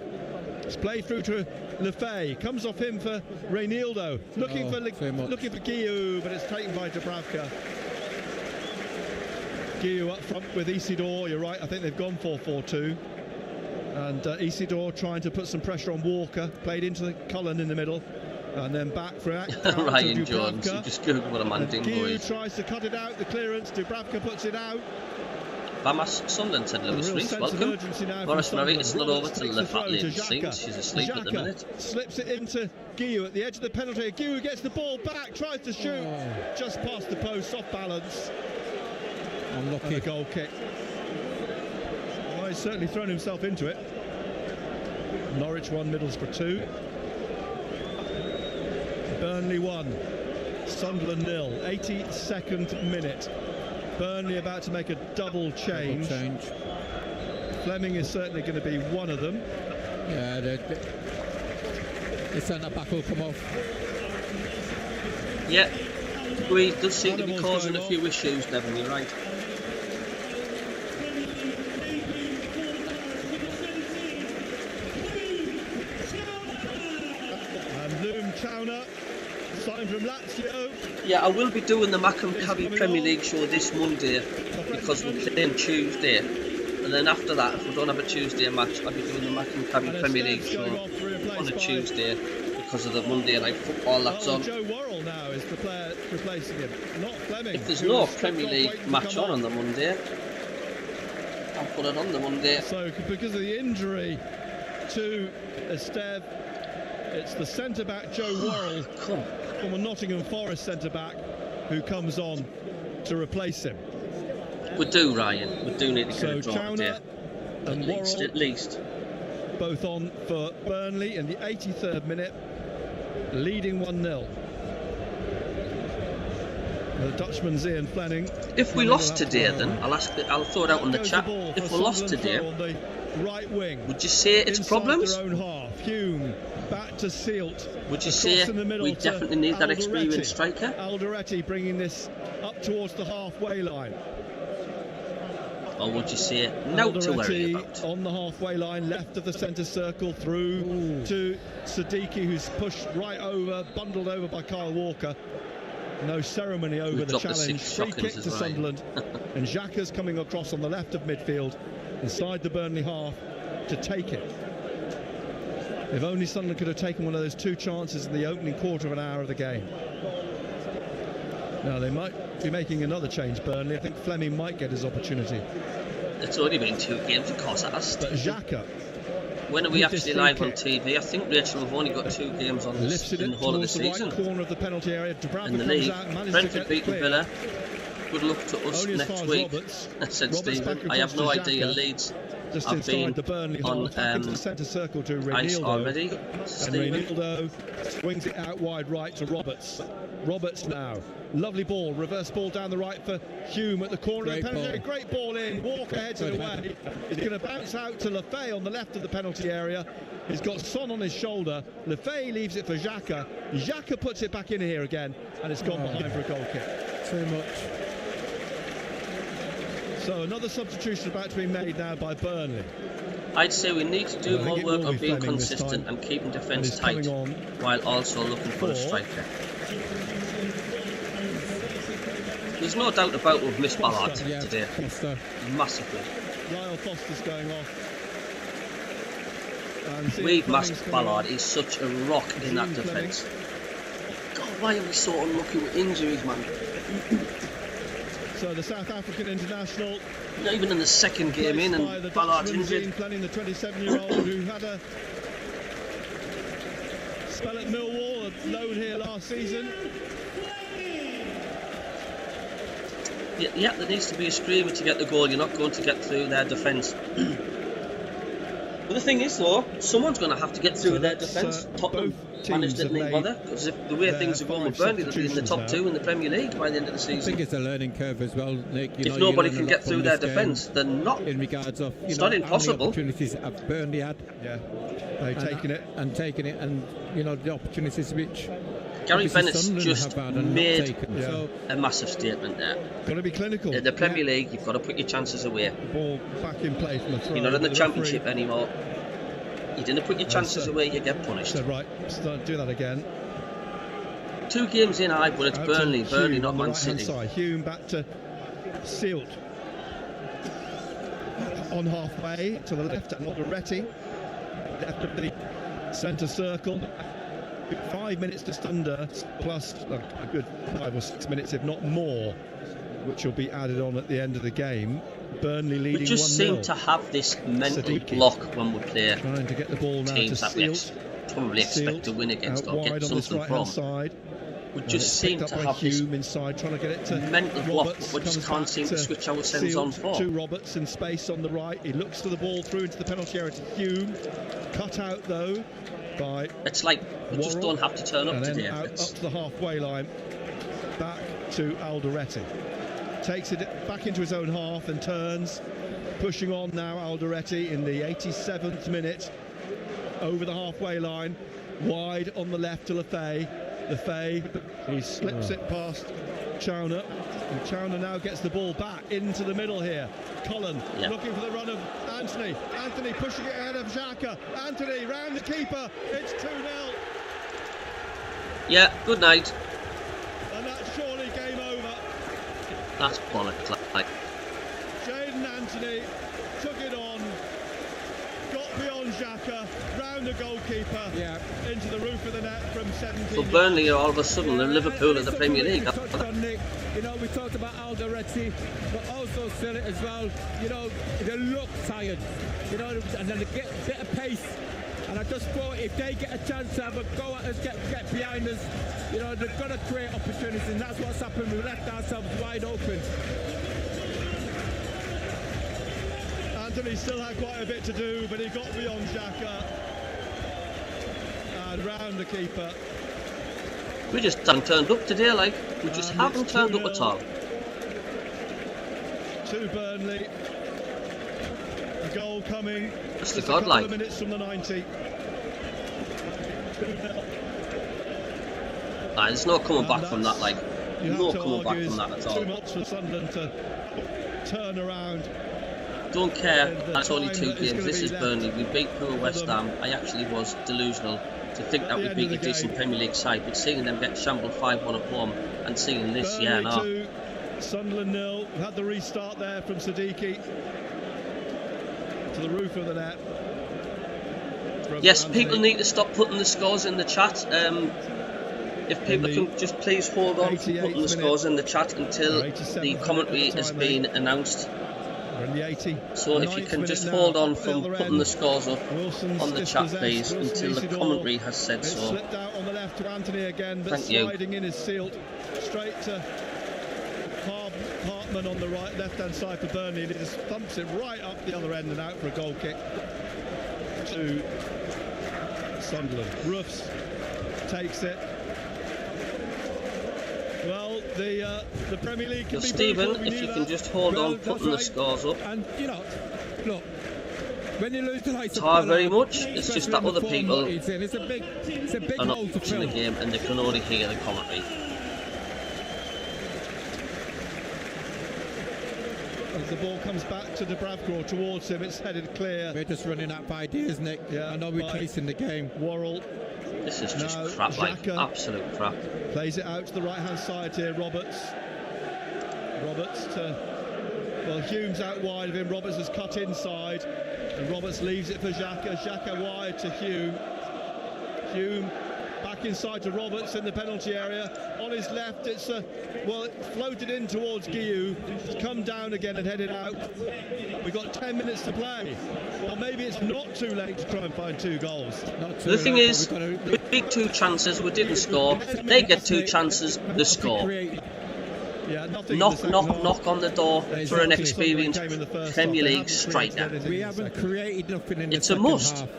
It's played through to Lefay. Comes off him for Reinildo. Looking for Guillou, but it's taken by Dubravka. Guillou up front with Isidore. You're right, I think they've gone 4-4-2. And Isidore trying to put some pressure on Walker. Played into the Cullen in the middle. And then back for Ryan Jones. You just Google what a man did, Guillou boys. tries to cut it out. The clearance. Dubravka puts it out. Bamas Sunderland said Lewis Rees, welcome. Morris Murray, it's not over till the fat lady sings. She's asleep at the minute. Slips it into Guillou at the edge of the penalty. Guillou gets the ball back, tries to shoot. Just past the post, off balance. Unlucky. And a goal kick. Well, he's certainly thrown himself into it. Norwich 1, Middlesbrough 2. Burnley 1, Sunderland 0. 82nd minute. Burnley about to make a double change. Fleming is certainly going to be one of them. Yeah, the centre back will come off. Yeah, we does seem to be causing a few issues, Devon, you're right. And Loom Chowner, signed from Lazio. Yeah, I will be doing the MACKEM CABBIE Premier League show this Monday because we're playing Tuesday. And then after that, if we don't have a Tuesday match, I'll be doing the MACKEM CABBIE Premier League show on a Tuesday because of the Monday night football that's on. Joe Worrell now is the player replacing him, not Fleming. If there's no Premier League match on the Monday, I'll put it on the Monday. So because of the injury to Esteve, it's the centre-back Joe Worrell from a Nottingham Forest centre-back who comes on to replace him. We do, Ryan. We do need to get a draw Chowner today. At least. Both on for Burnley in the 83rd minute, leading 1-0. The Dutchman's Ian Fleming. If we lost today, then I'll throw it out on the chat. If we lost today, on the right wing, would you say it's problems? Their own half. Hume back to Sealt. Would you say we definitely need that experienced striker? Alderete bringing this up towards the halfway line. Or would you say no to worry about? On the halfway line, left of the centre circle, through to Siddiqui, who's pushed right over, bundled over by Kyle Walker. No ceremony over the challenge. Free kick to Sunderland. And Xhaka's coming across on the left of midfield, inside the Burnley half, to take it. If only Sunderland could have taken one of those two chances in the opening quarter of an hour of the game. Now they might be making another change, Burnley. I think Fleming might get his opportunity. It's only been 2 games, of course. But Xhaka, when are we actually live on TV? I think, Rachel, we've only got 2 games on this in the whole of the season. Right corner of the penalty area. In the league, Brentford beating Villa. Good luck to us next week. Said Stephen. I have no idea. Leeds just have been the Burnley on into the centre circle to ice Reinildo. already. And Reinildo swings it out wide right to Roberts. Roberts now. Lovely ball, reverse ball down the right for Hume at the corner of the penalty. Great ball in. Walker heads it away. He's going to bounce out to Lefay on the left of the penalty area. He's got Son on his shoulder. Lefay leaves it for Xhaka. Xhaka puts it back in here again, and it's gone behind for a goal kick. Too much. So another substitution about to be made now by Burnley. I'd say we need to do more work on being consistent and keeping defence tight, while also looking for a striker. There's no doubt about we've missed Ballard today. Massively. Lyle Foster's going off. We've missed Ballard. He's such a rock in that defence. God, why are we so unlucky with injuries, man? So the South African international, not even in the second game in, and Ballard's injured. Playing the 27-year-old who had a spell at Millwall, a loan here last season. Yeah, there needs to be a screamer to get the goal. You're not going to get through their defence. But the thing is, though, someone's going to have to get through their defence. Tottenham managed didn't even bother, because if the way things are going with Burnley, they'll be in the top 2 in the Premier League by the end of the season. I think it's a learning curve as well, Nick. If nobody can get through their defence, they're not. In regards of, it's not impossible. How many opportunities have Burnley had? Yeah, they've taken it, and the opportunities which Gary Bennett's just made a massive statement there. Got to be clinical. In the Premier League, you've got to put your chances away. Ball back in play from the throw. You're not in the Championship anymore. You didn't put your chances away, you get punished. So right, don't do that again. 2 games in, but it's Burnley, not Man City. Hume back to Sealt. on halfway to the left, and Alderete, left of the centre circle. 5 minutes just under, plus a good 5 or 6 minutes, if not more, which will be added on at the end of the game. Burnley leading 1-0. We just seem to have this mental block when we play trying to get the ball now teams to that we Sealt. probably expect to win against or get something from. Side. We just seem to have this inside, trying to get it to mental block, Roberts, but we just can't seem to switch ourselves on for. To Roberts in space on the right. He looks for the ball through into the penalty area to Hume. Cut out though by. It's like we just don't have to turn up and today. Then up to the halfway line, back to Alderete. Takes it back into his own half and turns, pushing on now. Alderete in the 87th minute, over the halfway line, wide on the left to Lefay. Lefay, he slips it past Chowner, and Chowner now gets the ball back into the middle here. Cullen looking for the run of Anthony. Anthony pushing it ahead of Xhaka. Anthony round the keeper. It's 2-0. Yeah, good night. And that's surely game over. That's bollocks. Like. Jaden Anthony took it on, got beyond Xhaka, round the goalkeeper, into the roof of the net from 17. So Burnley are all of a sudden in Liverpool in the Premier League. You know, we talked about Alderete, but also Sealt as well. You know, they look tired. You know, and then they get a bit of pace. And I just thought if they get a chance to have a go at us, get behind us, you know, they've got to create opportunities, and that's what's happened. We left ourselves wide open. Anthony still had quite a bit to do, but he got beyond Xhaka and round the keeper. We just haven't turned up today, like. We just haven't turned up at all. To Burnley. A goal coming. That's just the godlike. a couple of minutes from the 90. There's no coming back from that, like. No coming back from that at all. Too much for Sunderland to turn around. Don't care, that's only 2 games. This is Burnley. We beat poor West Ham. I actually was delusional to think that we beat a decent Premier League side, but seeing them get shambled 5-1 at home and seeing this, Burnley no. 2, Sunderland 0. Had the restart there from Siddiqui to the roof of the net. Yes, people need to stop putting the scores in the chat. If people can just please hold on to putting the scores in the chat until the commentary has been announced. So if you can just hold on from putting the scores up on the chat, please, until the commentary has said so. Slipped out on the left to Anthony again, but Thank you. sliding in is Sealt. Straight to Hartman on the right, left-hand side for Burnley, and he just thumps it right up the other end and out for a goal kick to Sunderland. Roofs takes it. Well, the Premier League can be Stephen, brutal. if you can just hold on putting the scores up. And you know, look, when you lose the likes of Hard very much. It's just that other people it's a big are not hole to watching the fill. game and they can only hear the commentary. As the ball comes back to Dubravka towards him, it's headed clear. We're just running out of ideas, Nick. Yeah, I know we're chasing the game. Worrell. This is just Now, crap, like Xhaka absolute crap. Plays it out to the right-hand side here, Roberts. Roberts to... Well, Hume's out wide of him. Roberts has cut inside. And Roberts leaves it for Xhaka. Xhaka wide to Hume. Hume back inside to Roberts in the penalty area. On his left, it's well, it floated in towards Guiu. It's come down again and headed out. We've got 10 minutes to play. Well, maybe it's not too late to try and find 2 goals. The thing is, we beat 2 chances, we didn't score. They get 2 chances, they score. Yeah, knock on the door for an experienced Premier League striker. We haven't created nothing in the It's a second must. half.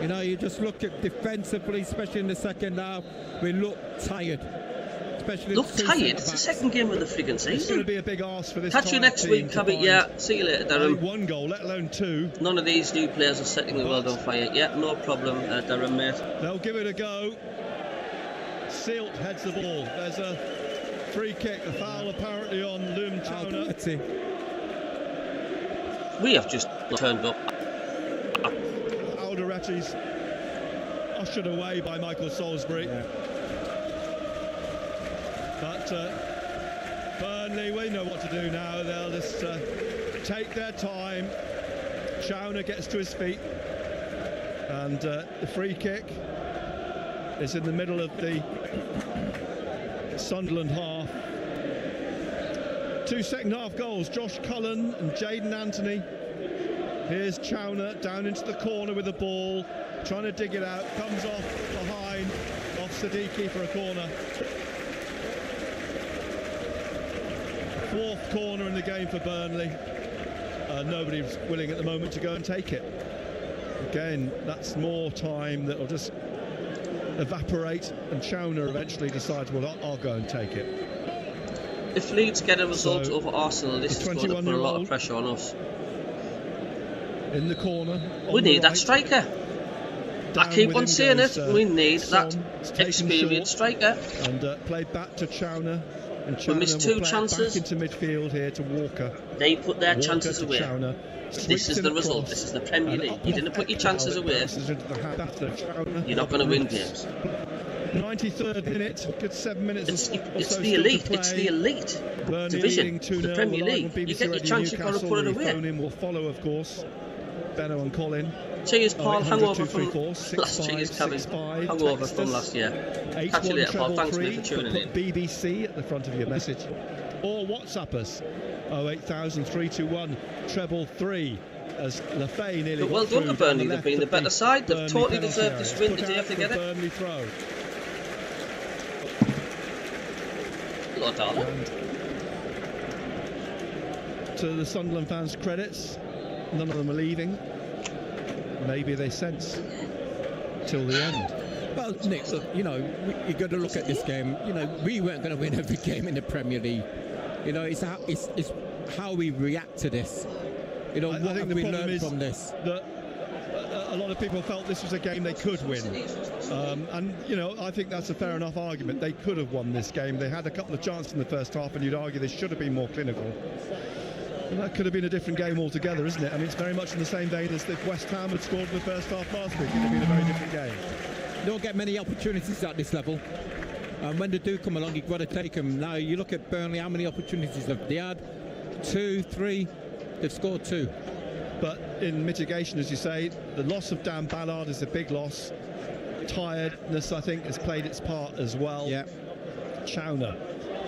You know, you just look at defensively, especially in the second half, we look tired. Especially Look tired. It's the second game of the friggin' It's going to season. be a big ask for this. Catch you next week, Cabby. Yeah, see you later, Darren. 1 goal, let alone 2. None of these new players are setting the world on fire. Yeah, no problem, Darren, mate. They'll give it a go. Sealt heads the ball. There's a free kick, a foul apparently on Loom Chowner. We have just turned up. Alderete's ushered away by Michael Salisbury. Yeah. But Burnley, we know what to do now. They'll just take their time. Chowner gets to his feet, and the free kick is in the middle of the Sunderland half. 2 second-half goals, Josh Cullen and Jaden Anthony. Here's Chowner down into the corner with the ball, trying to dig it out, comes off behind, off Siddiqui for a corner. 4th corner in the game for Burnley. Nobody's willing at the moment to go and take it. Again, that's more time that will just evaporate, and Chowner eventually decides, well, I'll go and take it. If Leeds get a result over Arsenal, this is going to put a lot of pressure on us. In the corner. We need that striker. I keep on saying it. We need that experienced striker. And played back to Chowner. And we missed 2 chances. Back into midfield here to Walker. They put their chances away. Chowner. This is the result. This is the Premier League. You didn't put your chances away. You're not going to win games. 93rd minute, good 7 minutes. It's the elite. It's the elite division. The Premier League. You get your chance, you've got to put it away. Phone in will follow, of course. Benno and Colin. Cheers, Paul. Hangover from last year's cabin. Hangover from last year. Catch you later, Paul. Thanks for tuning in. BBC at the front of your message. Or WhatsApp us. 08000 321 333. As Lafay nearly. Well done to Burnley. They've been the better side. They've totally deserved this win today if they get it. Burnley throw. Hello, darling. To the Sunderland fans' credits, none of them are leaving. Maybe they sense till the end. Well, Nick, look, you know, you've got to look at this game. You know, we weren't going to win every game in the Premier League. You know, it's how we react to this. You know, what have we learned from this? That a lot of people felt this was a game they could win. And, you know, I think that's a fair enough argument. They could have won this game. They had a couple of chances in the first half, and you'd argue they should have been more clinical. And that could have been a different game altogether, isn't it? I mean, it's very much in the same vein as if West Ham had scored in the first half last week. It would have been a very different game. You don't get many opportunities at this level. And when they do come along, you've got to take them. Now, you look at Burnley, how many opportunities have they had? 2, 3. They've scored 2. But in mitigation, as you say, the loss of Dan Ballard is a big loss. Tiredness, I think, has played its part as well. Yeah. Chowner.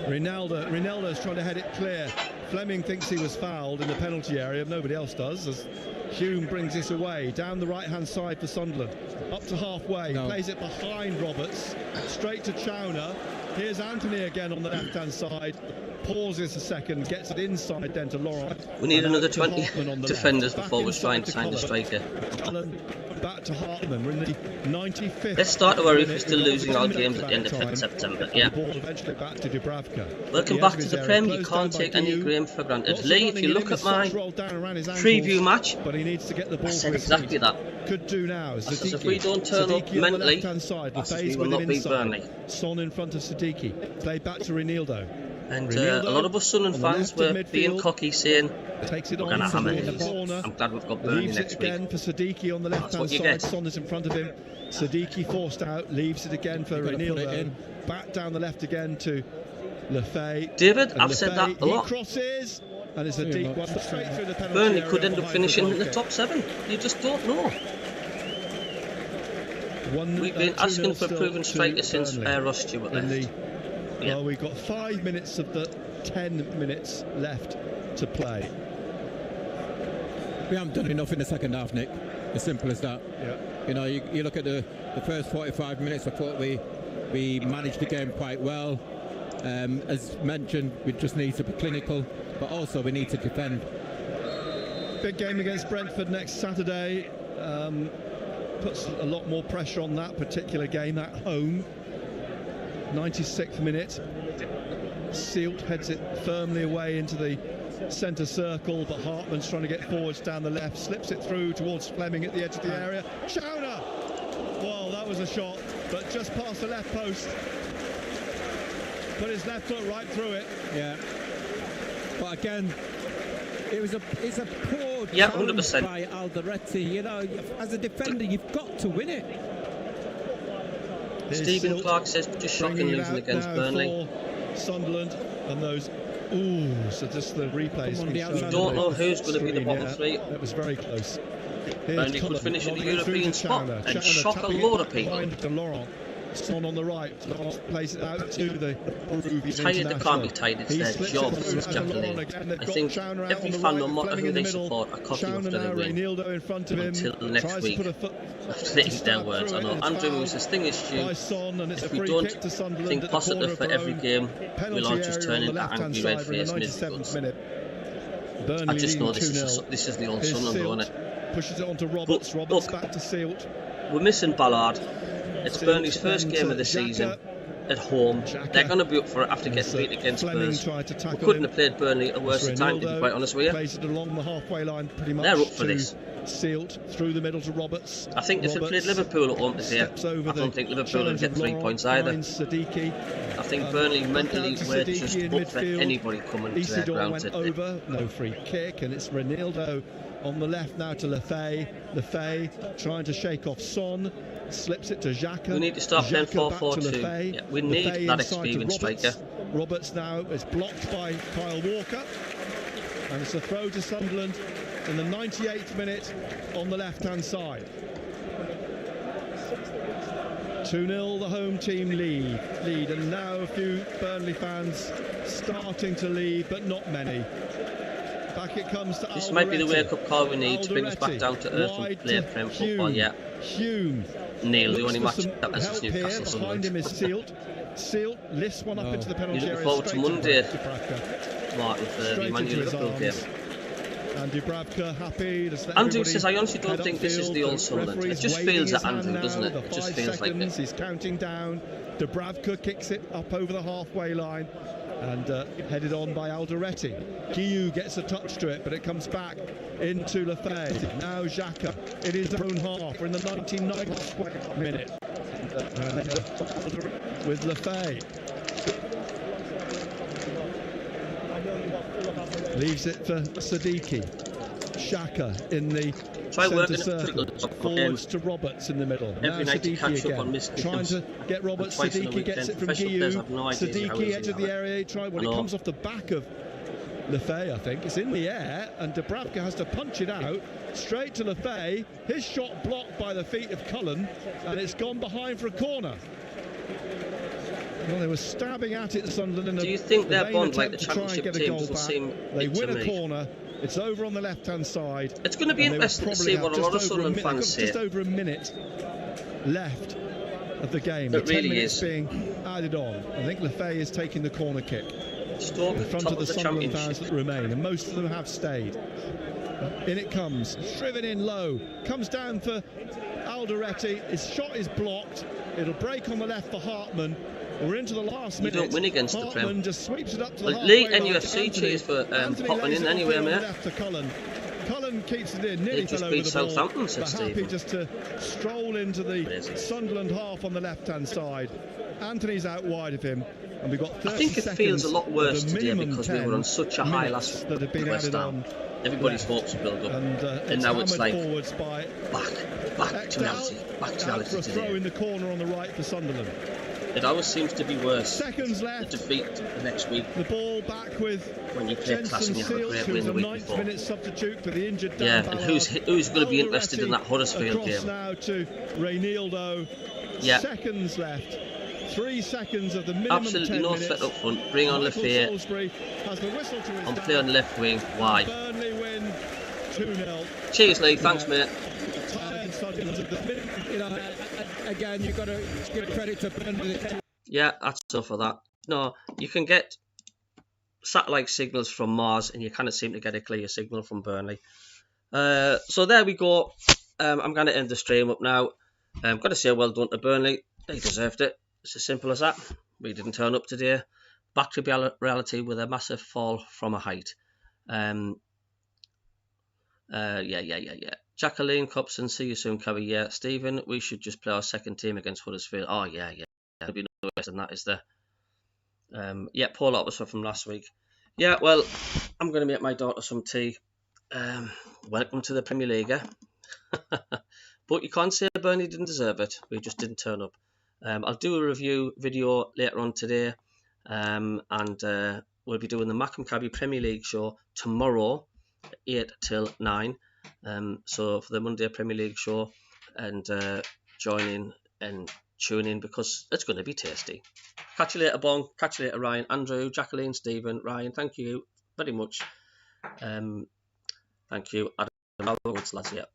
Ronaldo's trying to head it clear. Fleming thinks he was fouled in the penalty area. Nobody else does, as Hume brings this away. Down the right-hand side for Sunderland. Up to halfway. No. Plays it behind Roberts. Straight to Chowner. Here's Anthony again on the left-hand side. Pauses a second, gets it inside then to Laurent. We need another 20 defenders before we're trying to sign the striker. Back to Hartman. We're in the 95th. Let's start to worry if we're still losing our games at the end of September. Yeah. The ball eventually back to Dubravka. Welcome back to the Prem. You can't take any game for granted. Lee, if you look at my preview match, but he needs to get the ball. I said exactly that. Could do now. Says if we don't turn up mentally, we will not beat Burnley. Son in front of Siddiqui. Played back to Ronaldo. And a lot of us Sunderland fans were being cocky, saying takes it we're going to hammer him. I'm glad we've got Burnley next week. Again for Siddiqui on the left-hand side. Son is in front of him. Siddiqui forced out, leaves it again for Ronaldo. Back down the left again to Lafay. David, I've said that a lot. He crosses, and it's a deep one straight through the penalty Burnley area could end up finishing in the top 7. You just don't know. We've been asking for a proven striker since Ross Stewart left. Yeah. Well, we've got 5 minutes of the 10 minutes left to play. We haven't done enough in the second half, Nick. As simple as that. Yeah. You know, you look at the first 45 minutes, I thought we managed the game quite well. As mentioned, we just need to be clinical, but also we need to defend. Big game against Brentford next Saturday. Puts a lot more pressure on that particular game at home. 96th minute. Sealt heads it firmly away into the centre circle, but Hartman's trying to get forwards down the left, slips it through towards Fleming at the edge of the area. Chowner! Well, that was a shot, but just past the left post. Put his left foot right through it. Yeah. But again, it's a poor 100% by Alderete. You know, as a defender, you've got to win it. Stephen Clark says just shocking losing against Burnley. Sunderland, and those Ooh, so just the replays. You don't know who's going to be the bottom three. That was very close. Burnley could finish in the European spot and shock a lot of people. Son on the right, plays it out to the Tired, they can't be tired, it's their job, says Jacqueline. I think every fan, no matter who they support, are confident they're going to win until next week. After these their words, I know. Andrew Moose says, thing is, Stu, if we don't think positive for every game, we'll all just turn into angry red-faced misericals. I just know this is the old Sunderland, isn't it? Pushes it on to Roberts, Roberts back to Sealt. We're missing Ballard. It's Burnley's first game of the season at home. They're going to be up for it after getting beat against Spurs. We couldn't have played Burnley at a worse time, to be quite honest with you. Plays it along the halfway line pretty much. They're up for this. Sealt through the middle to Roberts. I think if they played Liverpool at home today, I don't think Liverpool would get 3 points either. I think Burnley mentally were just up for anybody coming to their ground today. No free kick, and it's Ronaldo on the left now to Lefay. Lefay trying to shake off Son. Slips it to Xhaka. We need to start playing 4-4-2. Yeah, we need that experienced striker. Roberts now is blocked by Kyle Walker. And it's a throw to Sunderland in the 98th minute on the left-hand side. 2-0 the home team lead. And now a few Burnley fans starting to leave, but not many. Back it comes to This might be the wake-up call we need to bring us back down to earth and play Prem football. Yeah. Hume. Neil, the only match that was Newcastle Sunderland. Behind him is Sealt. Sealt lifts one up into the penalty area. Looking forward to Monday, Martin, for the Man U Liverpool game. And Dubravka happy. Andrew says, I honestly don't think this is the old Sunderland. It just feels at Andrew, doesn't it? It just feels like it. He's counting down. Dubravka kicks it up over the halfway line. And headed on by Alderete. Guillou gets a touch to it, but it comes back into Lefay. Now Xhaka in his own half. We're in the 99th minute. With Lefay. Leaves it for Siddiqui. Xhaka in the centre circle. Forwards to Roberts in the middle. Every night to catch up on missed trying to get Roberts. Siddiqui gets it from Guillou. Siddiqui edge of the area. It comes off the back of Lefay, I think. It's in the air, and Dubravka has to punch it out straight to Lefay. His shot blocked by the feet of Cullen, and it's gone behind for a corner. Well, they were stabbing at it, Sunderland. Do you think their bond, like the Championship team, doesn't seem They win a corner. It's over on the left-hand side. It's going to be interesting to see what a lot of Sunderland fans say. Just over a minute left of the game. It really is. Being added on. I think Lefay is taking the corner kick Stoke in front top of the Sunderland fans Championship. that remain, and most of them have stayed. In it comes, driven in low, comes down for Alderete. His shot is blocked. It'll break on the left for Hartman. We're into the last minute. You don't win against the Prem. Just sweeps it up to the Lee, NUFC, cheers for popping in anyway, mate. Cullen keeps it in, nearly They just fell over beat the ball, Southampton, said but happy Stephen. just to stroll into the Sunderland half on the left-hand side. Anthony's out wide of him, and we've got 30 I think it feels a lot worse today because we were on such a high last week that have been West added Ham. on. Everybody's hopes build up, and now it's like by back to reality, back to reality for a throw today. in the corner on the right for Sunderland. It always seems to be worse. Seconds left. The defeat next week. The ball back with when you play Class and you have a great win the week before. Minute substitute for the injured Yeah, Dan and Ballard. who's going to be interested in that Huddersfield game? Now to Reinildo. Yeah. Seconds left. 3 seconds of the minimum. Absolutely 10 no minutes. threat up front. Bring on Lefay. Has the whistle to his On play on the left wing. Why? Burnley win 2-0. Cheers, Lee. Thanks, mate. You know, again, you've got to give credit to Burnley. Yeah, that's enough of that. No, you can get satellite signals from Mars, and you cannot seem to get a clear signal from Burnley. So there we go. I'm going to end the stream up now. I'm going to say well done to Burnley. They deserved it. It's as simple as that. We didn't turn up today. Back to reality with a massive fall from a height. Yeah. Jacqueline Copson, see you soon, Cabby. Yeah, Stephen, we should just play our second team against Huddersfield. Oh, yeah. There'll be no worse than that, is there? Yeah, Paul Ottosford from last week. Yeah, well, I'm going to make my daughter some tea. Welcome to the Premier League, eh? But you can't say Burnley didn't deserve it. We just didn't turn up. I'll do a review video later on today. And we'll be doing the MACKEM CABBIE Premier League show tomorrow, 8 till 9. So for the Monday Premier League show, and join in and tune in because it's going to be tasty. Catch you later, Bon. Catch you later, Ryan, Andrew, Jacqueline, Stephen, Ryan. Thank you very much. Thank you. Adam, lads, yeah.